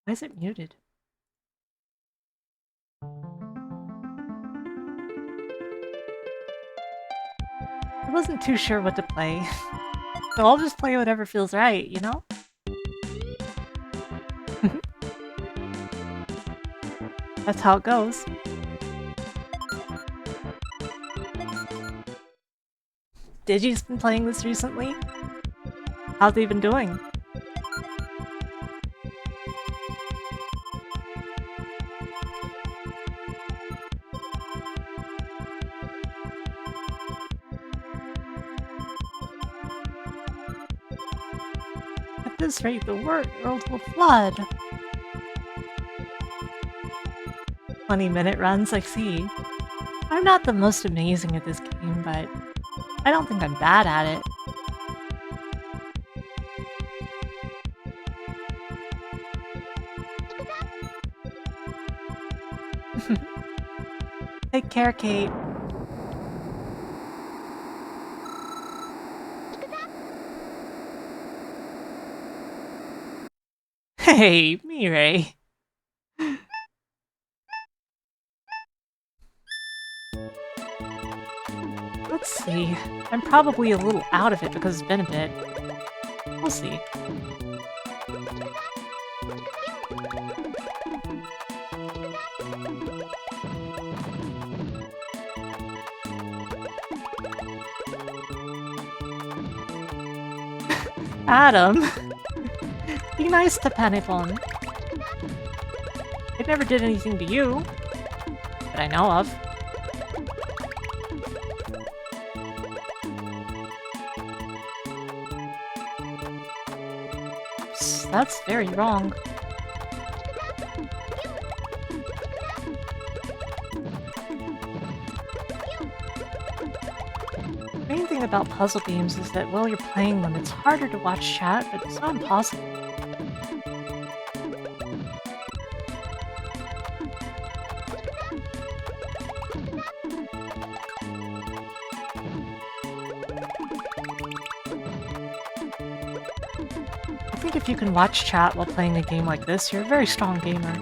Why is it muted? I wasn't too sure what to play. So I'll just play whatever feels right, you know? That's how it goes. Digi's been playing this recently? How's he been doing? At this rate, the world will flood. 20-minute runs, I see. I'm not the most amazing at this game, but I don't think I'm bad at it. Take care, Kate. Hey, Mireille. Let's see. I'm probably a little out of it because it's been a bit. We'll see. Adam! Be nice to Pennyphone. It never did anything to you. That I know of. Oops, that's very wrong. The main thing about puzzle games is that while you're playing them, it's harder to watch chat, but it's not impossible. I think if you can watch chat while playing a game like this, you're a very strong gamer.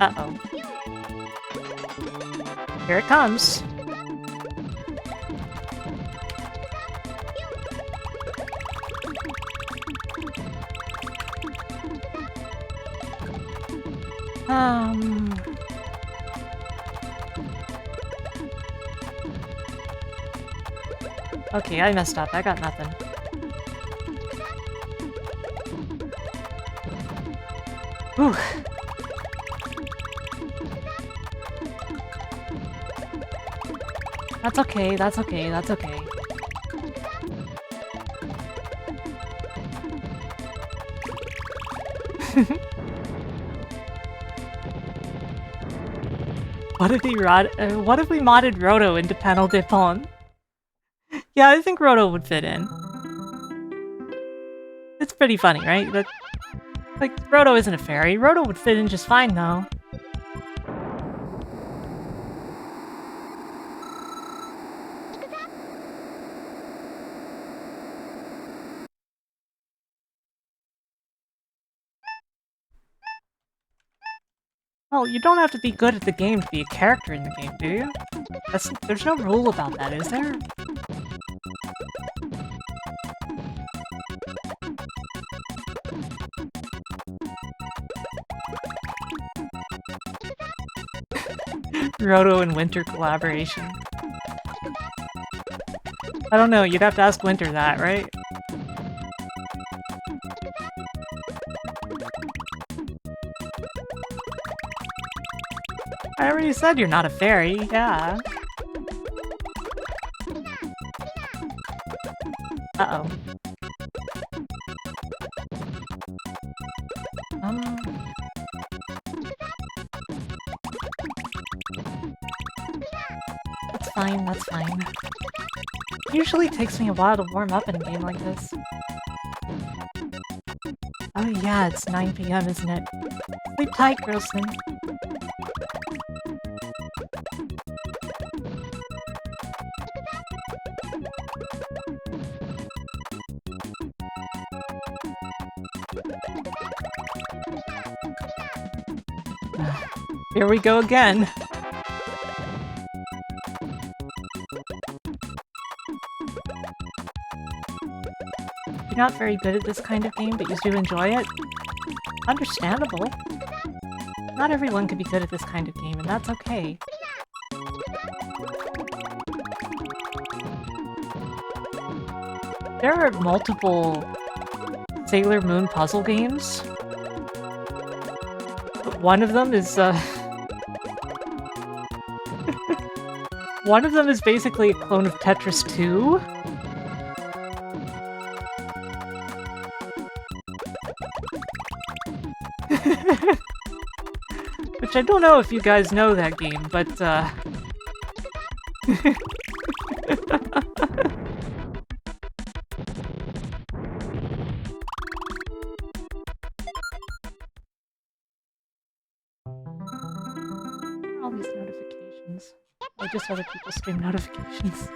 Uh-oh. Here it comes. Okay, I messed up. I got nothing. Whew. That's okay, that's okay, that's okay. What if we modded Roto into Panel de Pon? Yeah, I think Roto would fit in. It's pretty funny, right? Like, Roto isn't a fairy. Roto would fit in just fine, though. Well, you don't have to be good at the game to be a character in the game, do you? There's no rule about that, is there? Roto and Winter collaboration. I don't know, you'd have to ask Winter that, right? I already said you're not a fairy, yeah. Uh-oh. That's fine, that's fine. It usually takes me a while to warm up in a game like this. Oh yeah, it's 9 PM, isn't it? Sleep tight, Grosson. Here we go again. You're not very good at this kind of game, but you do enjoy it? Understandable. Not everyone can be good at this kind of game, and that's okay. There are multiple Sailor Moon puzzle games. But one of them is, one of them is basically a clone of Tetris 2. Which I don't know if you guys know that game, but, all these notifications. Or just other people's stream notifications.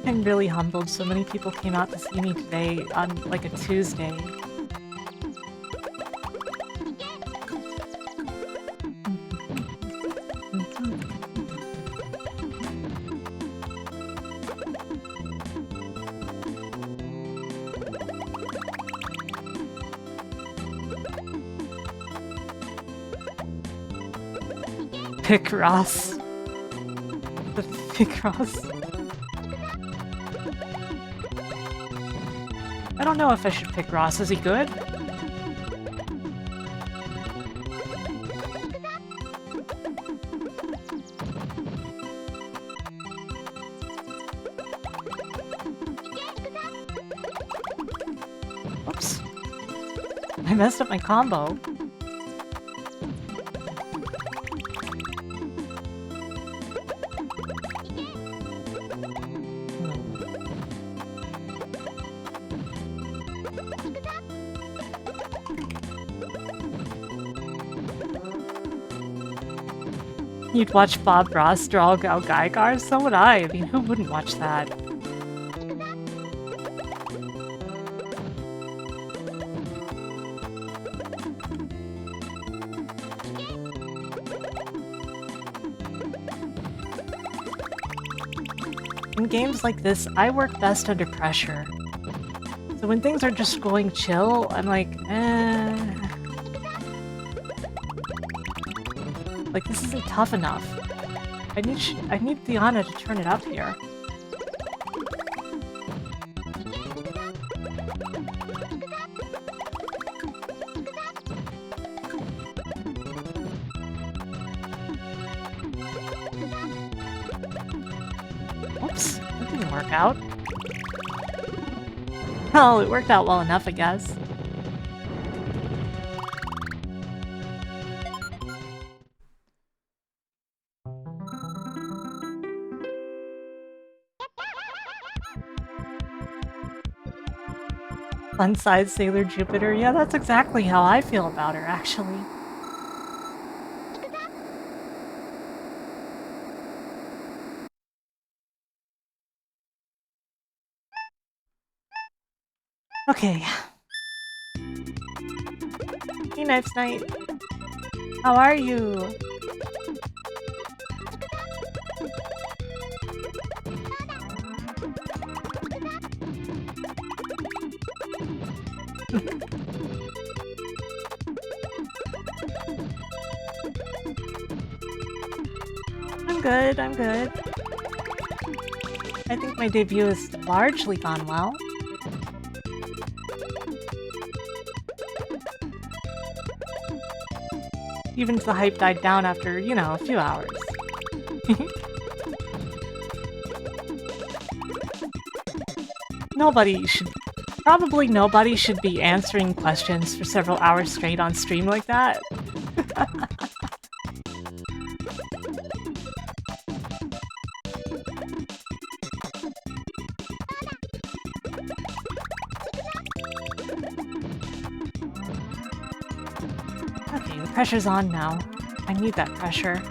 I'm really humbled. So many people came out to see me today on like a Tuesday. Pick Ross. The Pick Ross. I don't know if I should pick Ross. Is he good? Oops. I messed up my combo. You'd watch Bob Ross draw Gal Geigar? So would I. I mean, who wouldn't watch that? In games like this, I work best under pressure. So when things are just going chill, I'm like, eh. Like, this isn't tough enough. I need Diana to turn it up here. Oops, that didn't work out. Well, it worked out well enough, I guess. Fun-sized Sailor Jupiter. Yeah, that's exactly how I feel about her, actually. Okay. Hey, Knives Knight. How are you? I'm good. I think my debut has largely gone well. Even the hype died down after, you know, a few hours. Probably nobody should be answering questions for several hours straight on stream like that. Pressure's on now. I need that pressure.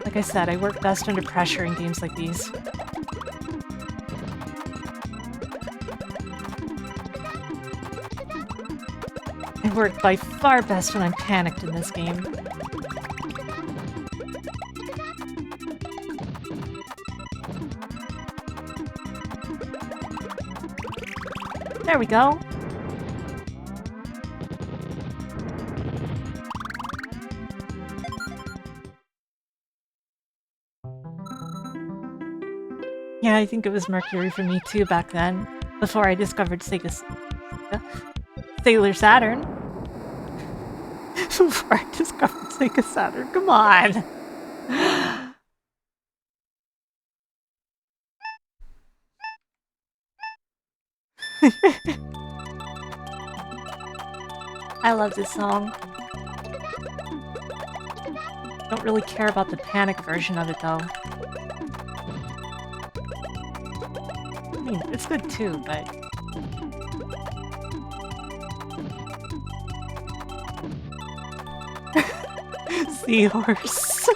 Like I said, I work best under pressure in games like these. I work by far best when I'm panicked in this game. There we go. Yeah, I think it was Mercury for me too back then, before I discovered Sailor Saturn. Before I discovered Sega Saturn, come on! I love this song. Don't really care about the panic version of it though. I mean, it's good too, but... Seahorse.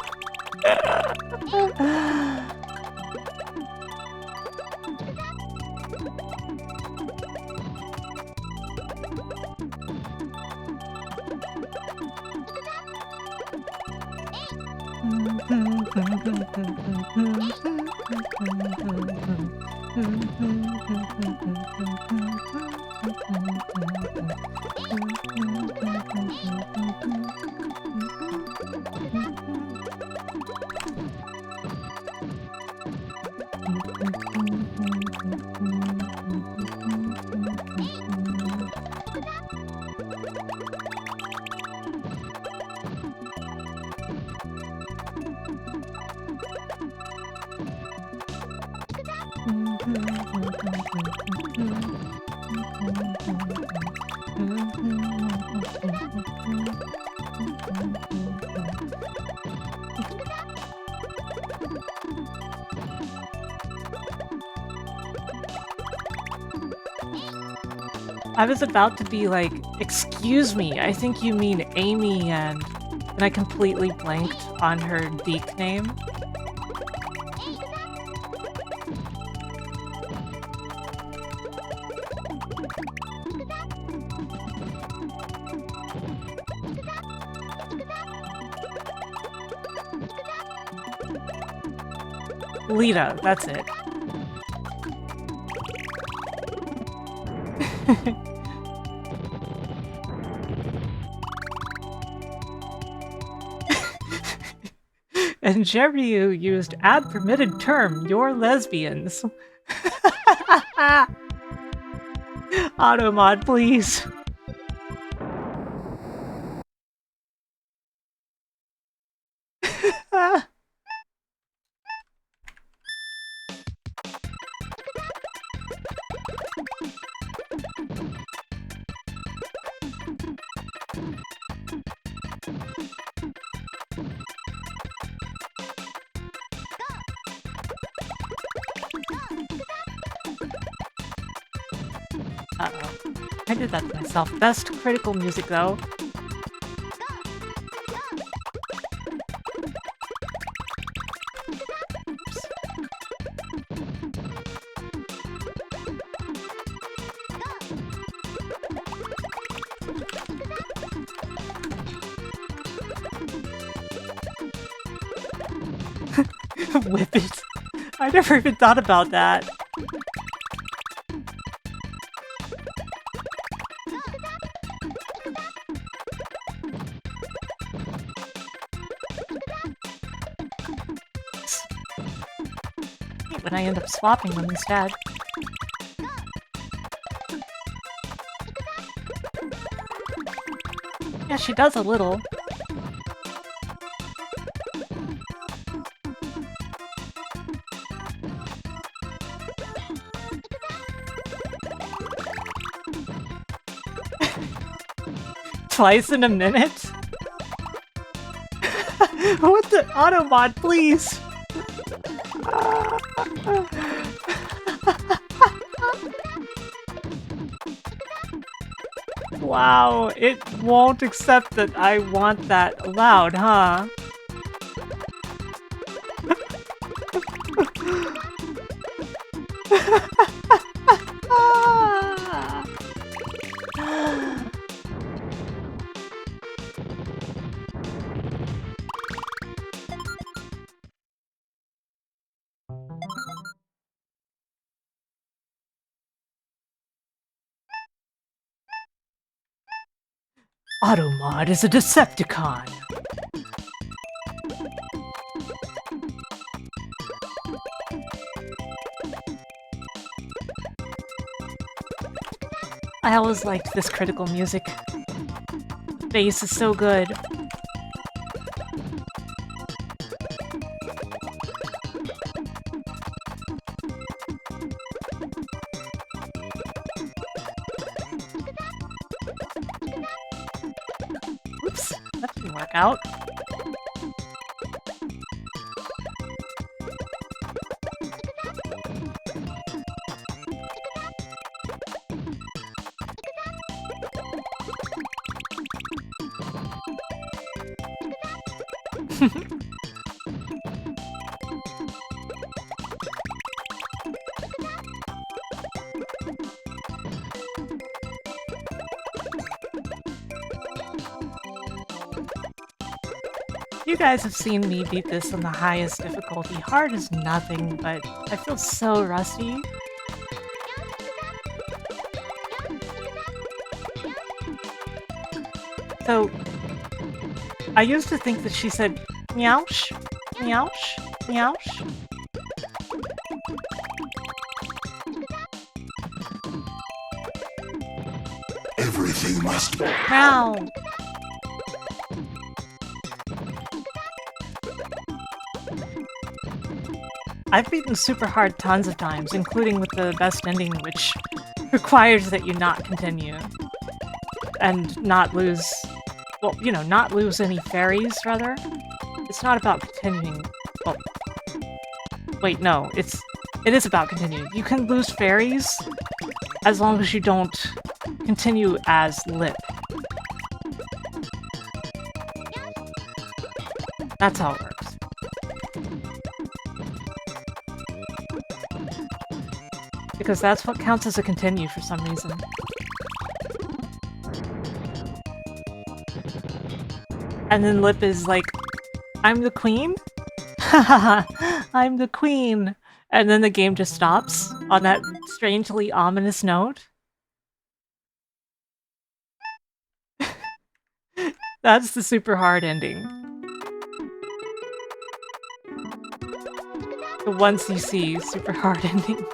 I was about to be like, excuse me, I think you mean Amy, and I completely blanked on her Deke name. Lita, that's it. And Jerryu used add permitted term, you're lesbians. Automod, please. Uh-oh. I did that to myself. Best critical music, though. Whip it. I never even thought about that. When I end up swapping them instead. Yeah, she does a little. Twice in a minute? What the Automod, please? Wow, it won't accept that I want that allowed, huh? Automod is a Decepticon! I always liked this critical music. The bass is so good. Oops, that didn't work out. You guys have seen me beat this on the highest difficulty. Hard is nothing, but I feel so rusty. So, I used to think that she said meowsh, meowsh, meowsh. Everything must boil. Meow. I've beaten super hard tons of times, including with the best ending, which requires that you not continue. And not lose... Well, you know, not lose any fairies, rather. It's not about continuing... Well... Wait, no, it is about continuing. You can lose fairies as long as you don't continue as Lip. That's how it works. Because that's what counts as a continue for some reason. And then Lip is like, I'm the queen? Haha, I'm the queen. And then the game just stops on that strangely ominous note. That's the super hard ending. The once you see super hard ending.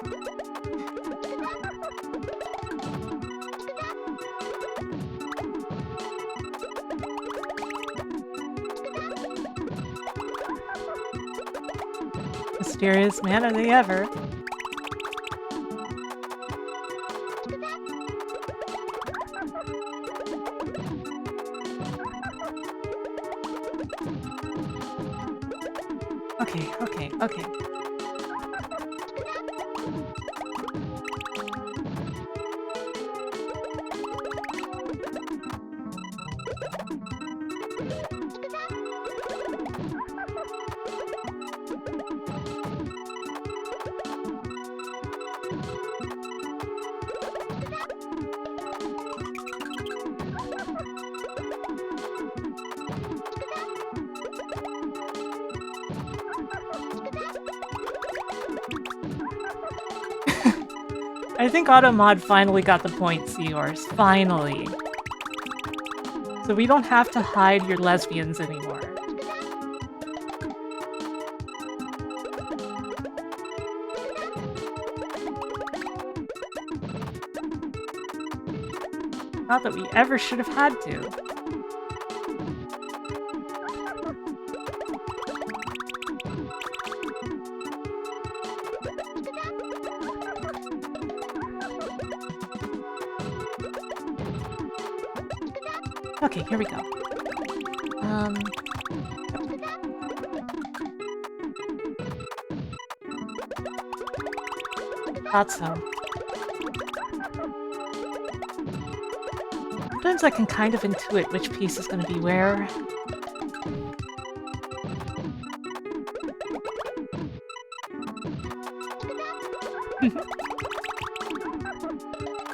Mysterious man, are they ever? Okay. I think Automod finally got the point, Seahorse. Finally. So we don't have to hide your lesbians anymore. Not that we ever should have had to. Okay, here we go. Thought so. Sometimes I can kind of intuit which piece is going to be where.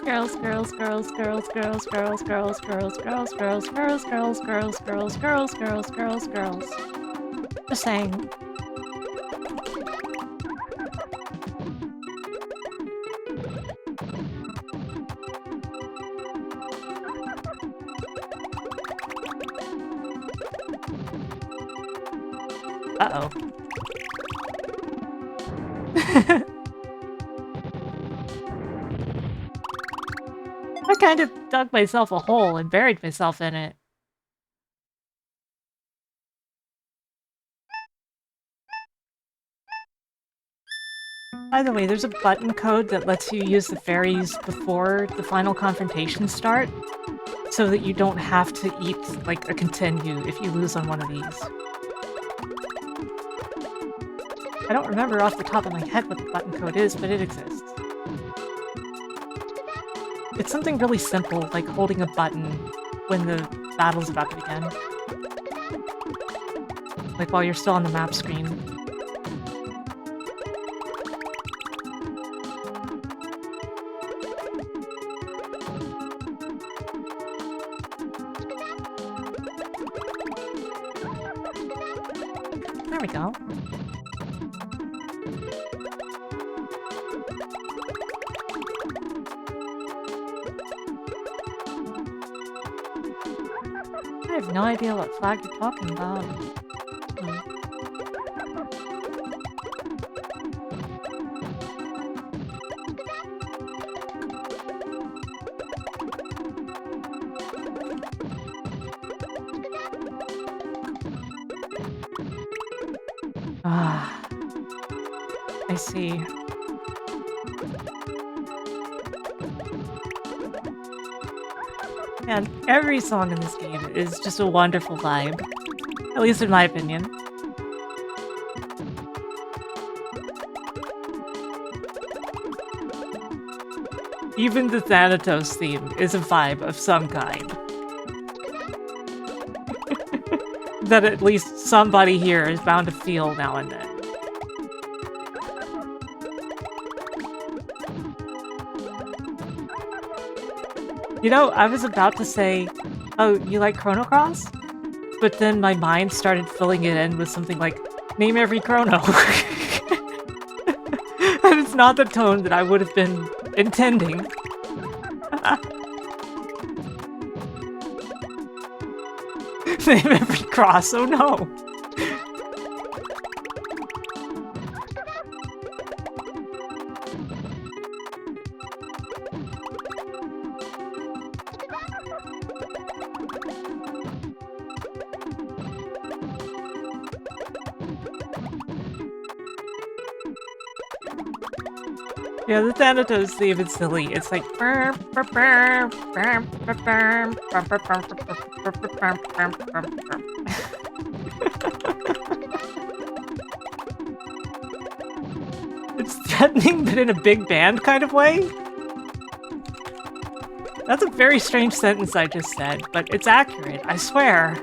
Girls, girls, girls, girls, girls, girls, girls, girls, girls, girls, girls, girls, girls, girls, girls, girls, girls, girls. Just saying. Uh-oh. I kind of dug myself a hole and buried myself in it. By the way, there's a button code that lets you use the fairies before the final confrontations start, so that you don't have to eat, like, a continue if you lose on one of these. I don't remember off the top of my head what the button code is, but it exists. It's something really simple, like holding a button when the battle's about to begin. Like while you're still on the map screen. There we go. I have no idea what flag you're talking about. Ah, I see. And every song in this game is just a wonderful vibe. At least in my opinion. Even the Thanatos theme is a vibe of some kind. That at least somebody here is bound to feel now and then. You know, I was about to say, oh, you like Chrono Cross? But then my mind started filling it in with something like, name every Chrono. And it's not the tone that I would have been intending. Name every cross, oh no! Yeah, the Thanatos theme is silly. It's like it's threatening, but in a big band kind of way. That's a very strange sentence I just said, but it's accurate, I swear.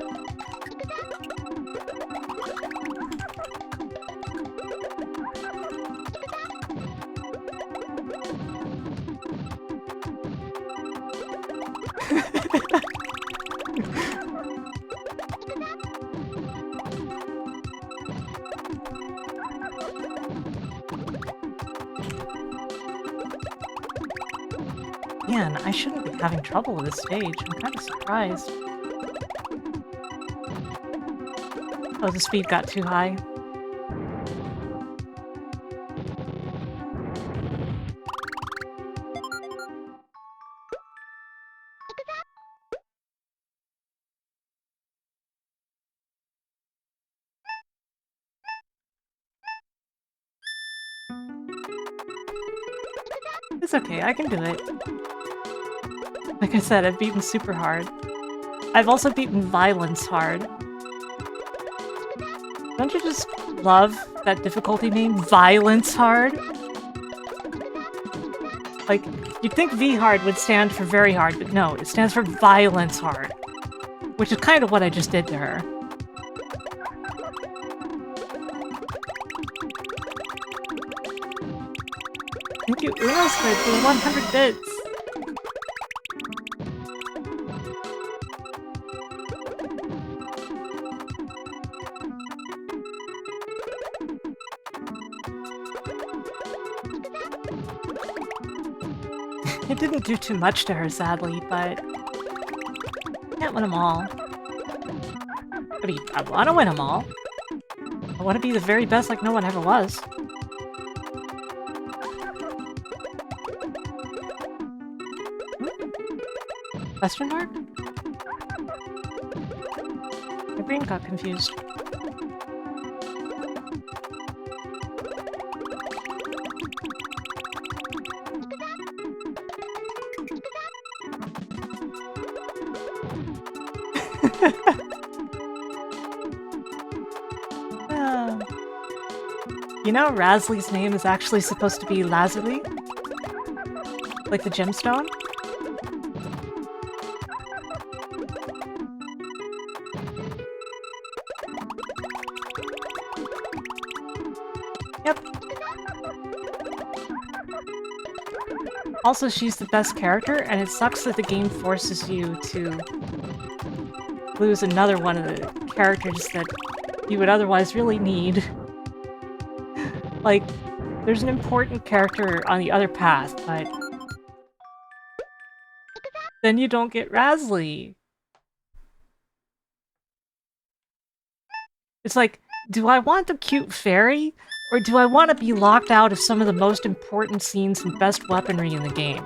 Man, I shouldn't be having trouble with this stage. I'm kind of surprised. Oh, the speed got too high. It's okay, I can do it. Like I said, I've beaten super hard. I've also beaten violence hard. Don't you just love that difficulty name? Violence hard? Like, you'd think V hard would stand for very hard, but no, it stands for violence hard. Which is kind of what I just did to her. Thank you, Uno Squid, for the 100 bits! It didn't do too much to her, sadly, but... can't win them all. What do you... I want to win them all. I want to be the very best like no one ever was. Question mark? My brain got confused. You know, Razly's name is actually supposed to be Lazuli? Like the gemstone? Yep. Also, she's the best character, and it sucks that the game forces you to lose another one of the characters that you would otherwise really need. Like, there's an important character on the other path, but then you don't get Razzly. It's like, do I want a cute fairy? Or do I want to be locked out of some of the most important scenes and best weaponry in the game?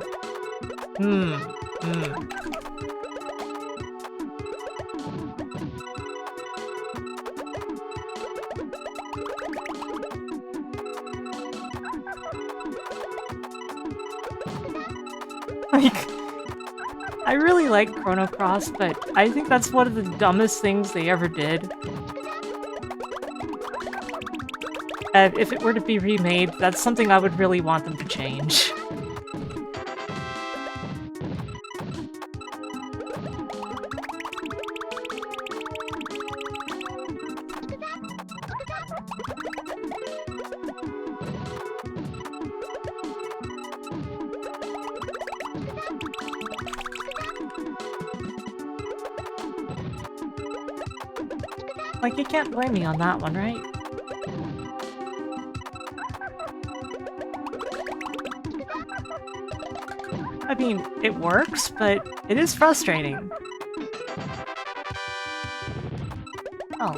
Like, I really like Chrono Cross, but I think that's one of the dumbest things they ever did. And if it were to be remade, that's something I would really want them to change. Like, you can't blame me on that one, right? I mean, it works, but it is frustrating. Oh.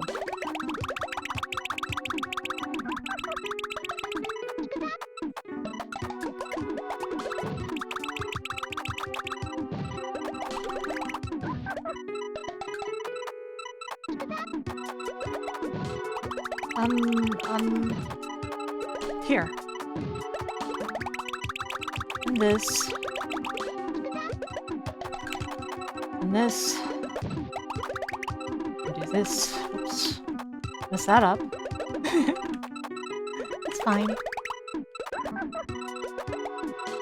Here. And this. And this. And do this. Oops. Mess that up. It's fine.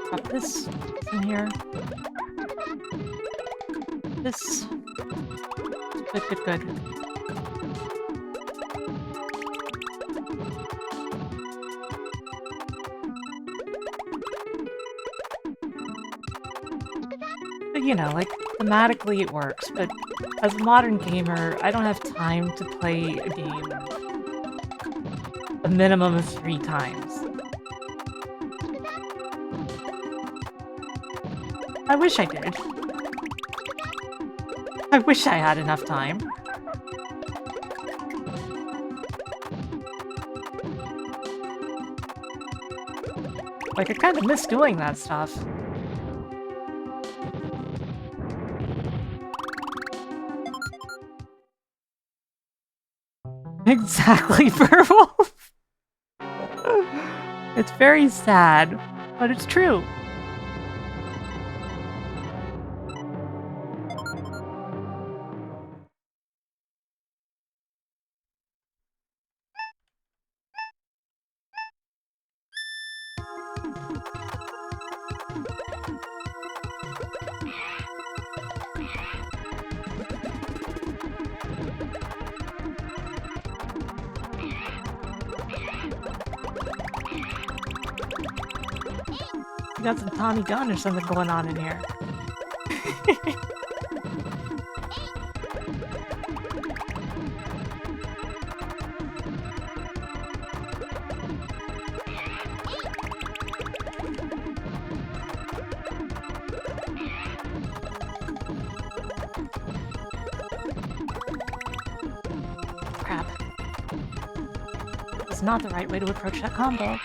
Drop this in here. This. Good, good, good. You know, like, thematically it works, but as a modern gamer, I don't have time to play a game a minimum of 3 times. I wish I did. I wish I had enough time. Like, I kind of miss doing that stuff. Exactly, Werewolf. It's very sad, but it's true. Got some Tommy gun or something going on in here. Crap. That's not the right way to approach that combo.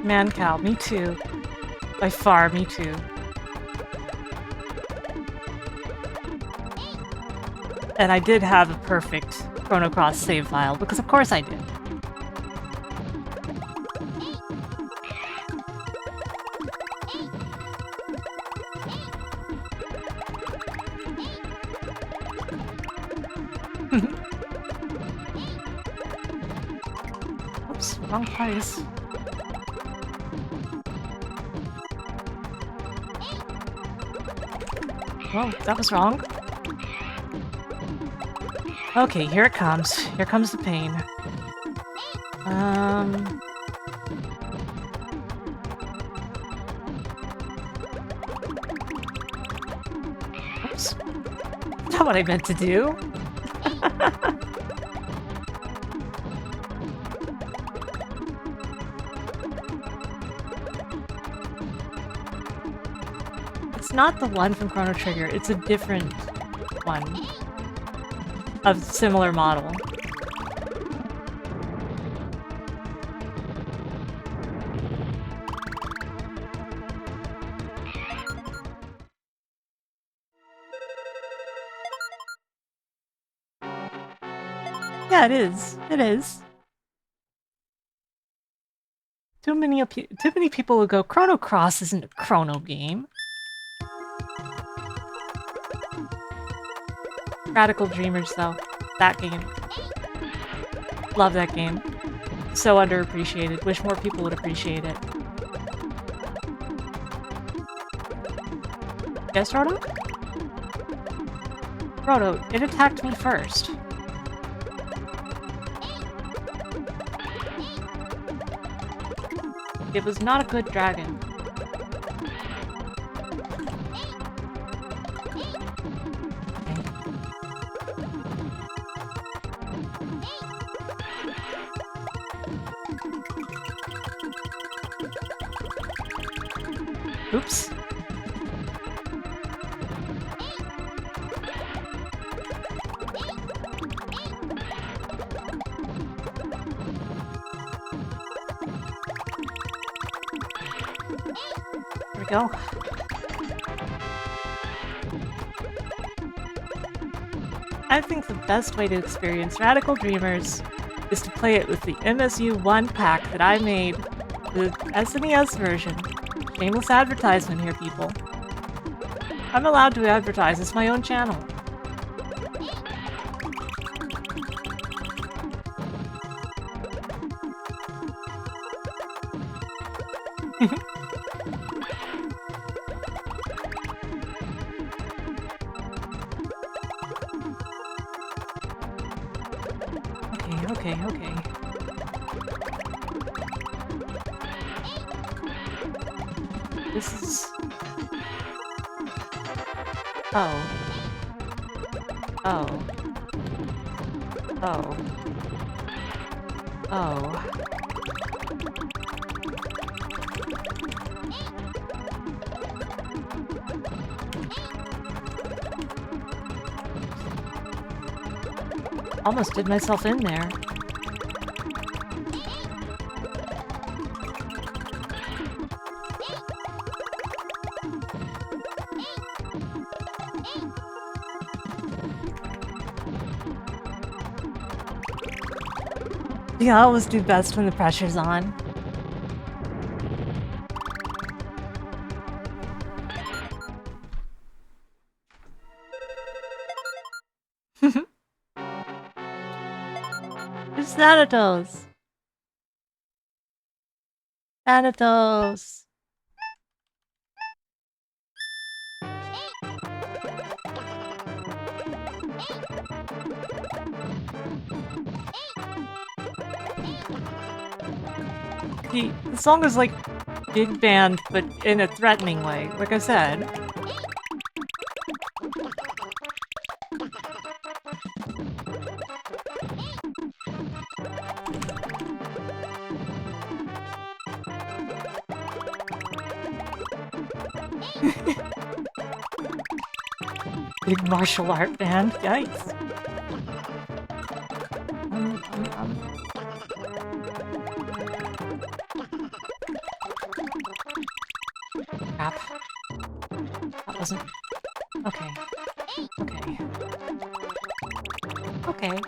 Man cow, me too. By far, me too. And I did have a perfect Chrono Cross save file, because of course I did. Oops, wrong place. Whoa, that was wrong. Okay, here it comes. Here comes the pain. Oops. not what I meant to do. It's not the one from Chrono Trigger, it's a different one. Of similar model. Yeah, it is. It is. Too many people will go, Chrono Cross isn't a Chrono game. Radical Dreamers, though. That game. Love that game. So underappreciated. Wish more people would appreciate it. Yes, Roto? Roto, it attacked me first. It was not a good dragon. Oops. There we go. I think the best way to experience Radical Dreamers is to play it with the MSU1 pack that I made, the SNES version. Shameless advertisement here, people. I'm allowed to advertise. It's my own channel. Okay. This is... Oh. Almost did myself in there. Yeah, I always do best when the pressure's on. It's Thanatos! Thanatos! The song is like big band, but in a threatening way, like I said. Big martial art band, yikes. Crap. That wasn't... Okay. Okay.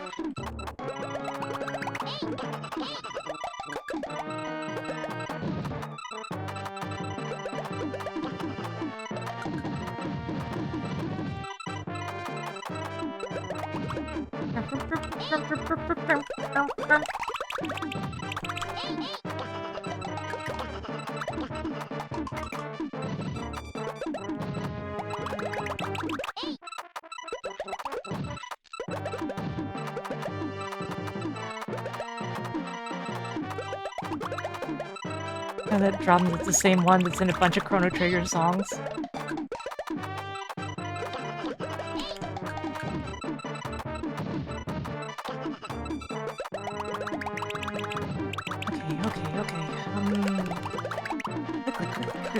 And that drum is the same one that's in a bunch of Chrono Trigger songs.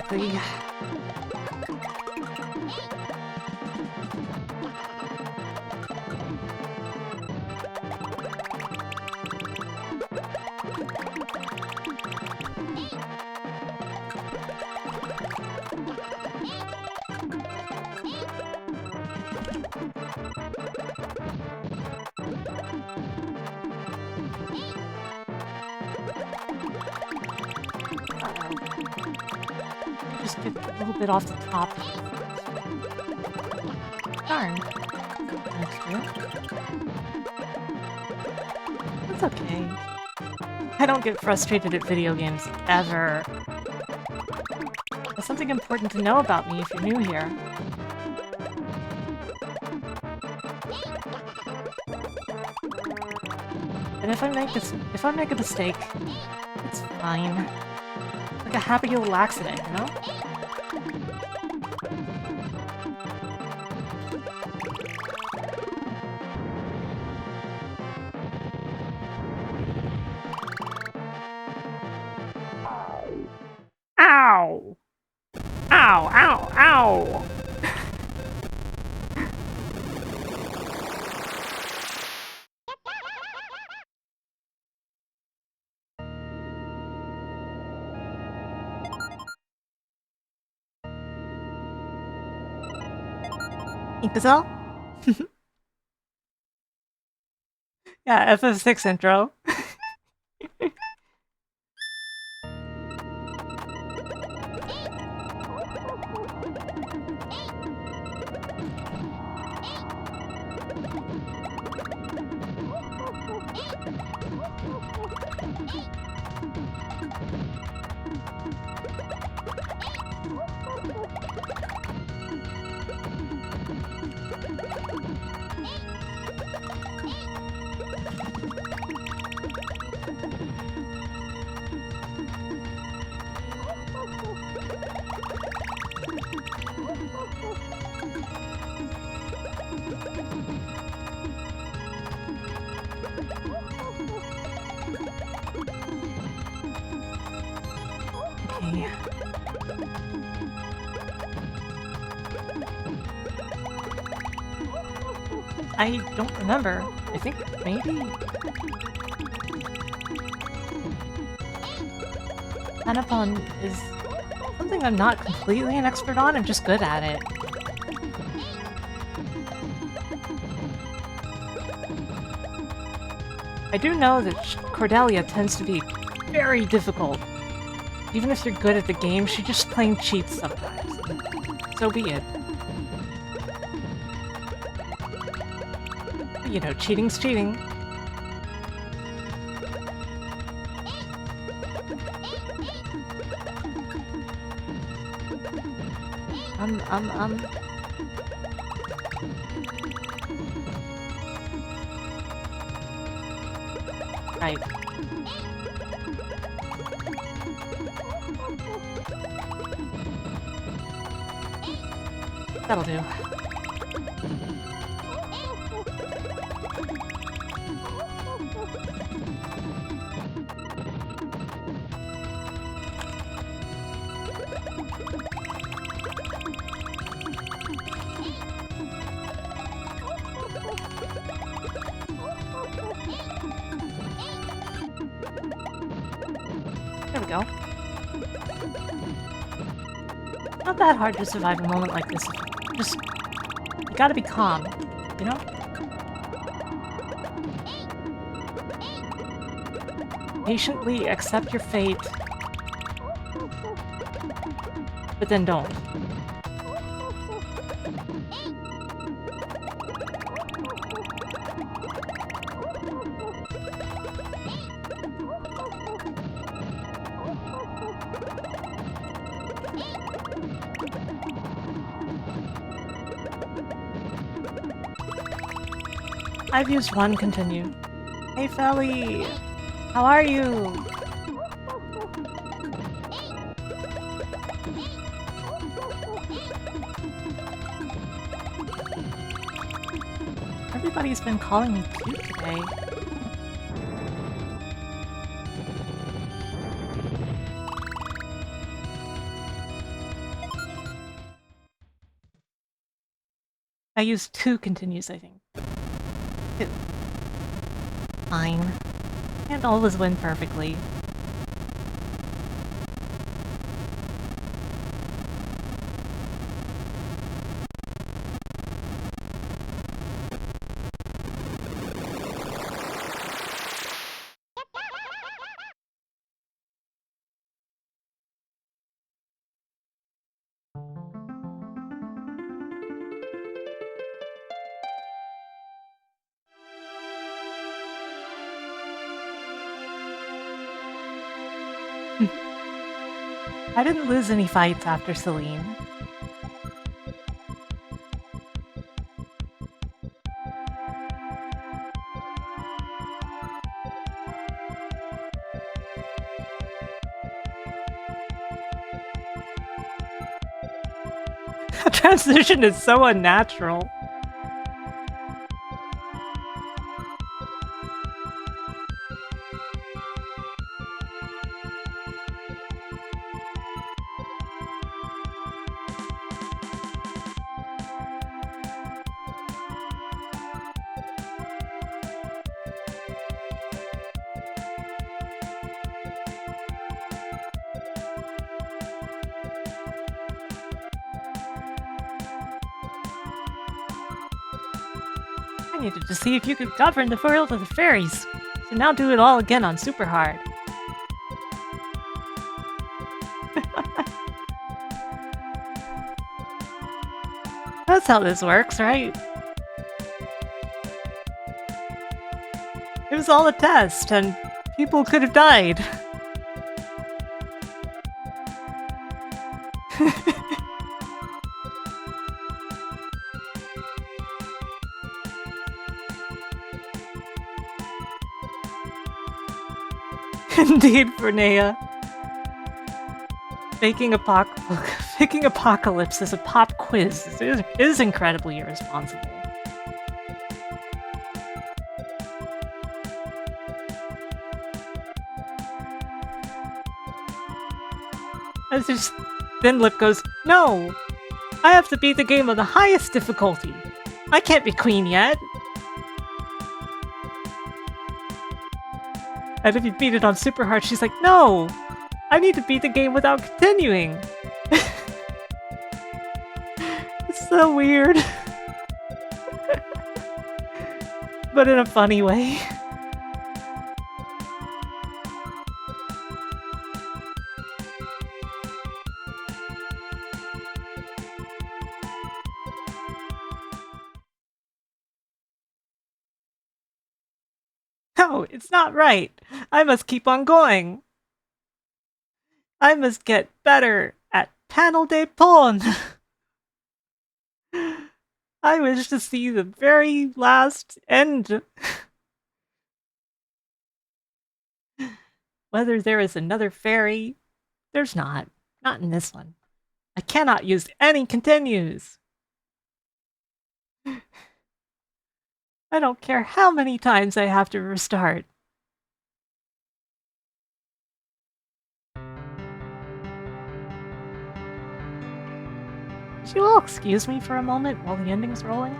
quickly. Just get a little bit off the top. Darn. It's okay. I don't get frustrated at video games, ever. That's something important to know about me if you're new here. And if I make a mistake, it's fine. Like a happy little accident, you know? Ow! Ow, ow, ow! Inkazal? Yeah, FF6 intro. Okay. I don't remember. I think maybe... Panapon is something I'm not completely an expert on, I'm just good at it. I do know that Cordelia tends to be very difficult. Even if you're good at the game, she just plain cheats sometimes. So be it. But, you know, cheating's cheating. Right. That'll do. There we go. Not that hard to survive a moment like this. Just, you gotta be calm, you know? Patiently accept your fate, but then don't. I've used one, continue. Hey Felly! How are you? Everybody's been calling me cute today. I used 2 continues, I think. 2. Fine. Can't always win perfectly. I didn't lose any fights after Saralene. The transition is so unnatural. I needed to see if you could govern the world of the fairies. So now do it all again on super hard. That's how this works, right? It was all a test, and people could have died. Indeed, Vernea. Faking apocalypse as a pop quiz is incredibly irresponsible. Then Lip goes, "No! I have to beat the game on the highest difficulty! I can't be queen yet!" And if you beat it on super hard, she's like, "No! I need to beat the game without continuing!" It's so weird. But in a funny way. No, it's not right. I must keep on going. I must get better at panel de pon. I wish to see the very last end. Whether there is another fairy, there's not. Not in this one. I cannot use any continues. I don't care how many times I have to restart. Would you all excuse me for a moment while the ending's rolling?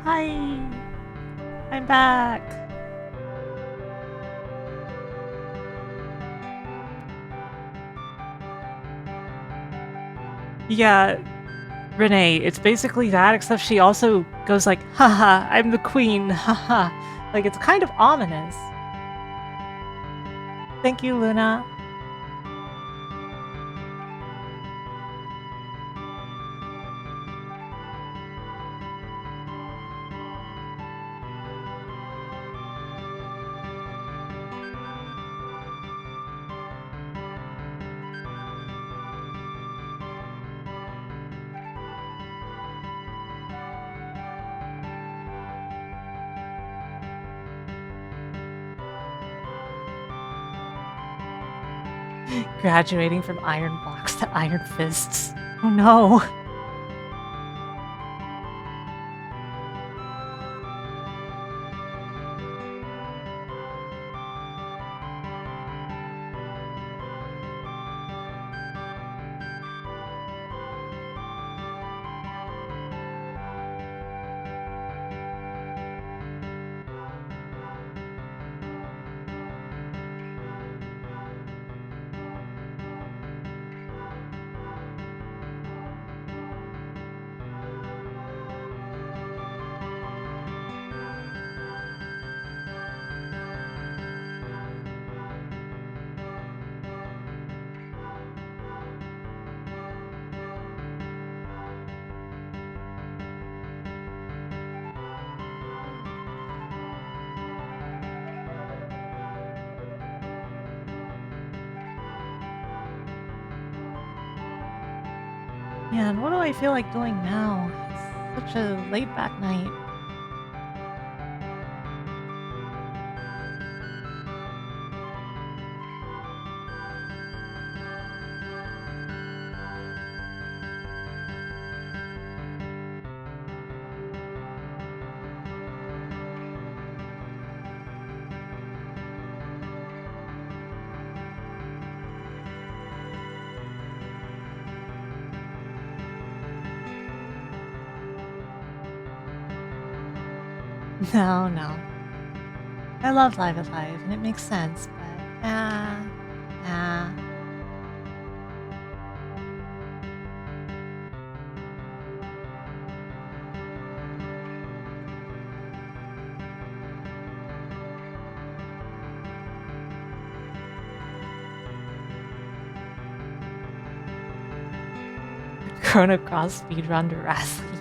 Hi! I'm back! Yeah, Renee, it's basically that, except she also goes like, haha, I'm the queen, haha. Like, it's kind of ominous. Thank you, Luna. Graduating from iron blocks to iron fists. Oh no. Man, what do I feel like doing now? It's such a laid-back night. No, no. I love Live Alive, and it makes sense, but Chrono Cross speedrun to Wrestling.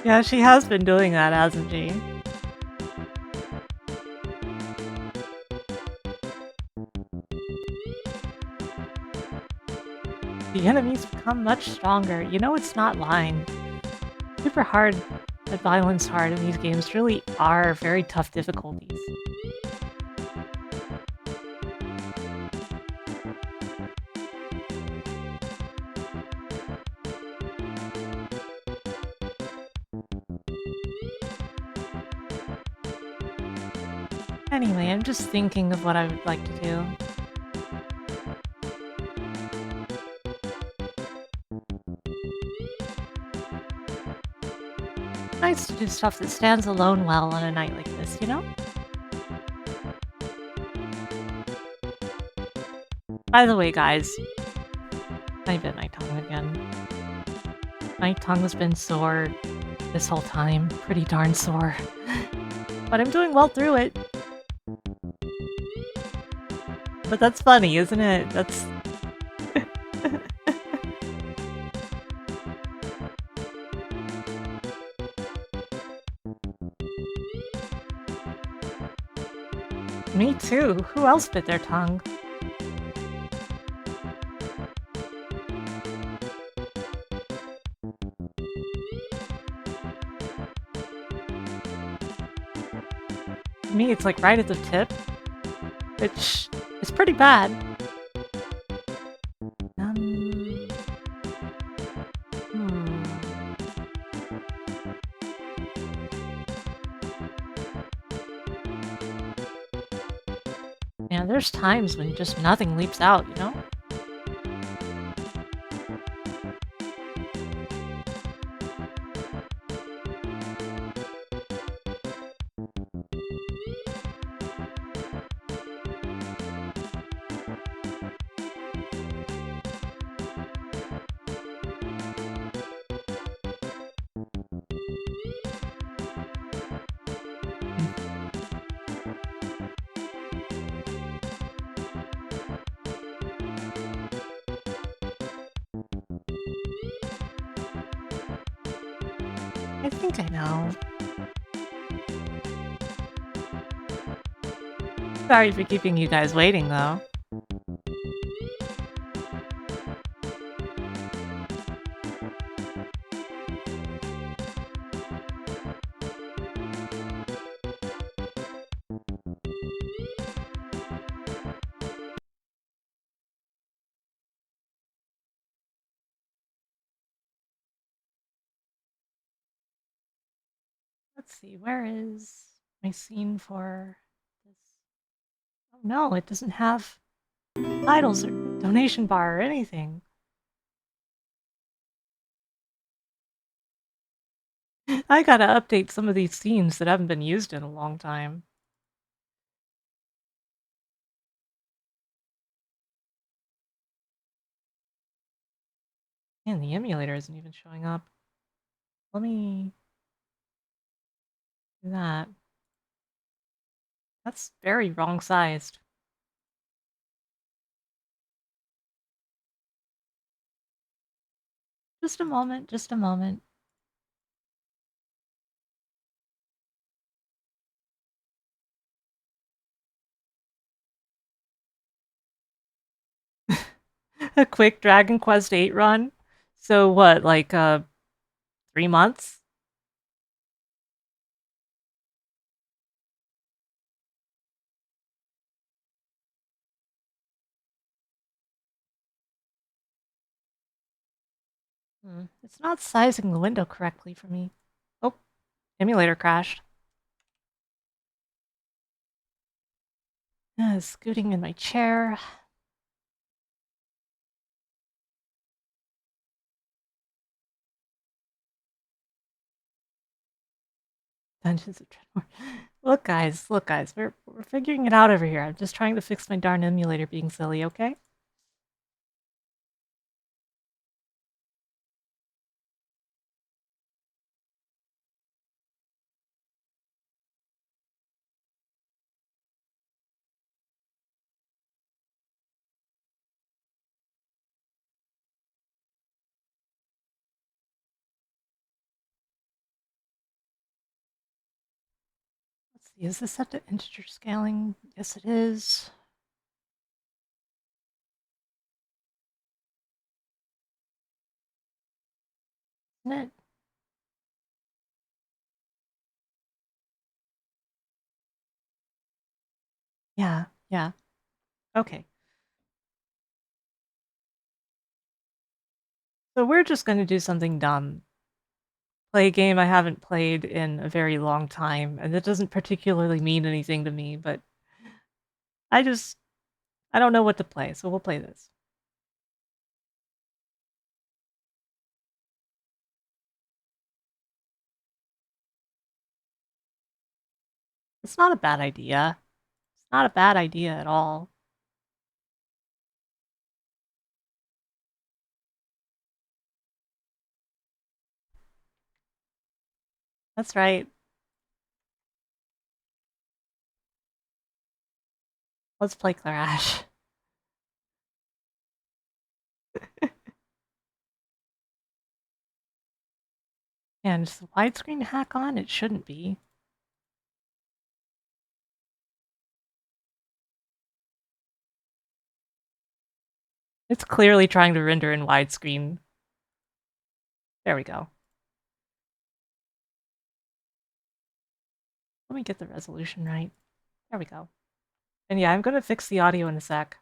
Yeah, she has been doing that, hasn't she? The enemies become much stronger. You know it's not lying. Super hard, but violence hard in these games really are very tough difficulties. Anyway, I'm just thinking of what I would like to do. Nice to do stuff that stands alone well on a night like this, you know? By the way, guys, I bit my tongue again. My tongue's been sore this whole time. Pretty darn sore. But I'm doing well through it. But that's funny, isn't it? That's... Me too. Who else bit their tongue? Me, it's like right at the tip, which is pretty bad. Yeah, there's times when just nothing leaps out, you know? I think I know. Sorry for keeping you guys waiting, though. Let's see, where is my scene for this? Oh no, it doesn't have titles or donation bar or anything. I gotta update some of these scenes that haven't been used in a long time. Man, the emulator isn't even showing up. Let me do that. That's very wrong sized. Just a moment, just a moment. A quick Dragon Quest VIII run? So what, like, 3 months? It's not sizing the window correctly for me. Oh, emulator crashed. Scooting in my chair. Dungeons of Dreadmore. Look guys, we're figuring it out over here. I'm just trying to fix my darn emulator being silly, okay? Let's see, is this set to integer scaling? Yes, it is. Isn't it? Yeah. Okay. So we're just going to do something dumb. Play a game I haven't played in a very long time, and it doesn't particularly mean anything to me, but I don't know what to play, so we'll play this. It's not a bad idea. It's not a bad idea at all. That's right. Let's play Clarash. And is the widescreen hack on? It shouldn't be. It's clearly trying to render in widescreen. There we go. Let me get the resolution right. There we go. And yeah, I'm gonna fix the audio in a sec.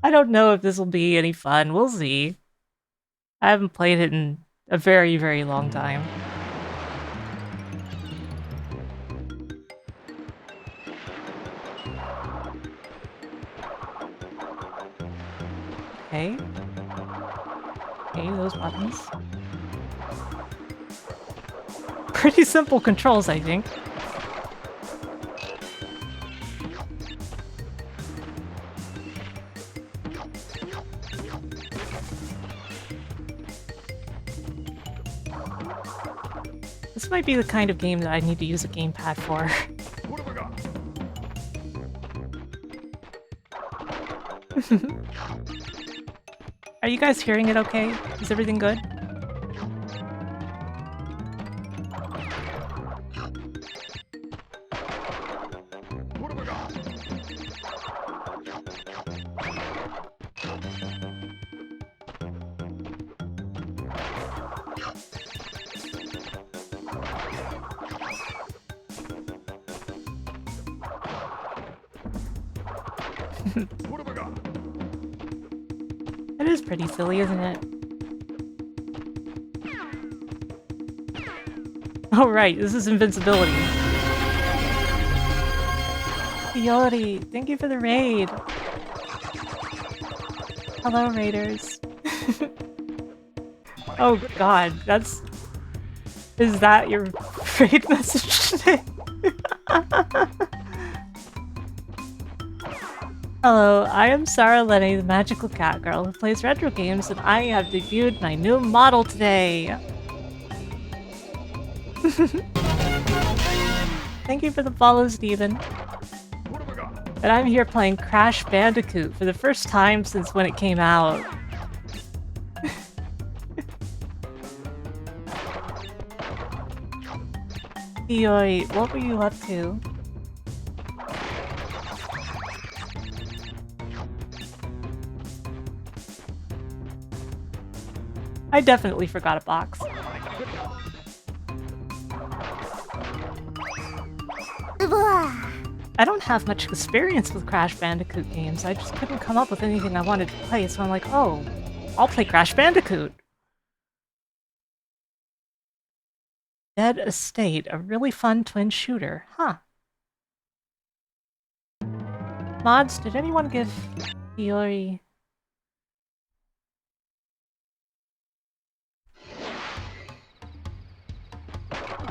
I don't know if this will be any fun. We'll see. I haven't played it in a very, very long time. Okay. Okay, those buttons. Pretty simple controls, I think. This might be the kind of game that I need to use a gamepad for. What have I got? Are you guys hearing it okay? Is everything good? What have I got? What have I got? It is pretty silly, isn't it? Oh right, this is invincibility. Yori, thank you for the raid. Hello, raiders. Oh god, that's... Is that your raid message today? Hello, I am Saralene, the Magical Catgirl, who plays retro games, and I have debuted my new model today! Thank you for the follow, Steven. What have I got? And I'm here playing Crash Bandicoot for the first time since when it came out. Yoi, what were you up to? I definitely forgot a box. I don't have much experience with Crash Bandicoot games. I just couldn't come up with anything I wanted to play, so I'm like, oh, I'll play Crash Bandicoot. Dead Estate, a really fun twin shooter. Huh. Mods, did anyone give Fiori...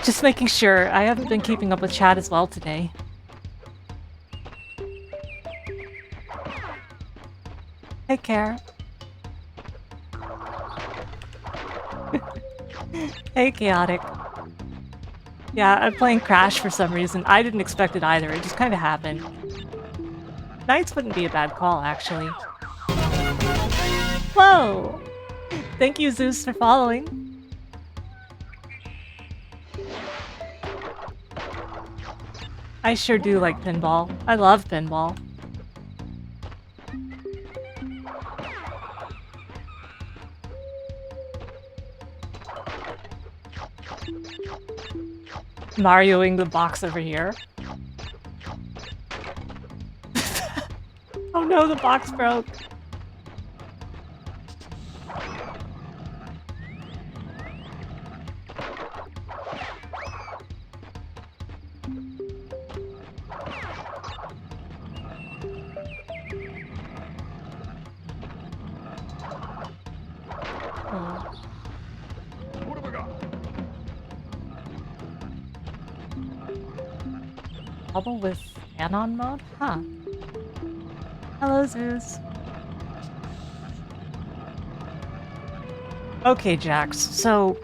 Just making sure. I haven't been keeping up with chat as well today. Take care. Hey, Chaotic. Yeah, I'm playing Crash for some reason. I didn't expect it either. It just kind of happened. Knights wouldn't be a bad call, actually. Whoa! Thank you, Zeus, for following. I sure do like pinball. I love pinball. Marioing the box over here. Oh no, the box broke. What have I got? Bubble with Anon mode? Huh. Hello, Zeus. Okay, Jax, so...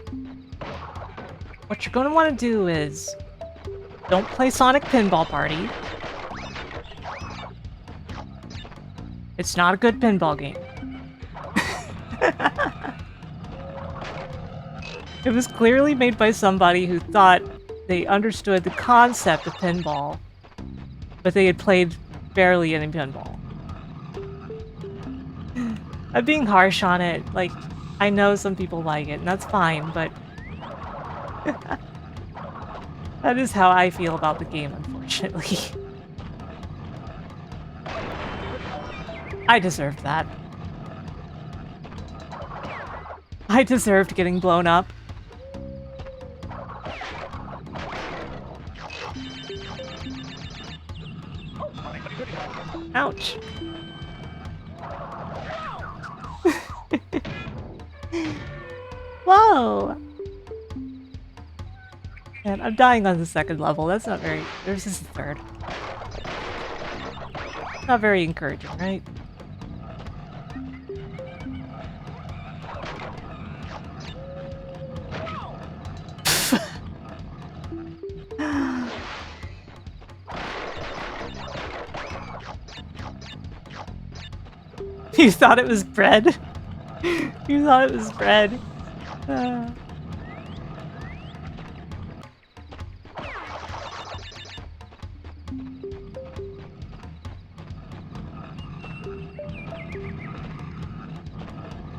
what you're going to want to do is... don't play Sonic Pinball Party. It's not a good pinball game. It was clearly made by somebody who thought they understood the concept of pinball, but they had played barely any pinball. I'm being harsh on it. Like, I know some people like it, and that's fine, but... that is how I feel about the game, unfortunately. I deserved that. I deserved getting blown up. Ouch. Whoa! Man, I'm dying on the second level. That's not very... There's just the third. Not very encouraging, right? You thought it was bread? You thought it was bread.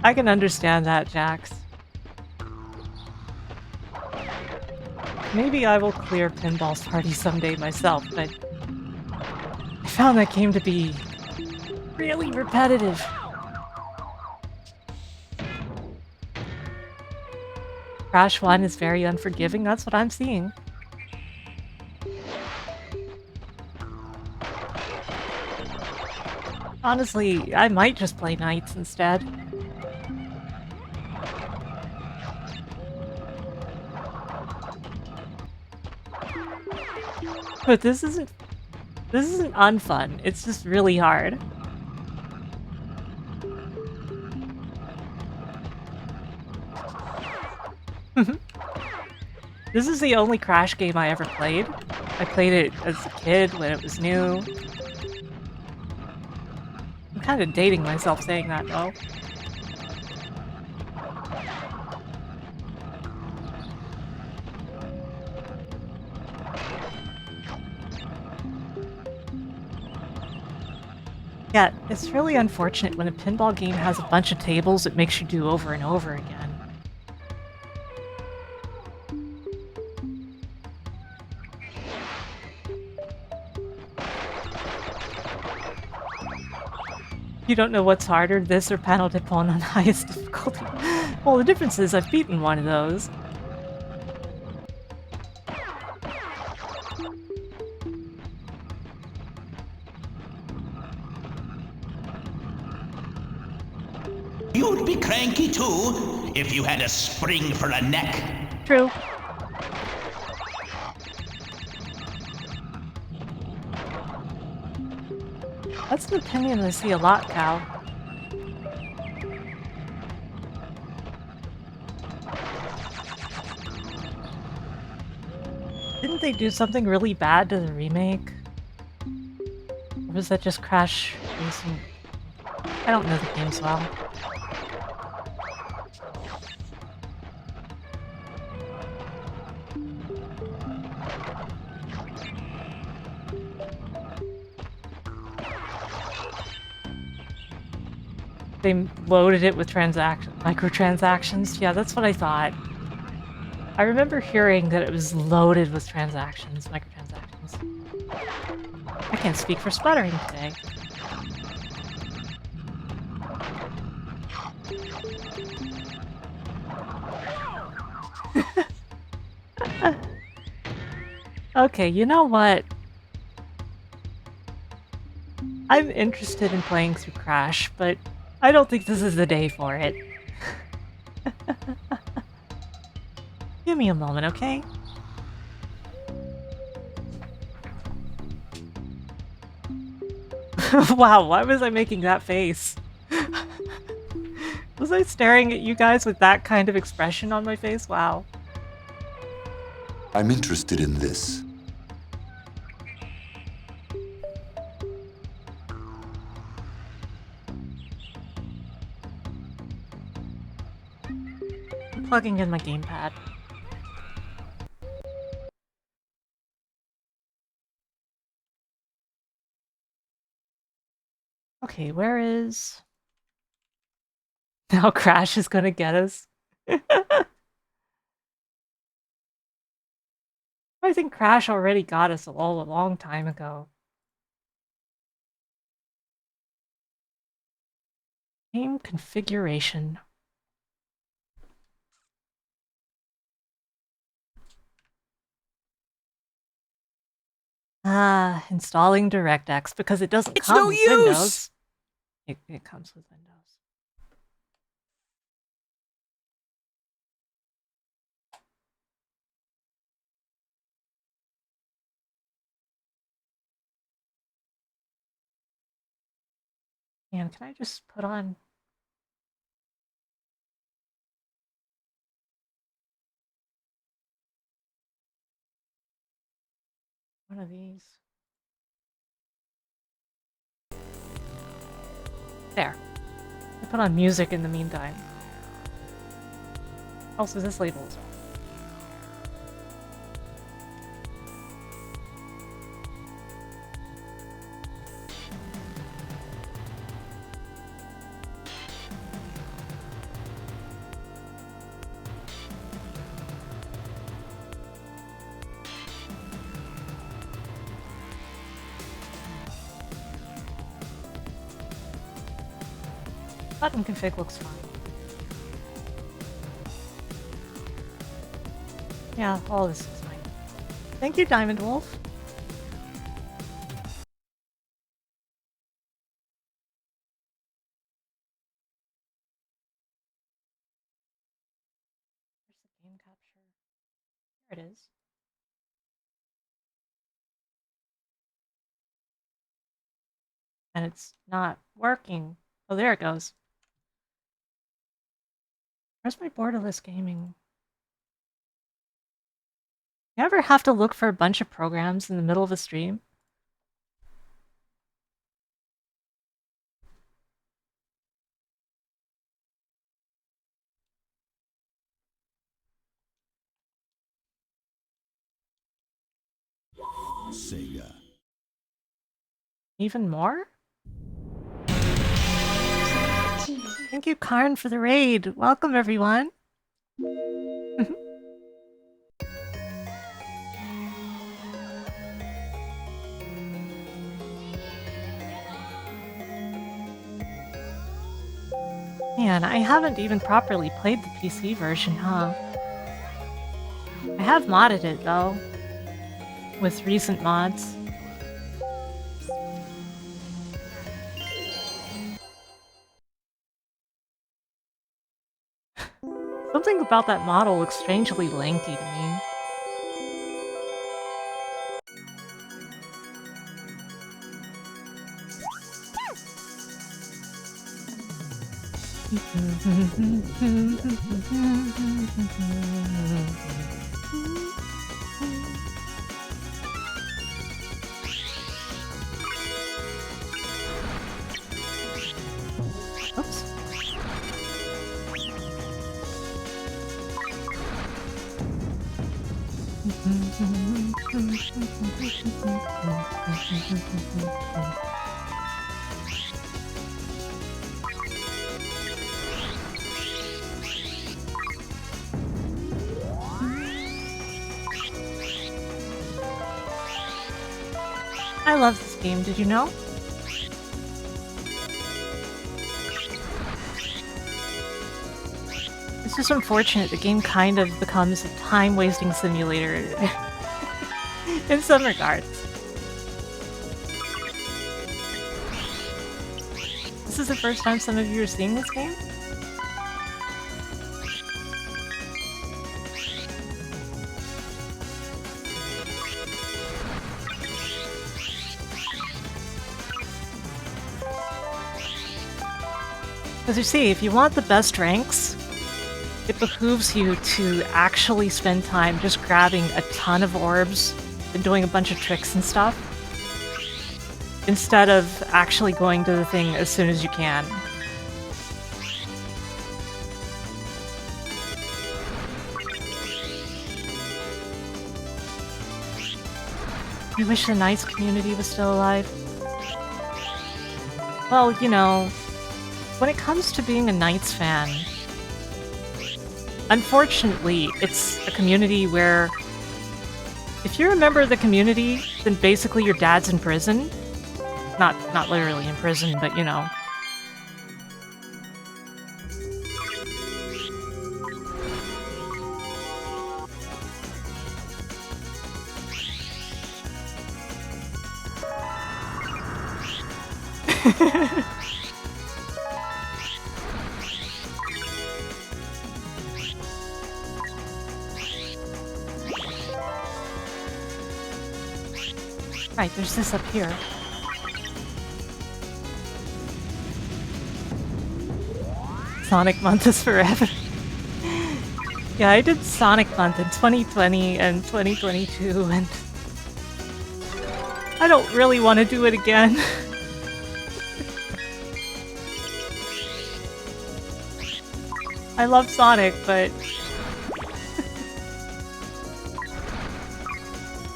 I can understand that, Jax. Maybe I will clear Pinball's Party someday myself, but I found that game to be really repetitive. Crash 1 is very unforgiving, that's what I'm seeing. Honestly, I might just play Knights instead. But this isn't unfun, it's just really hard. This is the only Crash game I ever played. I played it as a kid when it was new. I'm kind of dating myself saying that though. Yeah, it's really unfortunate when a pinball game has a bunch of tables it makes you do over and over again. You don't know what's harder, this or Panel de Pon on highest difficulty? Well, the difference is I've beaten one of those. You'd be cranky too if you had a spring for a neck. True. That's an opinion I see a lot, Cal. Didn't they do something really bad to the remake? Or was that just Crash Racing? I don't know the games well. They loaded it with microtransactions. Yeah, that's what I thought. I remember hearing that it was loaded with microtransactions. I can't speak for sputtering today. Okay, you know what? I'm interested in playing through Crash, but I don't think this is the day for it. Give me a moment, okay? Wow, why was I making that face? Was I staring at you guys with that kind of expression on my face? Wow. I'm interested in this. I'm plugging in my gamepad. Okay, where is... Now Crash is gonna get us. I think Crash already got us all a long time ago. Game configuration. Ah, installing DirectX because it doesn't come with Windows. It comes with Windows. And can I just put on one of these? There. I put on music in the meantime. Also, this label as well. Button config looks fine. Yeah, all this is fine. Thank you, Diamond Wolf. Where's the game capture? There it is. And it's not working. Oh, there it goes. Where's my borderless gaming? You ever have to look for a bunch of programs in the middle of a stream? Sega. Even more? Thank you, Karn, for the raid. Welcome, everyone. Man, I haven't even properly played the PC version, huh? I have modded it, though. With recent mods. Something about that model looks strangely lanky to me. Oops. I love this game, did you know? It's just unfortunate the game kind of becomes a time-wasting simulator in some regards. This is the first time some of you are seeing this game? Because you see, if you want the best ranks, it behooves you to actually spend time just grabbing a ton of orbs and doing a bunch of tricks and stuff, instead of actually going to the thing as soon as you can. I wish the Knights community was still alive. Well, you know, when it comes to being a Knights fan, unfortunately, it's a community where if you're a member of the community, then basically your dad's in prison. Not literally in prison, but you know. Right, there's this up here. Sonic Month is forever. Yeah, I did Sonic Month in 2020 and 2022, and I don't really want to do it again. I love Sonic, but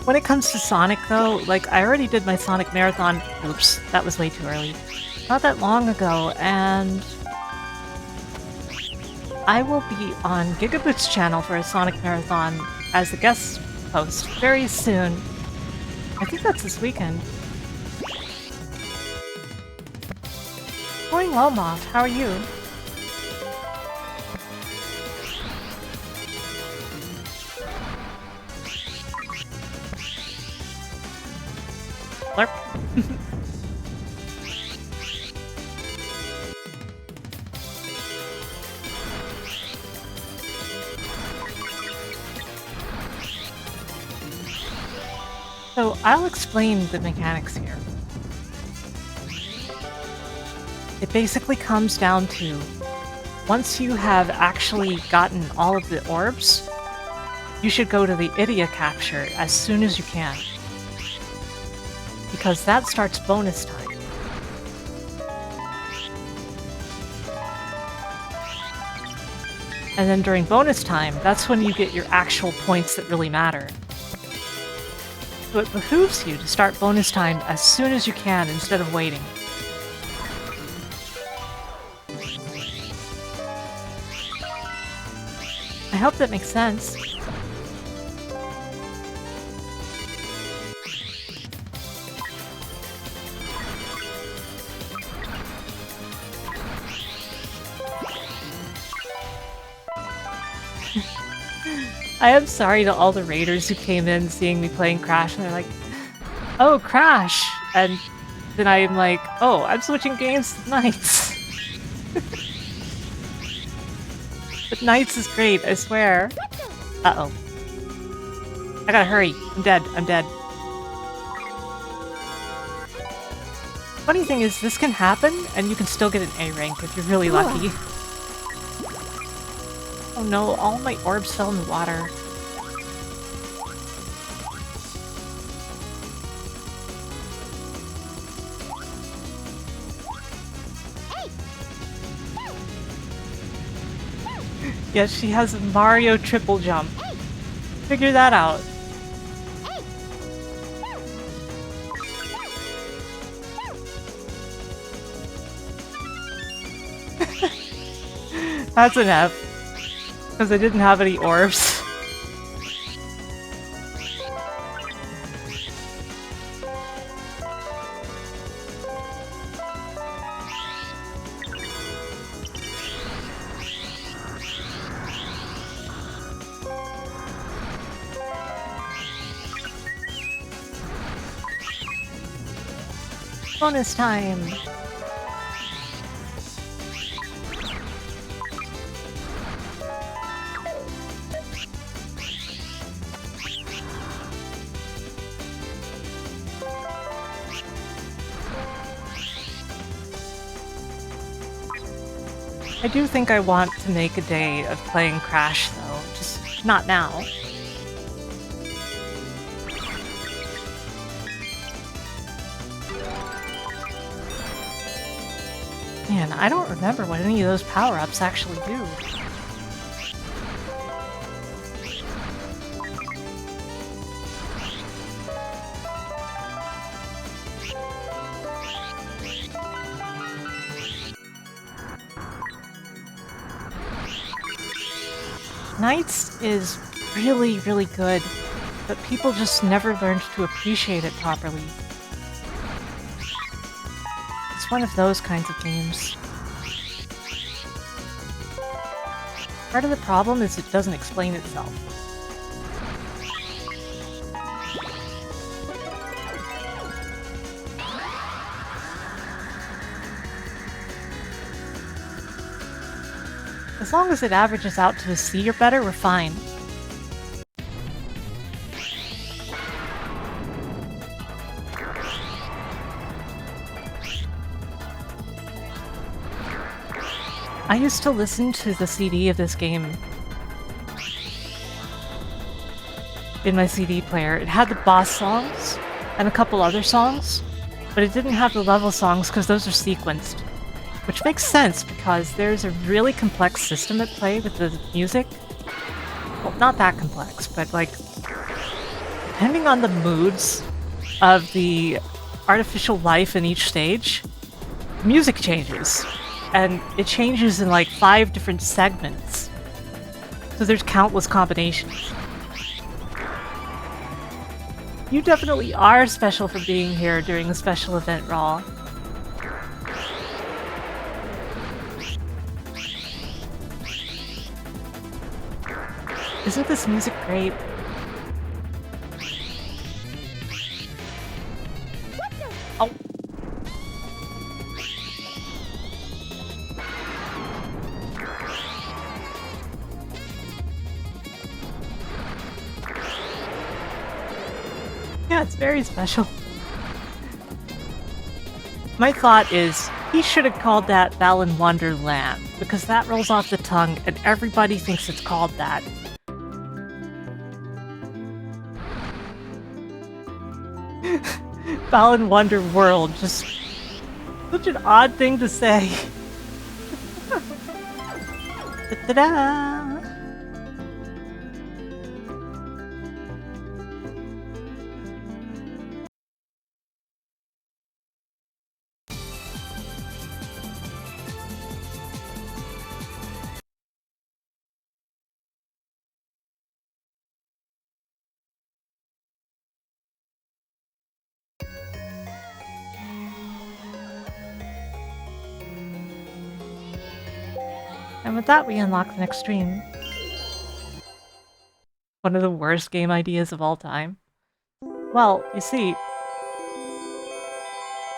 when it comes to Sonic, though, like, I already did my Sonic Marathon. Oops, that was way too early. Not that long ago, and I will be on Gigaboot's channel for a Sonic Marathon as a guest host very soon. I think that's this weekend. Going well, Moth. How are you? Lerp. So I'll explain the mechanics here. It basically comes down to, once you have actually gotten all of the orbs, you should go to the Idia capture as soon as you can. Because that starts bonus time. And then during bonus time, that's when you get your actual points that really matter. So it behooves you to start bonus time as soon as you can instead of waiting. I hope that makes sense. I am sorry to all the raiders who came in seeing me playing Crash and they're like, oh, Crash! And then I'm like, oh, I'm switching games to Knights. But Knights is great, I swear. Uh-oh. I gotta hurry. I'm dead. I'm dead. Funny thing is, this can happen, and you can still get an A rank if you're really lucky. Oh no, all my orbs fell in the water. Yes, she has a Mario triple jump. Figure that out. That's an F. Because I didn't have any orbs. Bonus time! I do think I want to make a day of playing Crash, though. Just not now. Man, I don't remember what any of those power-ups actually do. Knights is really, really good, but people just never learned to appreciate it properly. It's one of those kinds of games. Part of the problem is it doesn't explain itself. As long as it averages out to a C or better, we're fine. I used to listen to the CD of this game in my CD player. It had the boss songs and a couple other songs, but it didn't have the level songs because those are sequenced. Which makes sense because there's a really complex system at play with the music. Well, not that complex, but like, depending on the moods of the artificial life in each stage, music changes. And it changes in like 5 different segments. So there's countless combinations. You definitely are special for being here during the special event, Raw. Isn't this music great? Oh. Yeah, it's very special. My thought is, he should have called that Balan Wonderland, because that rolls off the tongue and everybody thinks it's called that. Balan Wonder World, just such an odd thing to say. Da-da-da! And with that, we unlock the next stream. One of the worst game ideas of all time. Well, you see,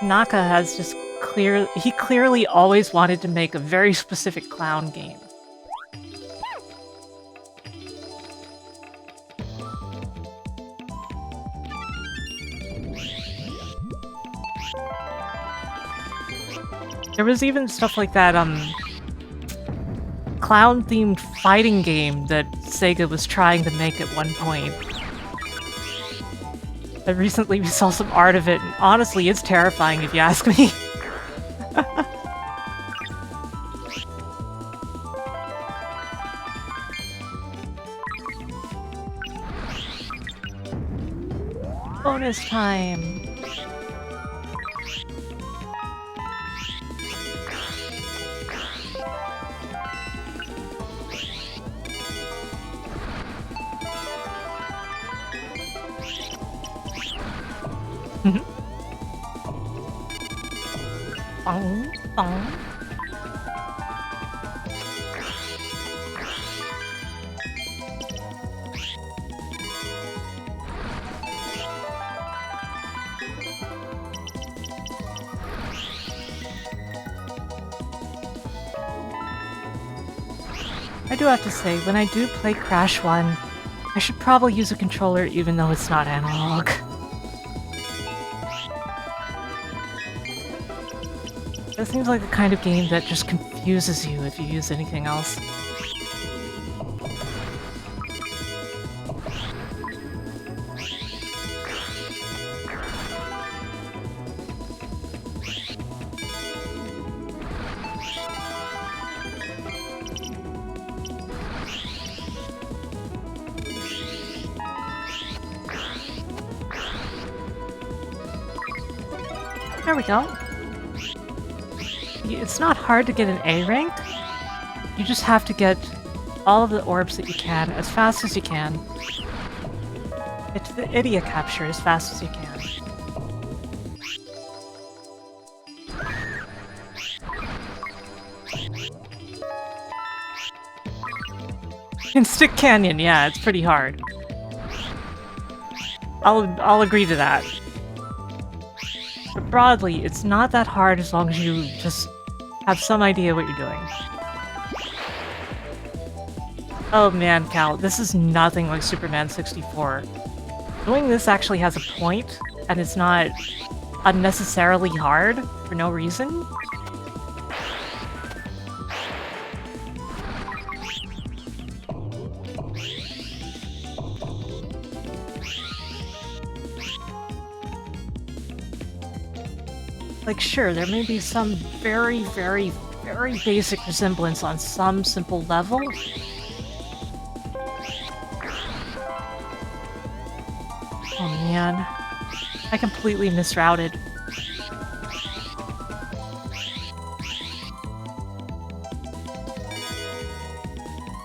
Naka has just he clearly always wanted to make a very specific clown game. There was even stuff like that, clown-themed fighting game that Sega was trying to make at one point. And recently we saw some art of it, and honestly, it's terrifying if you ask me. Bonus time! Bong, bong. I do have to say, when I do play Crash 1, I should probably use a controller even though it's not analog. That seems like the kind of game that just confuses you if you use anything else. There we go. It's not hard to get an A rank. You just have to get all of the orbs that you can as fast as you can. Get to the idiot capture as fast as you can. In Stick Canyon, yeah, it's pretty hard. I'll agree to that. But broadly, it's not that hard as long as you just have some idea what you're doing. Oh man, Cal, this is nothing like Superman 64. Doing this actually has a point, and it's not unnecessarily hard for no reason. Like, sure, there may be some very, very, very basic resemblance on some simple level. Oh man, I completely misrouted.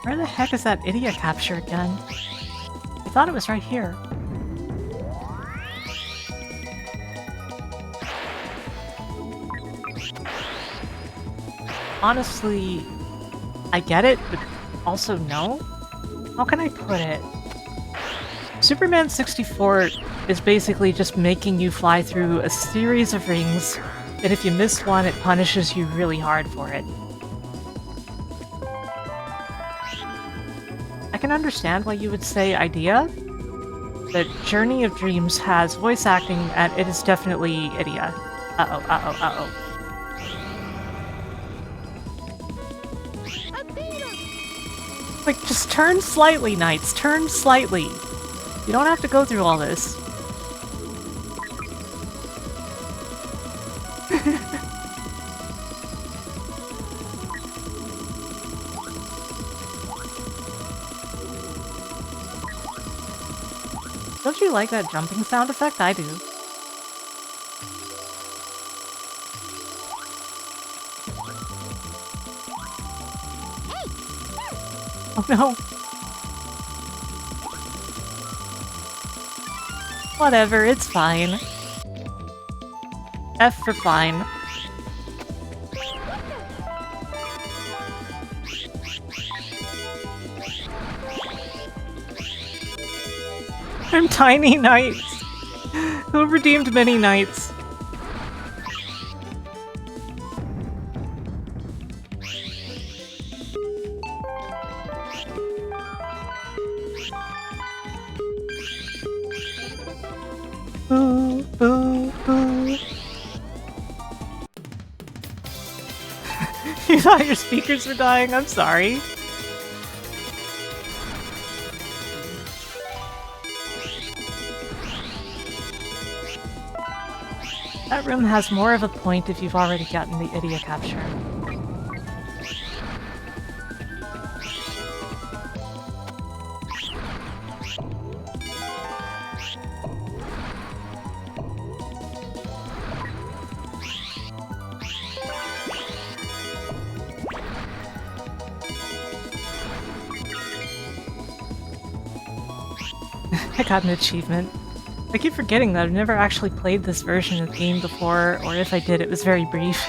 Where the heck is that idiot capture again? I thought it was right here. Honestly, I get it, but also no? How can I put it? Superman 64 is basically just making you fly through a series of rings, and if you miss one, it punishes you really hard for it. I can understand why you would say idea, but Journey of Dreams has voice acting, and it is definitely Idea. Uh-oh, uh-oh, uh-oh. Like, just turn slightly, Knights. Turn slightly. You don't have to go through all this. Don't you like that jumping sound effect? I do. Oh no. Whatever, it's fine. F for fine. I'm Tiny Knights. Who redeemed many knights? Boo, boo, boo. You thought your speakers were dying? I'm sorry. That room has more of a point if you've already gotten the idiot capture. I got an achievement. I keep forgetting that I've never actually played this version of the game before, or if I did, it was very brief.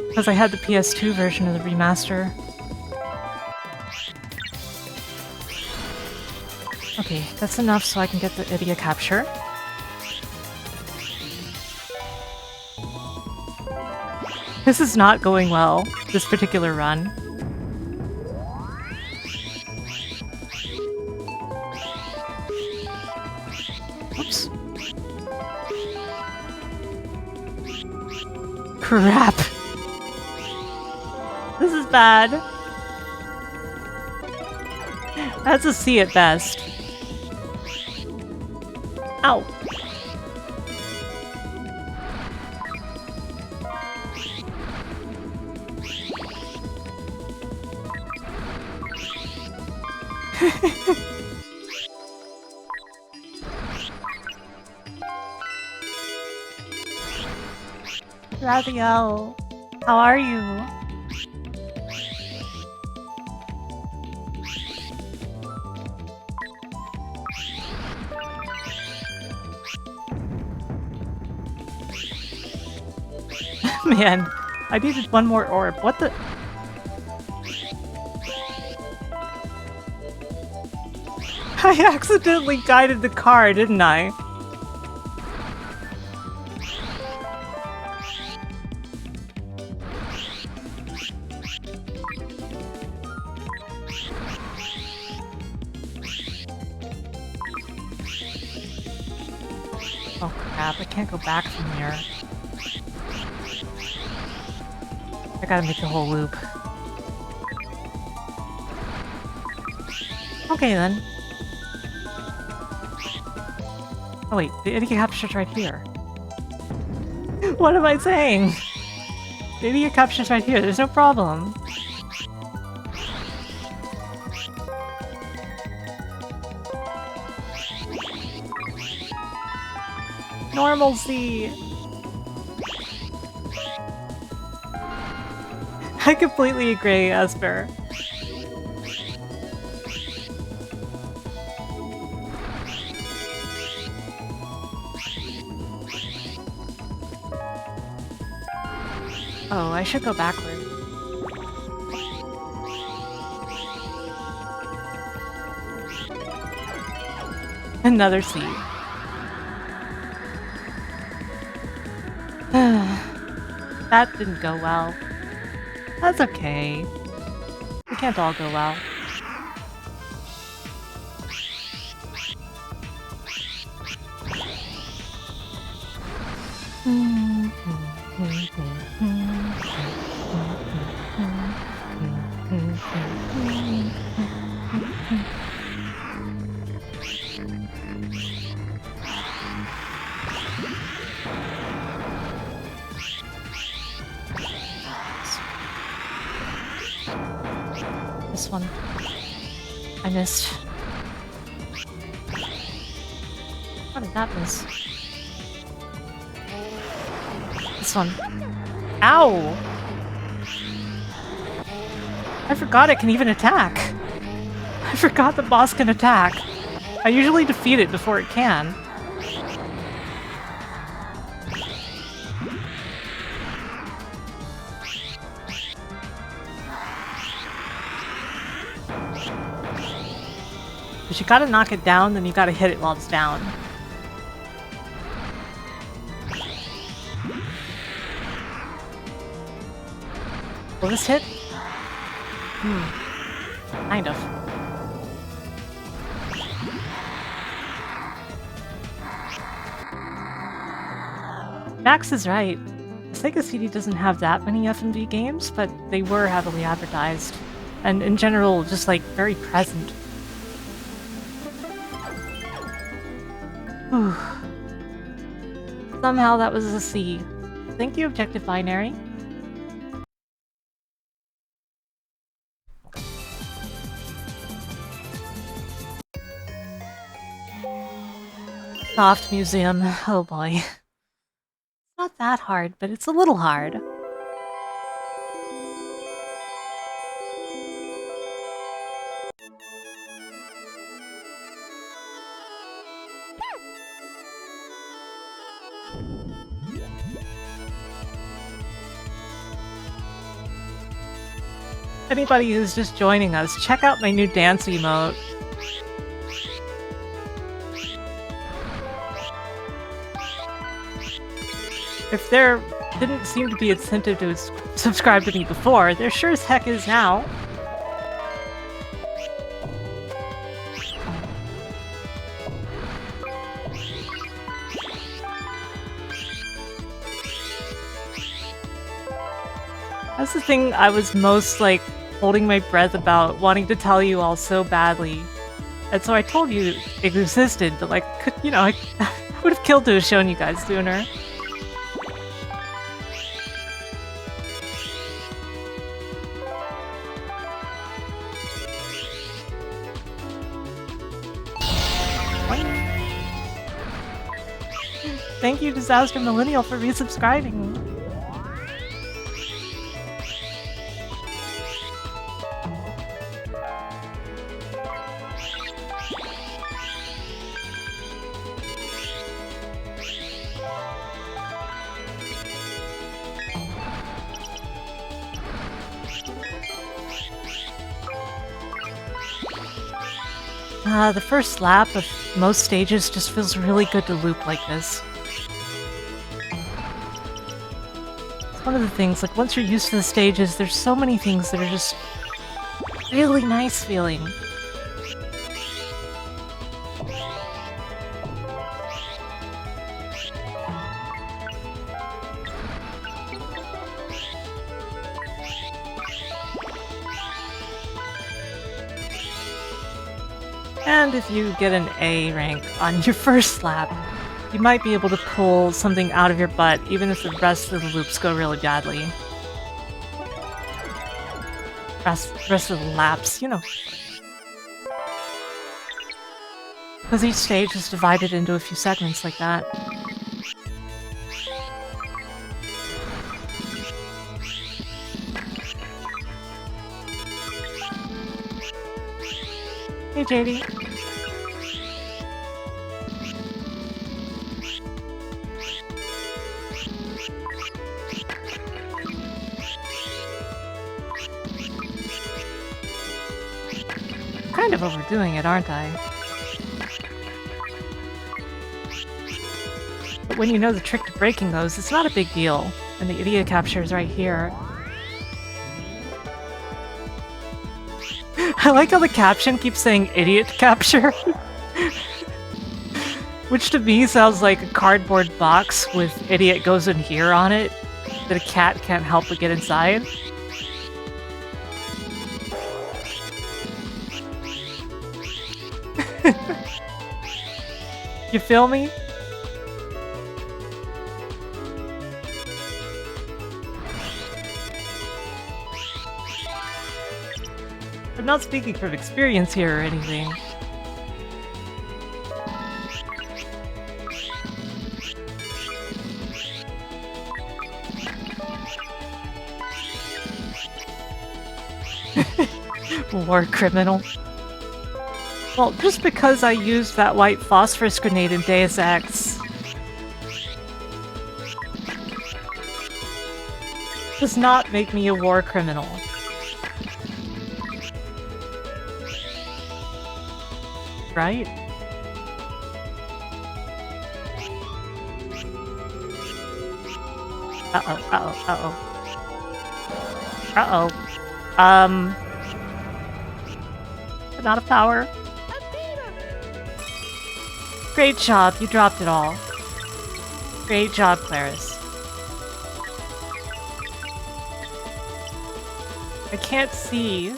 Because I had the PS2 version of the remaster. Okay, that's enough so I can get the idiot capture. This is not going well, this particular run. Oops. Crap. This is bad. That's a C at best. Ow. Raphael, how are you? Man, I needed one more orb. What the? I accidentally guided the car, didn't I? Oh crap, I can't go back from here. I gotta make the whole loop. Okay then. Oh wait, the idiot capture's right here. What am I saying? The idiot capture's right here, there's no problem. Normalcy! I completely agree, Esper. Oh, I should go backward. Another C. That didn't go well. That's okay. We can't all go well. This one. I missed. How did that miss? This one. Ow! I forgot it can even attack. I forgot the boss can attack. I usually defeat it before it can. But you gotta knock it down, then you gotta hit it while it's down. Will this hit? Kind of. Max is right. Sega CD doesn't have that many F&B games, but they were heavily advertised. And in general, just like very present. Whew. Somehow that was a C. Thank you, Objective Binary. Soft Museum. Oh boy. It's not that hard, but it's a little hard. Anybody who's just joining us, check out my new dance emote. If there didn't seem to be incentive to subscribe to me before, there sure as heck is now. That's the thing I was most, like, holding my breath about, wanting to tell you all so badly. And so I told you it existed, but, like, you know, I would have killed to have shown you guys sooner. Thank you, Disaster Millennial, for resubscribing. The first lap of most stages just feels really good to loop like this. It's one of the things, like, once you're used to the stages, there's so many things that are just really nice feeling. And if you get an A rank on your first lap, you might be able to pull something out of your butt, even if the rest of the loops go really badly. Rest of the laps, you know. Because each stage is divided into a few segments like that. Hey, JD. Kind of overdoing it, aren't I? But when you know the trick to breaking those, it's not a big deal. And the idiot capture is right here. I like how the caption keeps saying idiot capture. Which to me sounds like a cardboard box with idiot goes in here on it that a cat can't help but get inside. You feel me? I'm not speaking from experience here or anything. War criminal. Well, just because I used that white phosphorus grenade in Deus Ex does not make me a war criminal. Right? Uh-oh, uh-oh, uh-oh. Uh-oh. Not a power. Great job, you dropped it all. Great job, Claris. I can't see.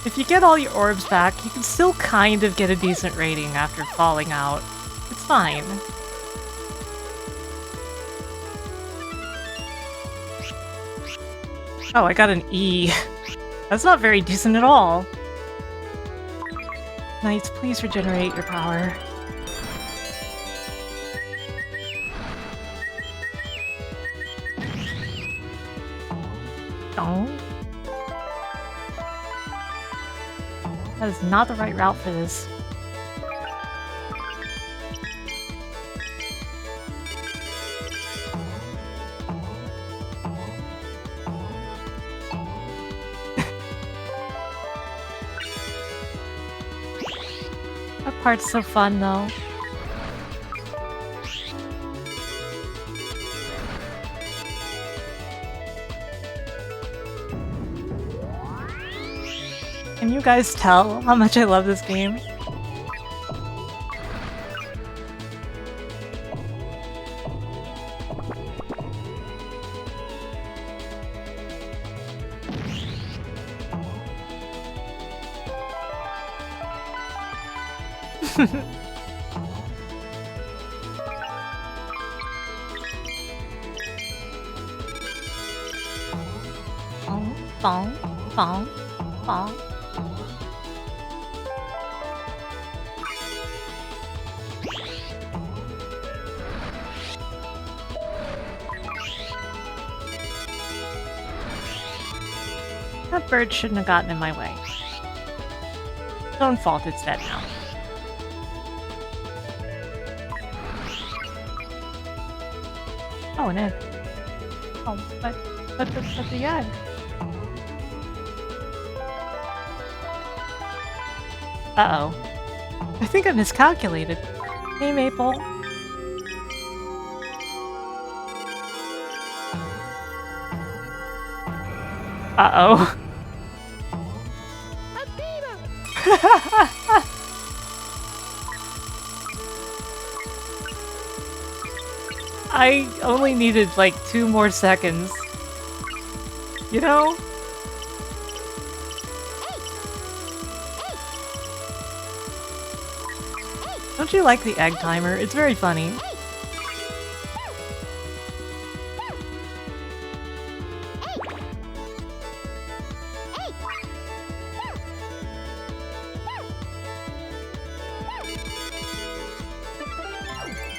If you get all your orbs back, you can still kind of get a decent rating after falling out. It's fine. Oh, I got an E. That's not very decent at all. Knights, please regenerate your power. Oh. That is not the right route for this. That part's so fun, though. Can you guys tell how much I love this game? Bong, bong, bong. That bird shouldn't have gotten in my way. Its own fault, it's dead now. Oh, an egg. Oh, but the egg. Uh-oh. I think I miscalculated. Hey, Maple. Uh-oh. I only needed like 2 more seconds. You know? Don't you like the egg timer? It's very funny.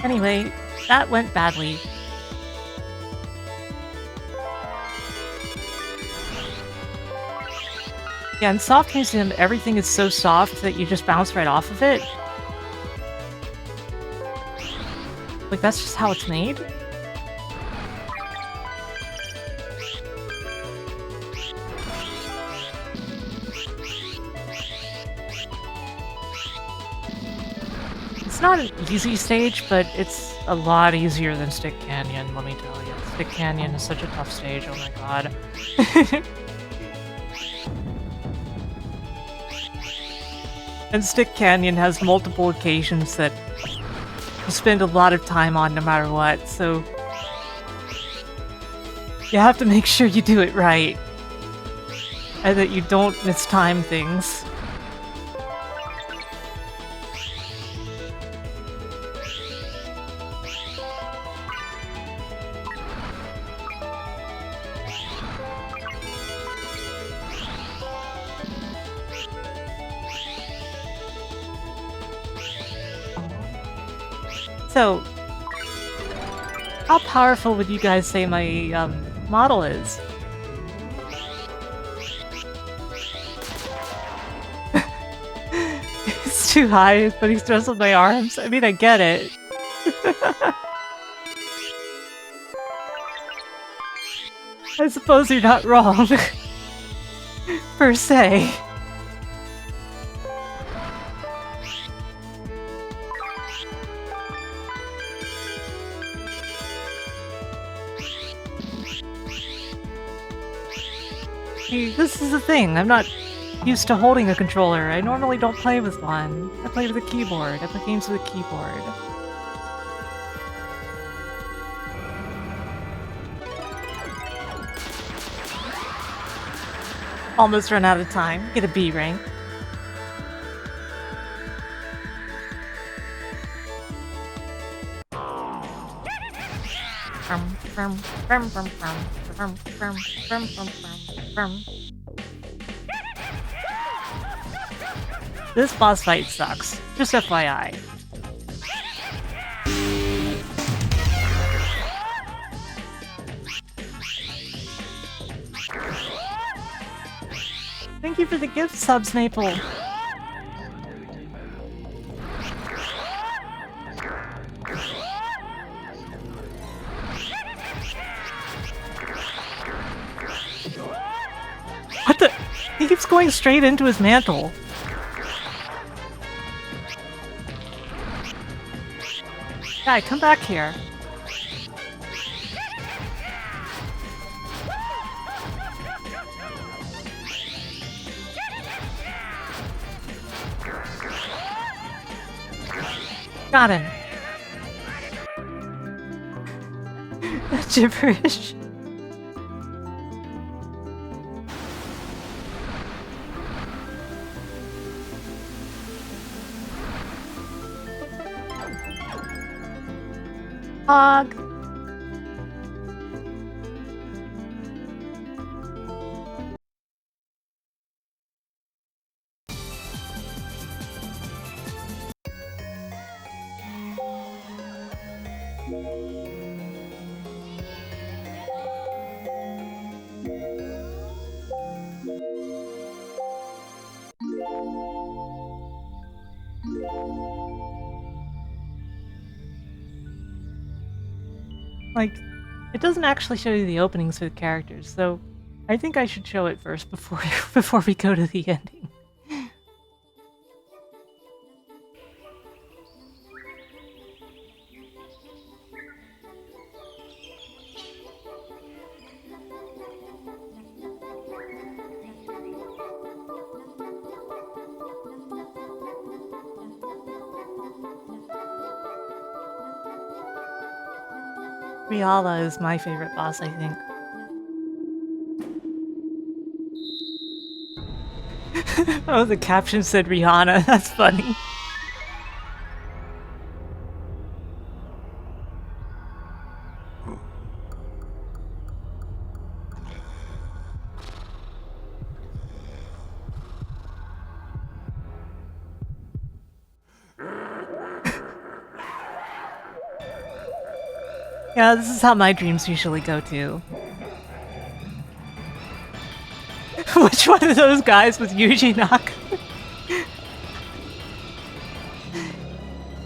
Anyway, that went badly. Yeah, in Soft Museum, everything is so soft that you just bounce right off of it. Like, that's just how it's made? It's not an easy stage, but it's a lot easier than Stick Canyon, let me tell you. Stick Canyon is such a tough stage, oh my god. And Stick Canyon has multiple occasions that you spend a lot of time on no matter what, so you have to make sure you do it right. And that you don't mistime things. So, how powerful would you guys say my model is? It's too high, but he's dressed with my arms. I mean, I get it. I suppose you're not wrong. Per se. See, this is the thing. I'm not used to holding a controller. I normally don't play with one. I play with a keyboard. I play games with a keyboard. Almost run out of time. Get a B rank. This boss fight sucks. Just FYI. Thank you for the gift subs, Maple. What the? He keeps going straight into his mantle. Guy, come back here. Got him. Gibberish. Hog. Like, it doesn't actually show you the openings for the characters, so I think I should show it first before before we go to the ending. Riala is my favorite boss, I think. Oh, the caption said Rihanna. That's funny. Yeah, this is how my dreams usually go too. Which one of those guys was Yuji Naka?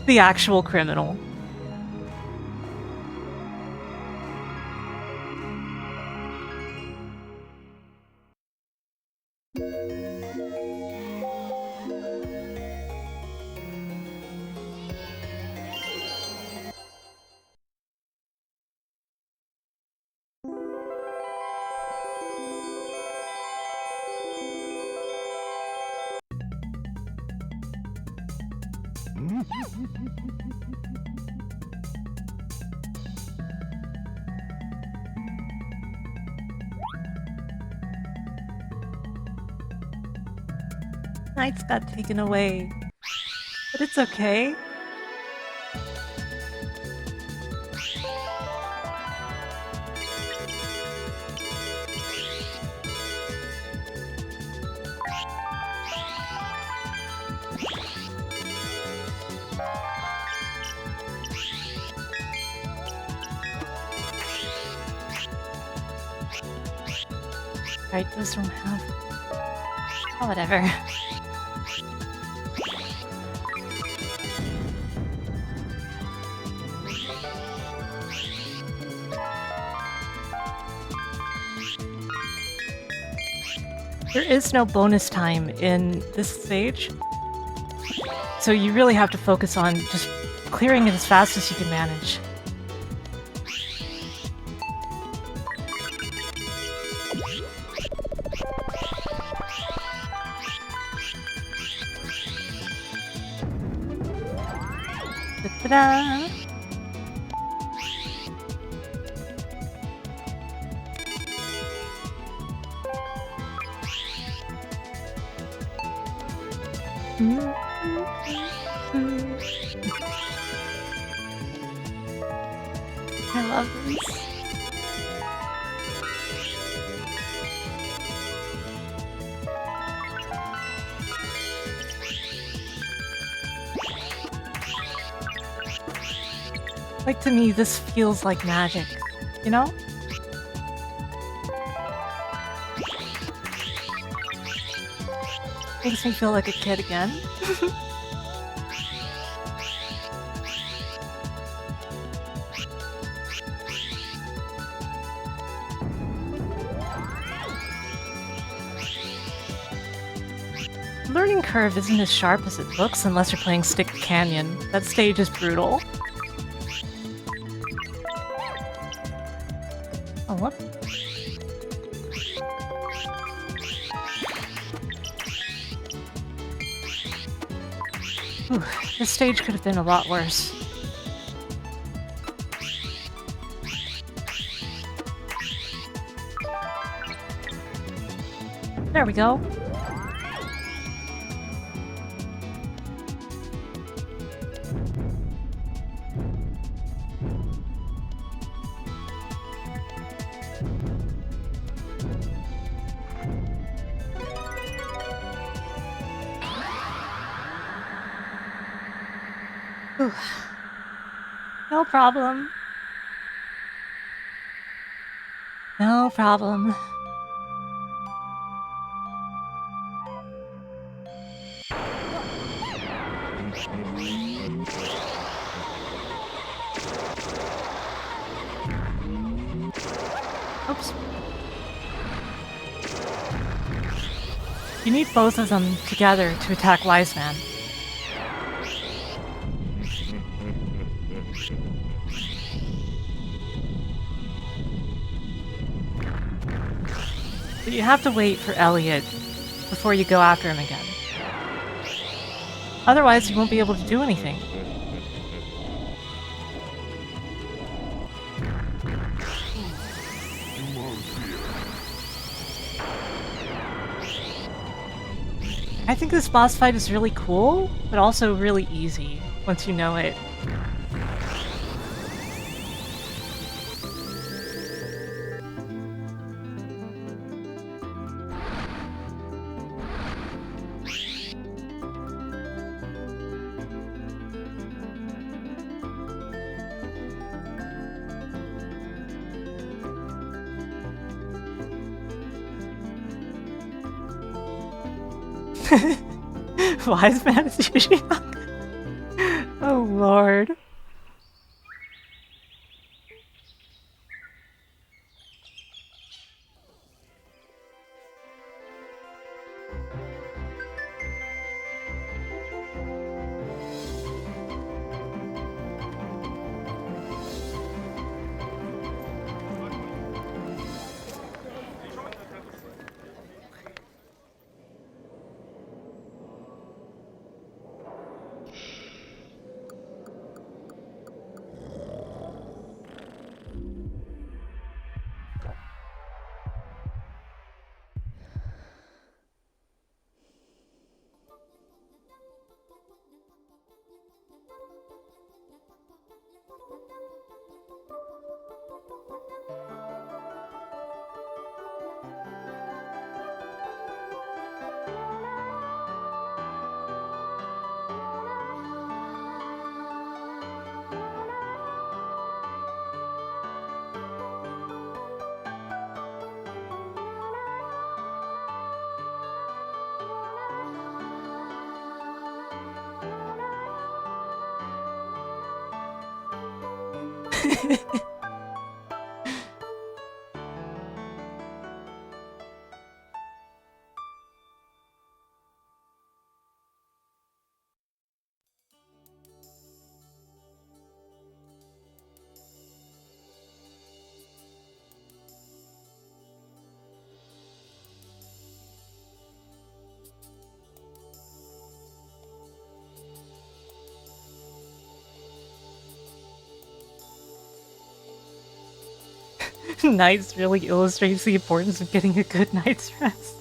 The actual criminal. Knights got taken away. But it's okay. Right, those don't have... Oh, whatever. There is no bonus time in this stage, so you really have to focus on just clearing it as fast as you can manage. Ta-da! I love this. Like, to me, this feels like magic, you know? Makes me feel like a kid again. Learning curve isn't as sharp as it looks unless you're playing Stick Canyon. That stage is brutal. Oh, what? Ooh, this stage could have been a lot worse. There we go. Ooh. No problem. No problem. Oops. You need both of them together to attack Wise Man. But you have to wait for Elliot before you go after him again. Otherwise, you won't be able to do anything. I think this boss fight is really cool, but also really easy once you know it. Wise man is usually not good. Oh lord. Nights really illustrates the importance of getting a good night's rest.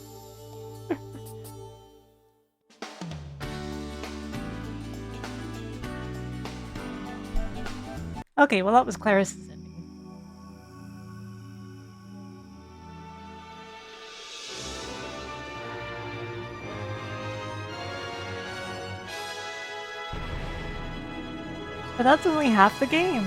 Okay, well that was Claris's ending. But that's only half the game.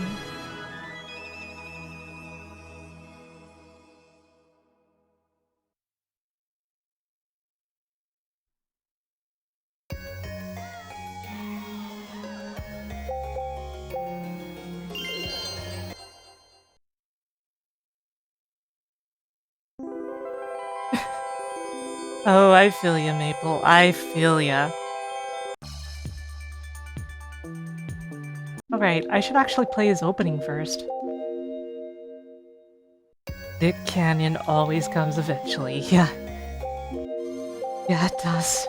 Oh, I feel ya, Maple. I feel ya. Alright, I should actually play his opening first. Dick Canyon always comes eventually, yeah. Yeah, it does.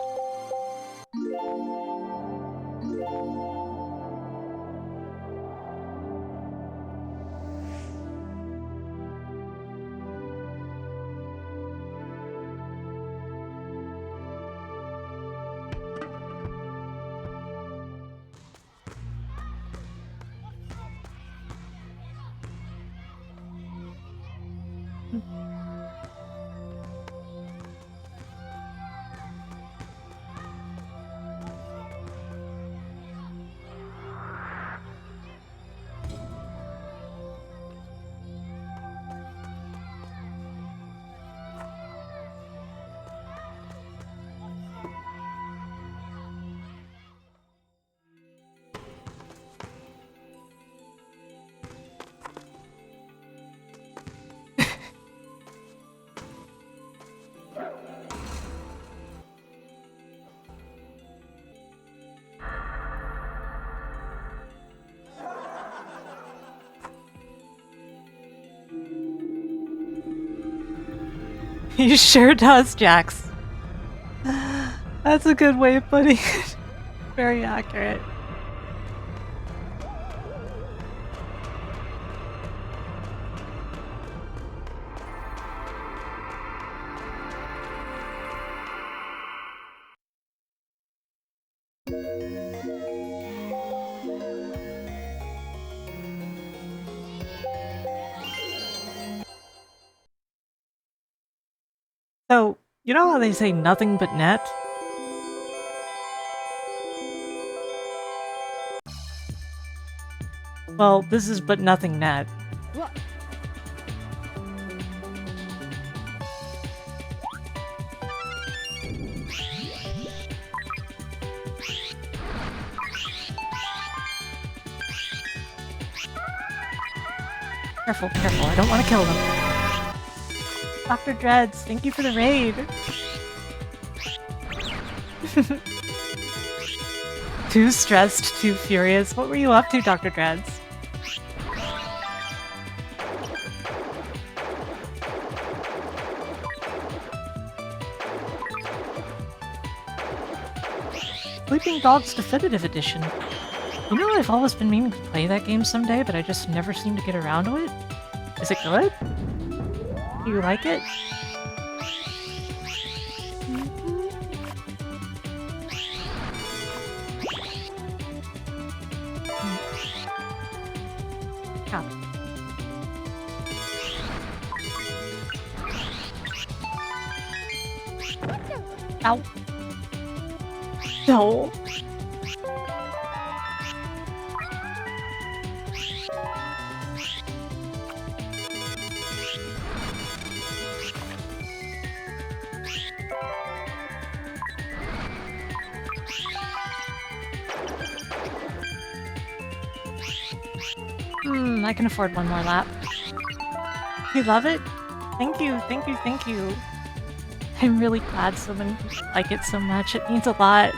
He sure does, Jax. That's a good way of putting it. Very accurate. So, you know how they say nothing but net? Well, this is but nothing net. Careful, careful, I don't want to kill them. Dr. Dreads, thank you for the raid! Too stressed, too furious. What were you up to, Dr. Dreads? Sleeping Dogs Definitive Edition. You know, I've always been meaning to play that game someday, but I just never seem to get around to it. Is it good? Do you like it? Ow. No. I can afford one more lap. You love it? Thank you, thank you, thank you. I'm really glad so many people like it so much. It means a lot.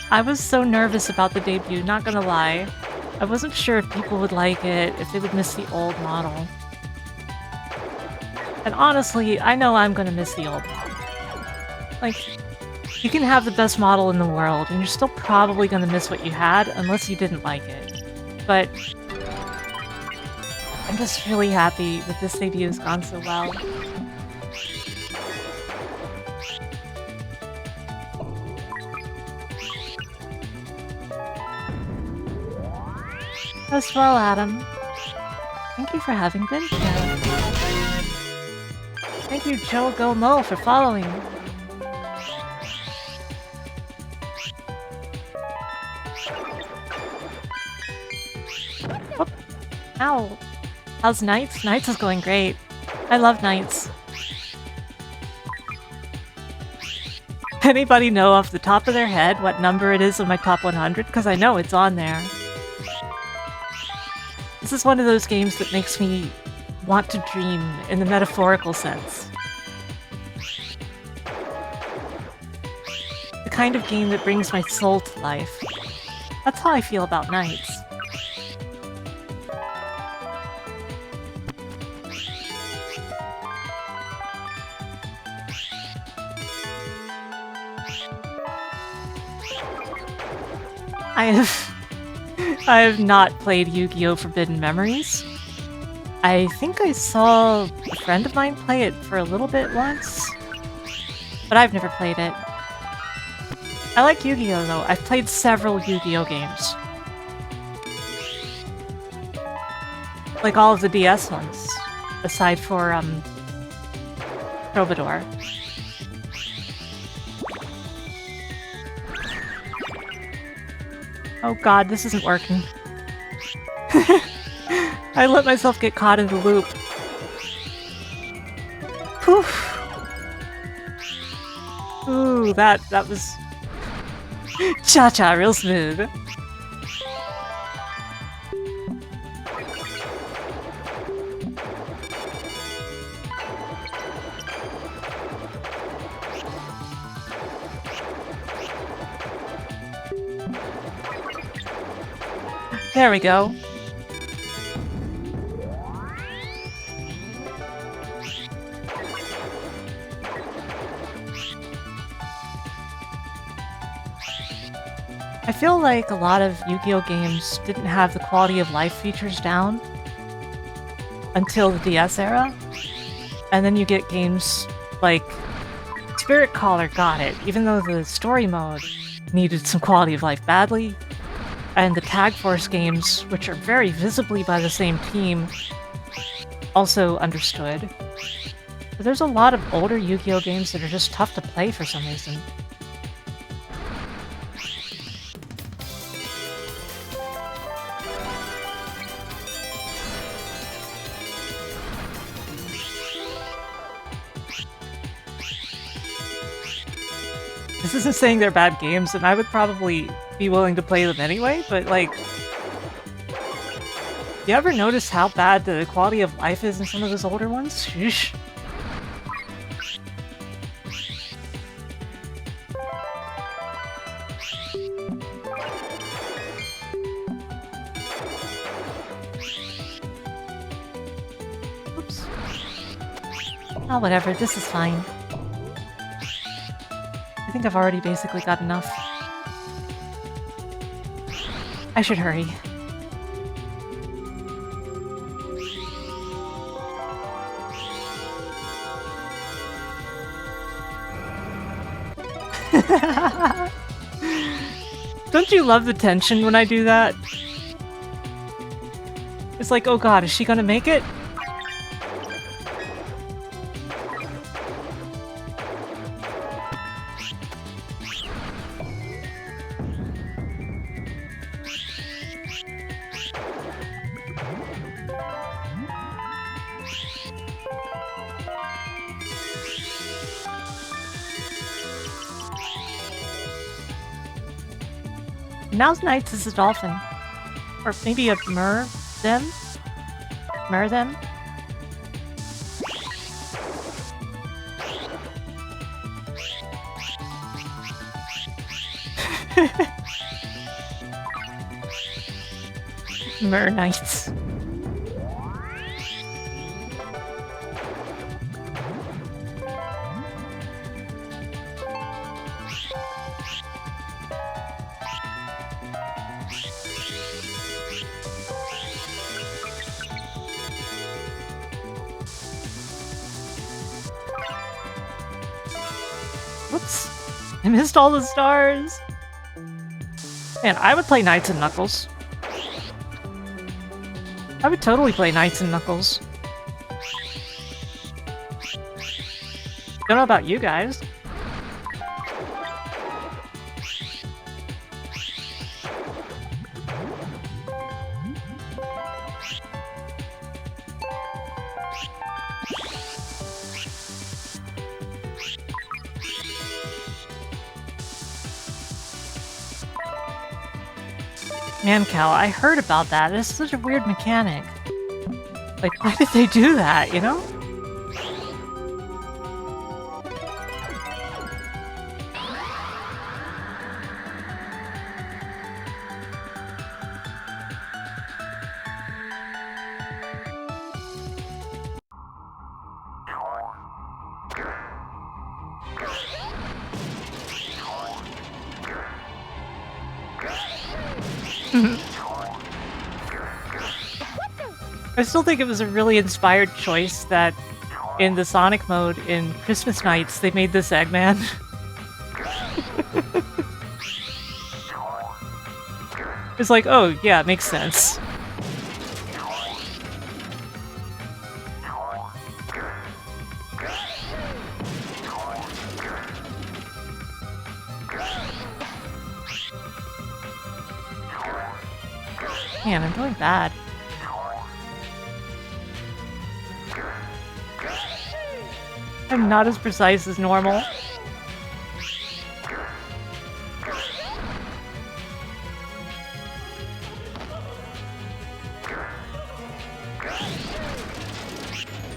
I was so nervous about the debut, not gonna lie. I wasn't sure if people would like it, if they would miss the old model. And honestly, I know I'm gonna miss the old model. Like, you can have the best model in the world, and you're still probably gonna miss what you had, unless you didn't like it. But I'm just really happy that this debut has gone so well. As well, Adam. Thank you for having been here. Thank you, Joe Go Mo, for following. Whoop. Ow. How's Nights? Nights is going great. I love Nights. Anybody know off the top of their head what number it is in my top 100? Because I know it's on there. This is one of those games that makes me want to dream in the metaphorical sense. The kind of game that brings my soul to life. That's how I feel about Nights. I have not played Yu-Gi-Oh! Forbidden Memories. I think I saw a friend of mine play it for a little bit once, but I've never played it. I like Yu-Gi-Oh! Though. I've played several Yu-Gi-Oh! Games. Like all of the DS ones, aside for, Troubadour. Oh god, this isn't working. I let myself get caught in the loop. Poof. Ooh, that was... Cha-cha, real smooth. There we go. I feel like a lot of Yu-Gi-Oh! Games didn't have the quality of life features down until the DS era. And then you get games like Spirit Caller got it, even though the story mode needed some quality of life badly, and the Tag Force games, which are very visibly by the same team, also understood. But there's a lot of older Yu-Gi-Oh! Games that are just tough to play for some reason. This isn't saying they're bad games, and I would probably be willing to play them anyway, but like... You ever notice how bad the quality of life is in some of those older ones? Sheesh. Oops. Oh, whatever, this is fine. I think I've already basically got enough. I should hurry. Don't you love the tension when I do that? It's like, oh god, is she gonna make it? Now's Knights is a dolphin. Or maybe a them? Them? Knights. Whoops. I missed all the stars. Man, I would play Knights and Knuckles. I would totally play Knights and Knuckles. Don't know about you guys. Man, Cal, I heard about that. It's such a weird mechanic. Like, why did they do that, you know? I still think it was a really inspired choice that in the Sonic mode in Christmas Nights they made this Eggman. It's like, oh yeah, it makes sense. Man, I'm doing bad. I'm not as precise as normal.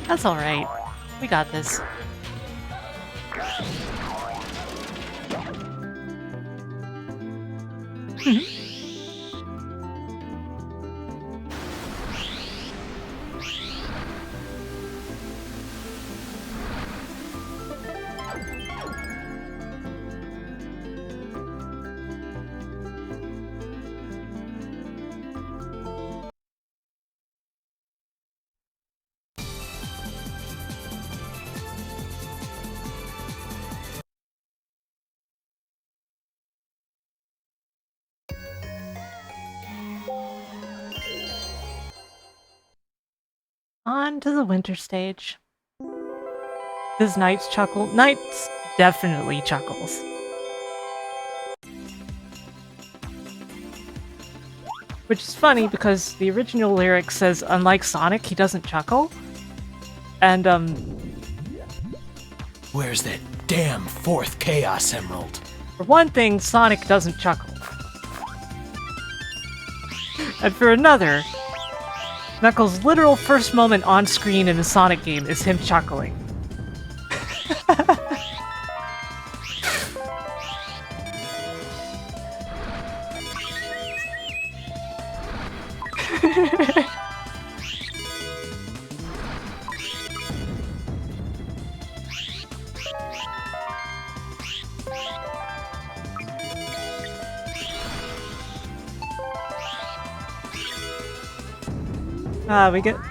That's alright. We got this. On to the winter stage. Does Knights chuckle? Knights definitely chuckles. Which is funny because the original lyric says, unlike Sonic, he doesn't chuckle. And, Where's that damn fourth Chaos Emerald? for one thing, Sonic doesn't chuckle. And for another, Knuckles' literal first moment on screen in a Sonic game is him chuckling.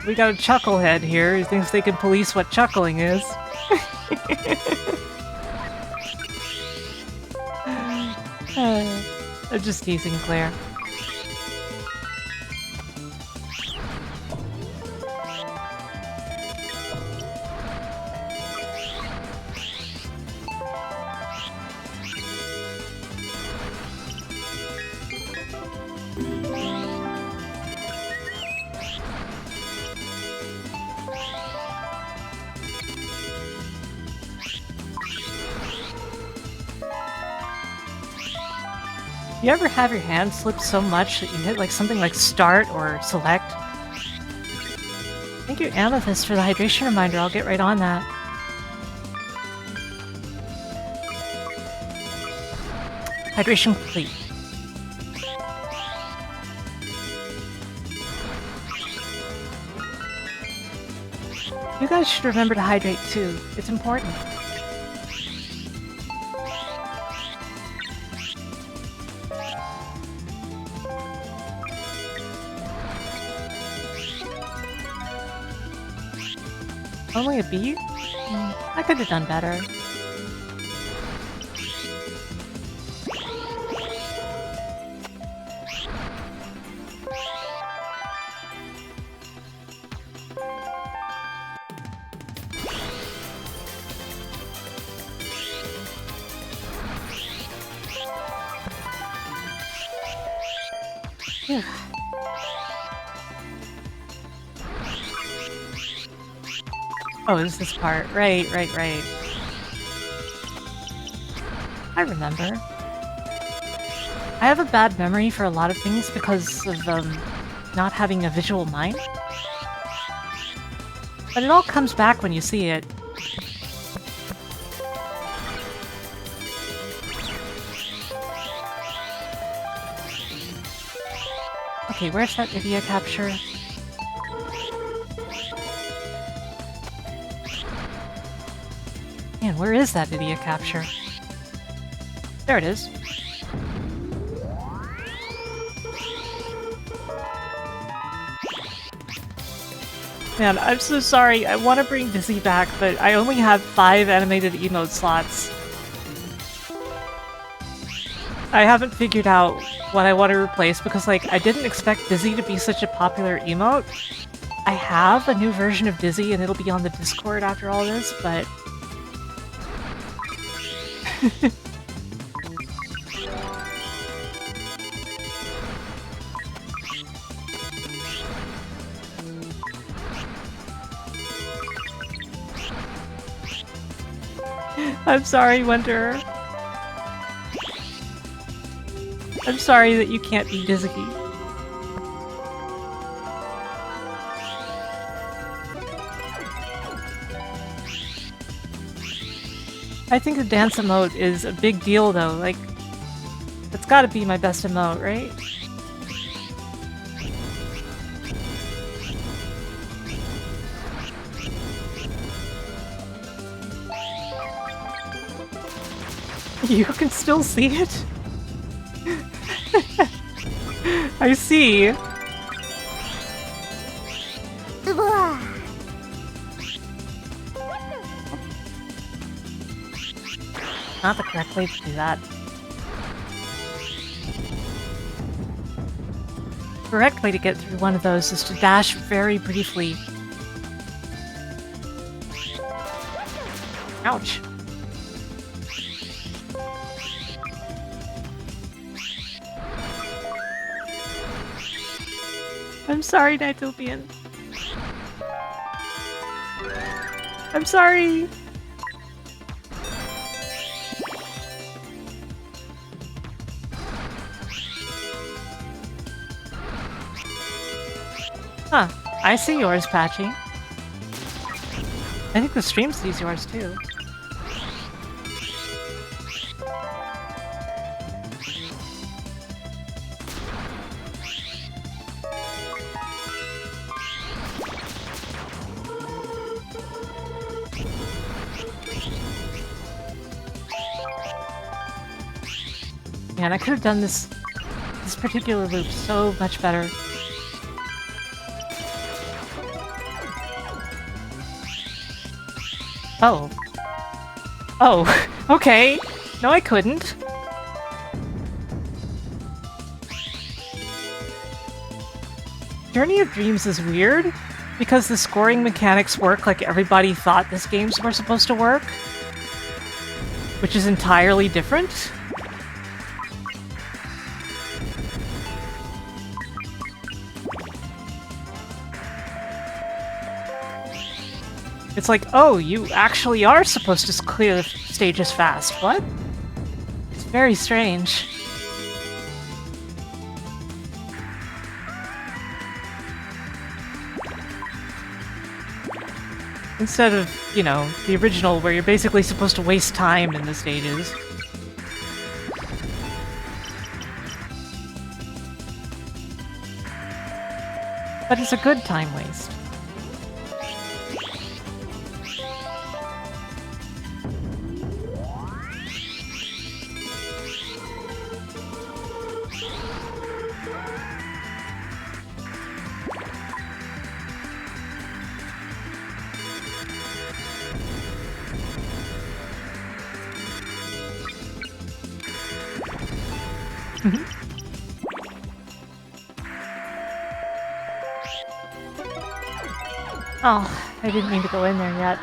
We got a chucklehead here who thinks they can police what chuckling is. I'm just teasing Claire. You ever have your hand slip so much that you hit like something like start or select? Thank you, Amethyst, for the hydration reminder. I'll get right on that. Hydration complete. You guys should remember to hydrate too. It's important. Only a B? I could have done better. Phew. Oh, is this part? Right. I remember. I have a bad memory for a lot of things because of, not having a visual mind. But it all comes back when you see it. Okay, where's that idiot capture? Man, where is that idiot capture? There it is. Man, I'm so sorry. I want to bring Dizzy back, but I only have 5 animated emote slots. I haven't figured out what I want to replace because, like, I didn't expect Dizzy to be such a popular emote. I have a new version of Dizzy and it'll be on the Discord after all this, but... I'm sorry, Winter. I'm sorry that you can't be Dizzy. I think the dance emote is a big deal though, like, that's gotta be my best emote, right? You can still see it? I see. Not the correct way to do that. The correct way to get through one of those is to dash very briefly Ouch. I'm sorry, Nighttopian. I'm sorry. Huh. I see yours, Patchy. I think the stream sees yours too. Man, I could have done this particular loop so much better. Oh. Oh, okay. No, I couldn't. Journey of Dreams is weird, because the scoring mechanics work like everybody thought this games were supposed to work, which is entirely different. It's like, oh, you actually are supposed to clear the stages fast. What? It's very strange. Instead of, you know, the original where you're basically supposed to waste time in the stages. But it's a good time waste. Oh, I didn't mean to go in there yet.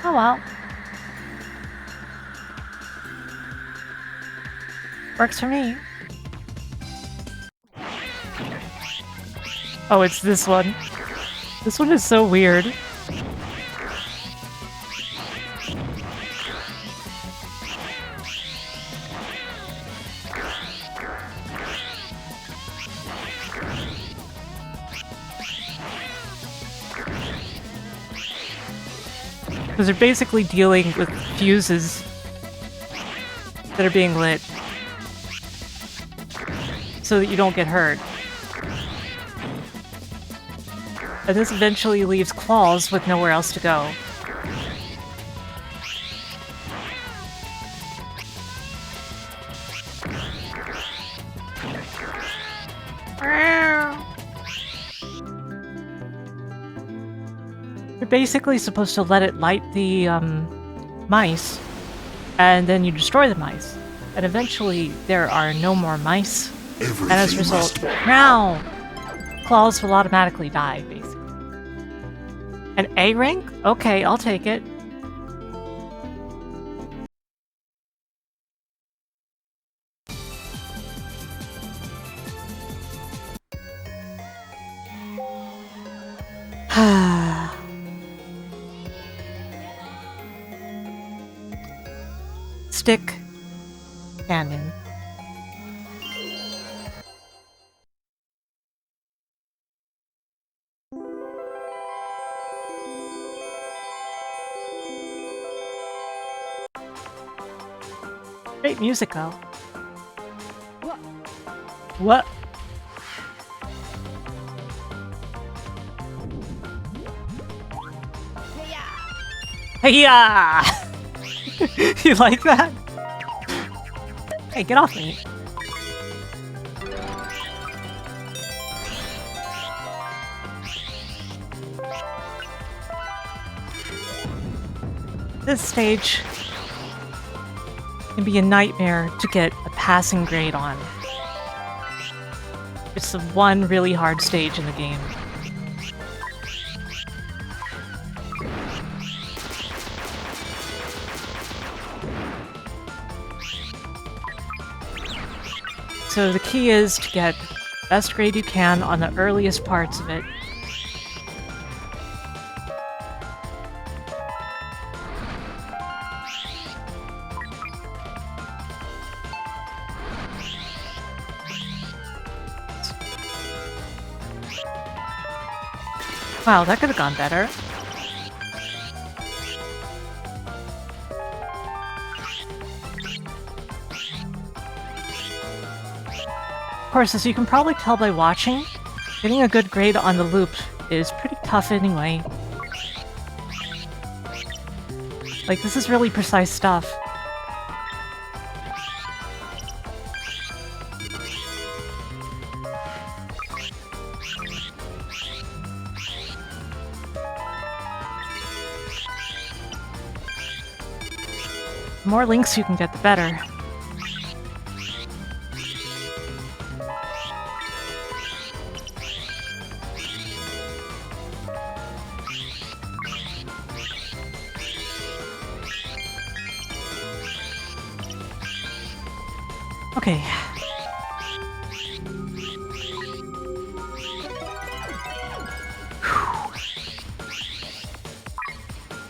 Oh well. Works for me. Oh, it's this one. This one is so weird. Because they're basically dealing with fuses that are being lit so that you don't get hurt. And this eventually leaves Claws with nowhere else to go. You're basically supposed to let it light the mice, and then you destroy the mice. And eventually there are no more mice, and as a result, now Claws will automatically die, basically. An A rank? Okay, I'll take it. Stick cannon. Great music, though. What? Hey-ya! You like that? Hey, get off me. This stage can be a nightmare to get a passing grade on. It's the one really hard stage in the game. So the key is to get the best grade you can on the earliest parts of it. Wow, that could have gone better. Of course, as you can probably tell by watching, getting a good grade on the loop is pretty tough anyway. Like, this is really precise stuff. The more links you can get, the better. Okay.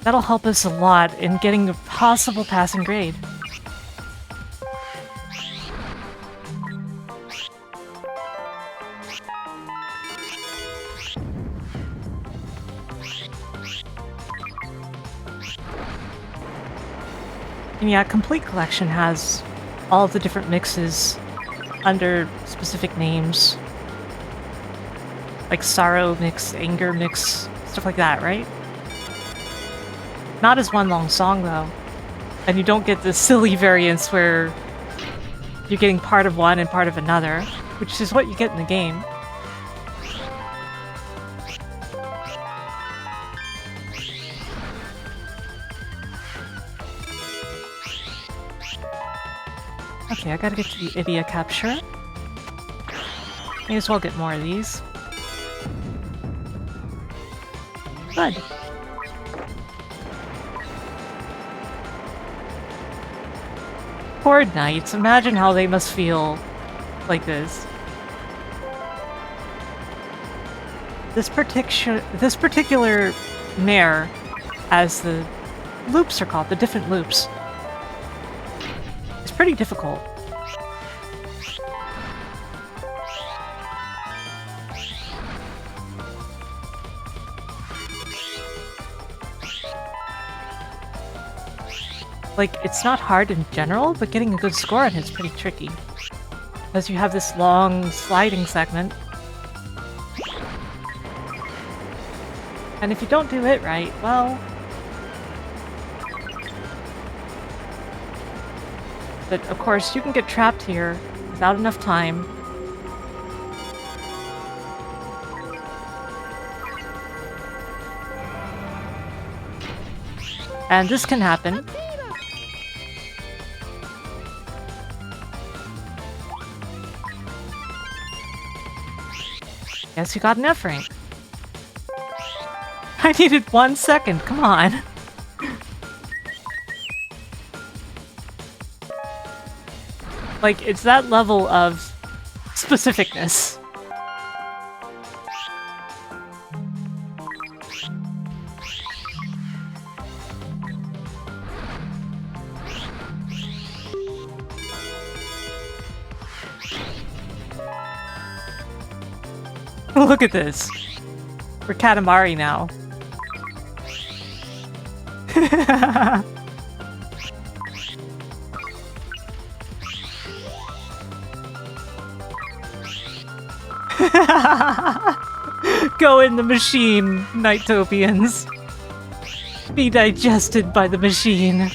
That'll help us a lot in getting a possible passing grade. And yeah, Complete Collection has all of the different mixes under specific names. Like Sorrow Mix, Anger Mix, stuff like that, right? Not as one long song, though. And you don't get the silly variants where you're getting part of one and part of another, which is what you get in the game. Okay, I gotta get to the Idia capture. May as well get more of these. Good. Poor knights, imagine how they must feel like this. This particular mare, as the loops are called, the different loops, is pretty difficult. Like, it's not hard in general, but getting a good score on it's pretty tricky. As you have this long sliding segment. And if you don't do it right, well... But of course, you can get trapped here without enough time. And this can happen. Guess you got an F rank. I needed 1 second, come on. Like, it's that level of specificness. Look at this. We're Katamari now. Go in the machine, Nightopians. Be digested by the machine.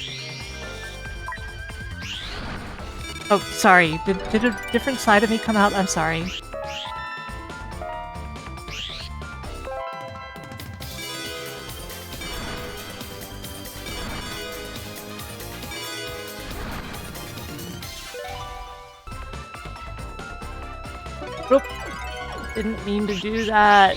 Oh, sorry. Did a different side of me come out? I'm sorry. Oop. Didn't mean to do that.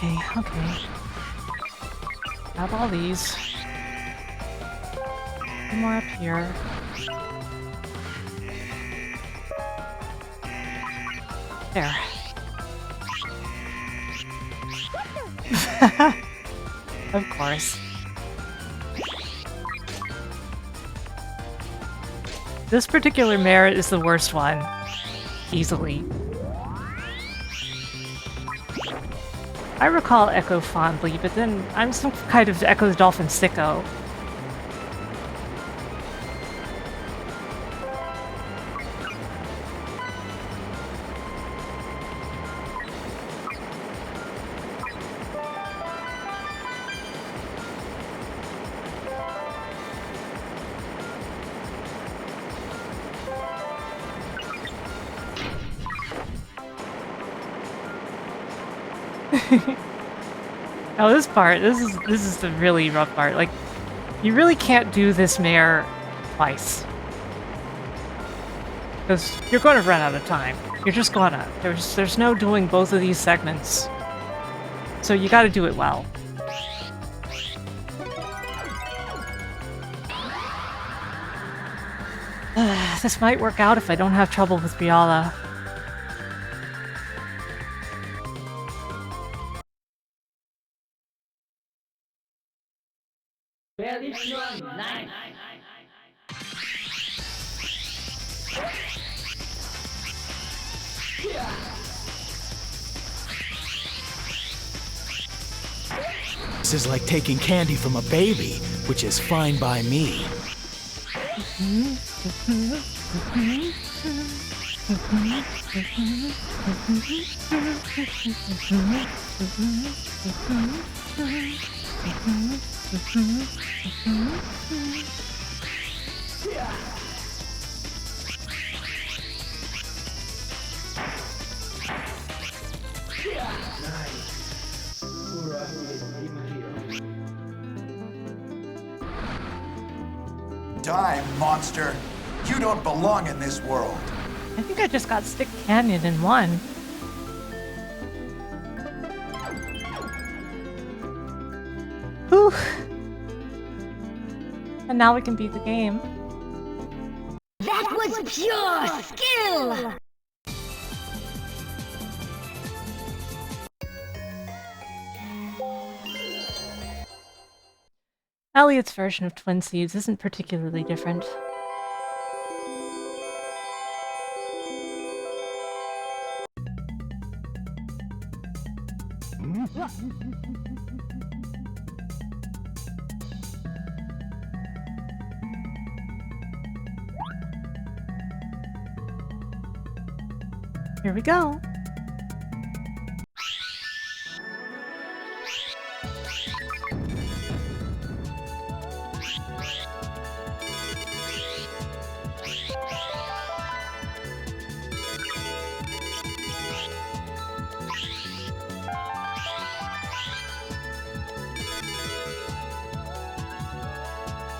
Okay, okay. Grab all these. One more up here. There. Of course. This particular mare is the worst one. Easily. I recall Echo fondly, but then I'm some kind of Echo the Dolphin sicko. Now this part, this is the really rough part. Like, you really can't do this mare twice. Because you're going to run out of time. You're just gonna. There's no doing both of these segments. So you gotta do it well. This might work out if I don't have trouble with Biala. This is like taking candy from a baby, which is fine by me. Die, monster! You don't belong in this world. I think I just got Stick Canyon in one. Whew. And now we can beat the game. That was pure skill! Elliot's version of Twin Seeds isn't particularly different. Here we go.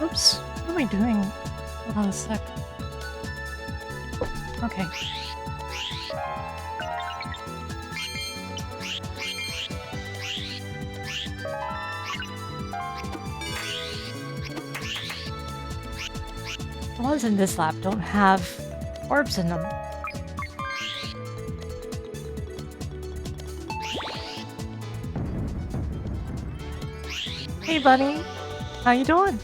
Oops, what am I doing? Hold on a sec. Okay. The ones in this lab don't have orbs in them. Hey buddy, how you doing?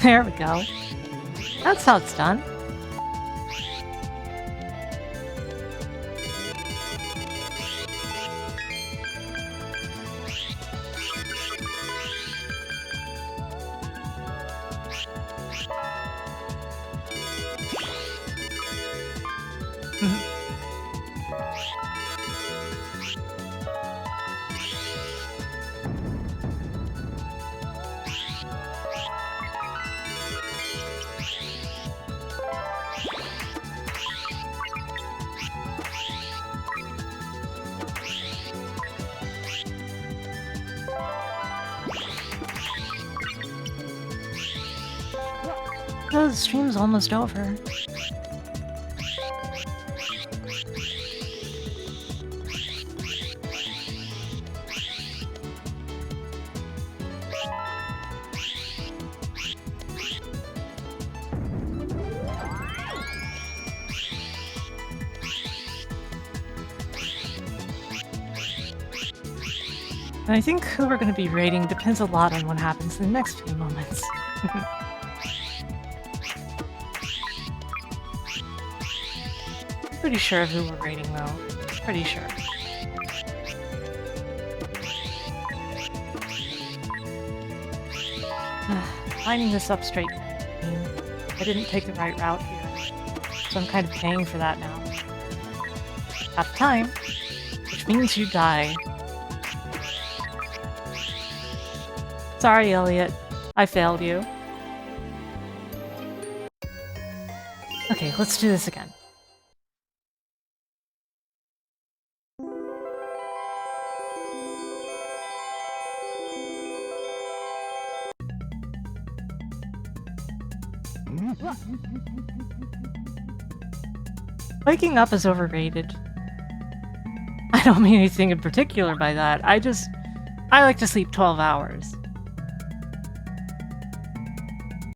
There we go. That's how it's done. the stream's almost over. And I think who we're going to be raiding depends a lot on what happens in the next few moments. I'm pretty sure of who we're raiding, though. Pretty sure. Lining this up straight. I didn't take the right route here, so I'm kind of paying for that now. Out of time, which means you die. Sorry, Elliot. I failed you. Okay, let's do this again. Waking up is overrated. I don't mean anything in particular by that. I like to sleep 12 hours.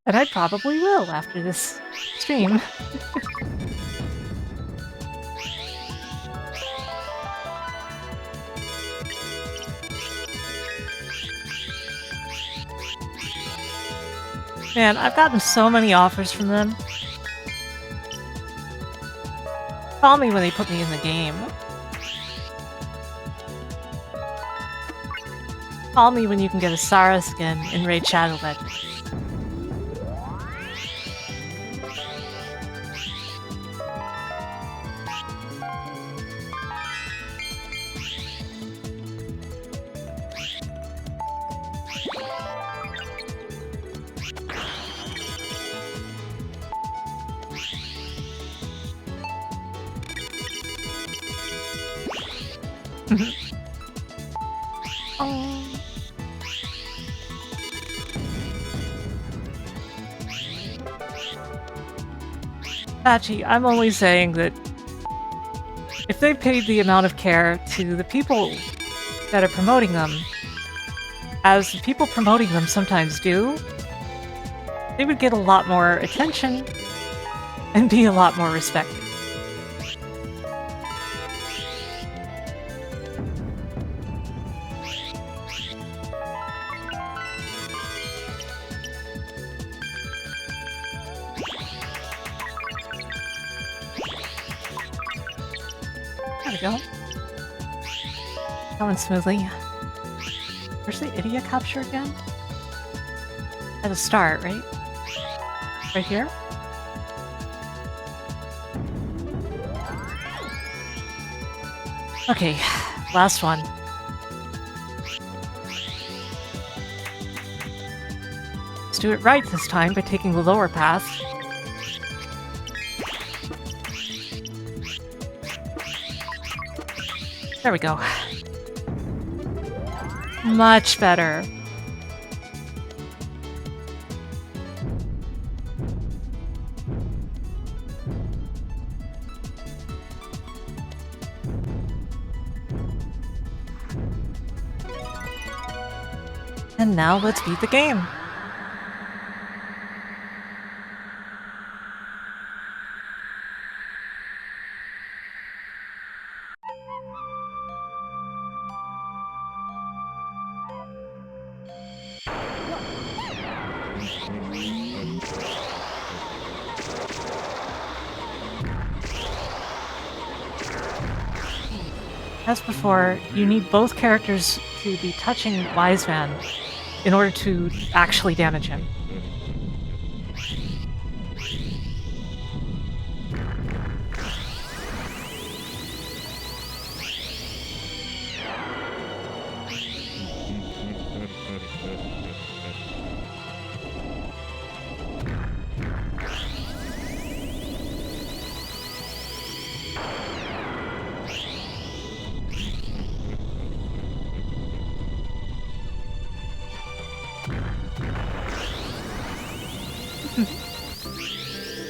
And I probably will after this stream. Man, I've gotten so many offers from them. Call me when they put me in the game. Call me when you can get a Sara skin in Raid Shadow Legends. Patchy, I'm only saying that if they paid the amount of care to the people that are promoting them, as the people promoting them sometimes do, they would get a lot more attention and be a lot more respected. There we go. Going smoothly. Where's the idiot capture again? At the start, right? Right here? Okay, last one. Let's do it right this time by taking the lower path. There we go. Much better. And now let's beat the game. As before, you need both characters to be touching Wise Man in order to actually damage him.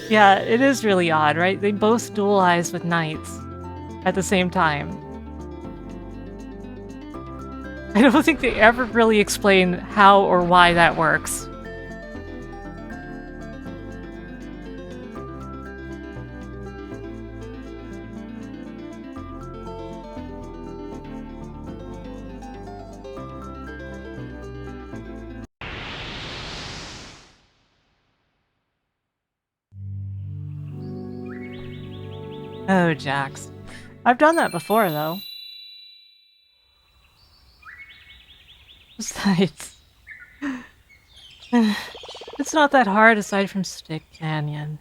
Yeah, it is really odd, right? They both dual eyes with knights at the same time. I don't think they ever really explain how or why that works. Oh, Jax. I've done that before, though. Besides, it's not that hard aside from Stick Canyon.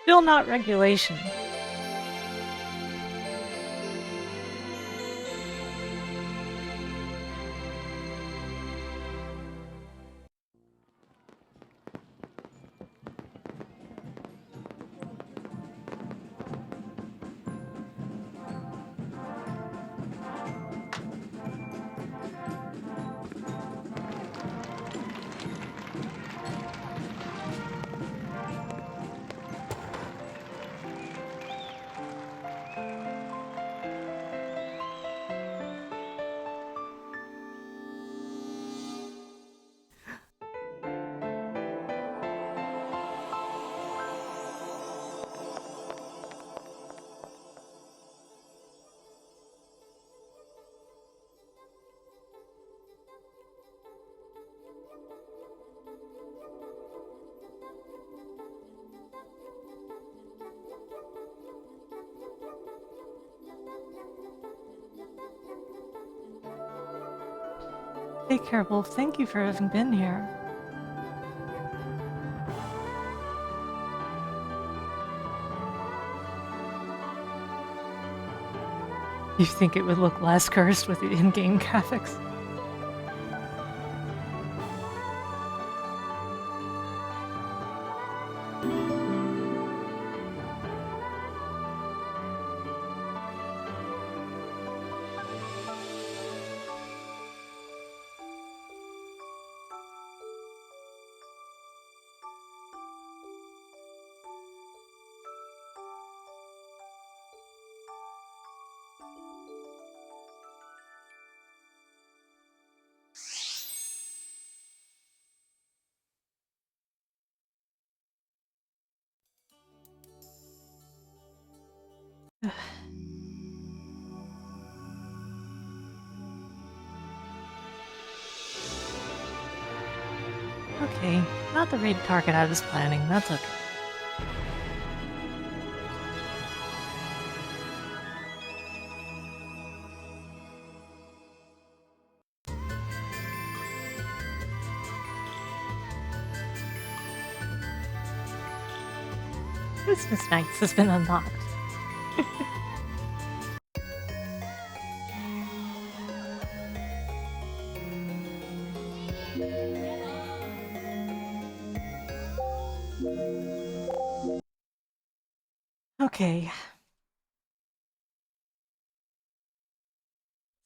Still not regulation. Take care, Wolf. Thank you for having been here. You think it would look less cursed with the in-game graphics? Okay, not the raid target I was planning. That's okay. Christmas Nights has been unlocked. Okay.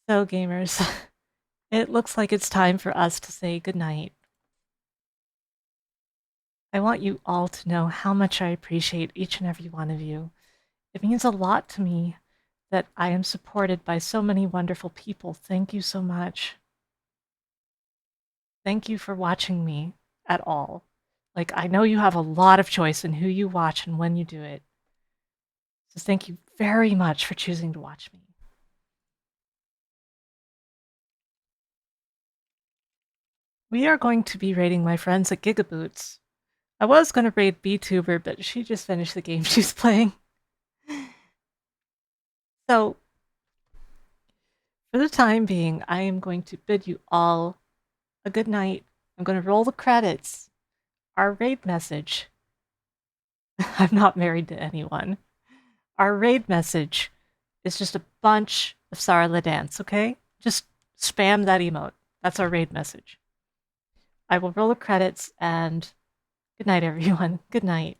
So, gamers, it looks like it's time for us to say goodnight. I want you all to know how much I appreciate each and every one of you. It means a lot to me that I am supported by so many wonderful people. Thank you so much. Thank you for watching me at all. Like, I know you have a lot of choice in who you watch and when you do it. So thank you very much for choosing to watch me. We are going to be raiding my friends at Gigaboots. I was going to raid BTuber, but she just finished the game she's playing. So, for the time being, I am going to bid you all a good night. I'm going to roll the credits. Our raid message. I'm not married to anyone. Our raid message is just a bunch of Saralene dance, okay? Just spam that emote. That's our raid message. I will roll the credits, and good night, everyone. Good night.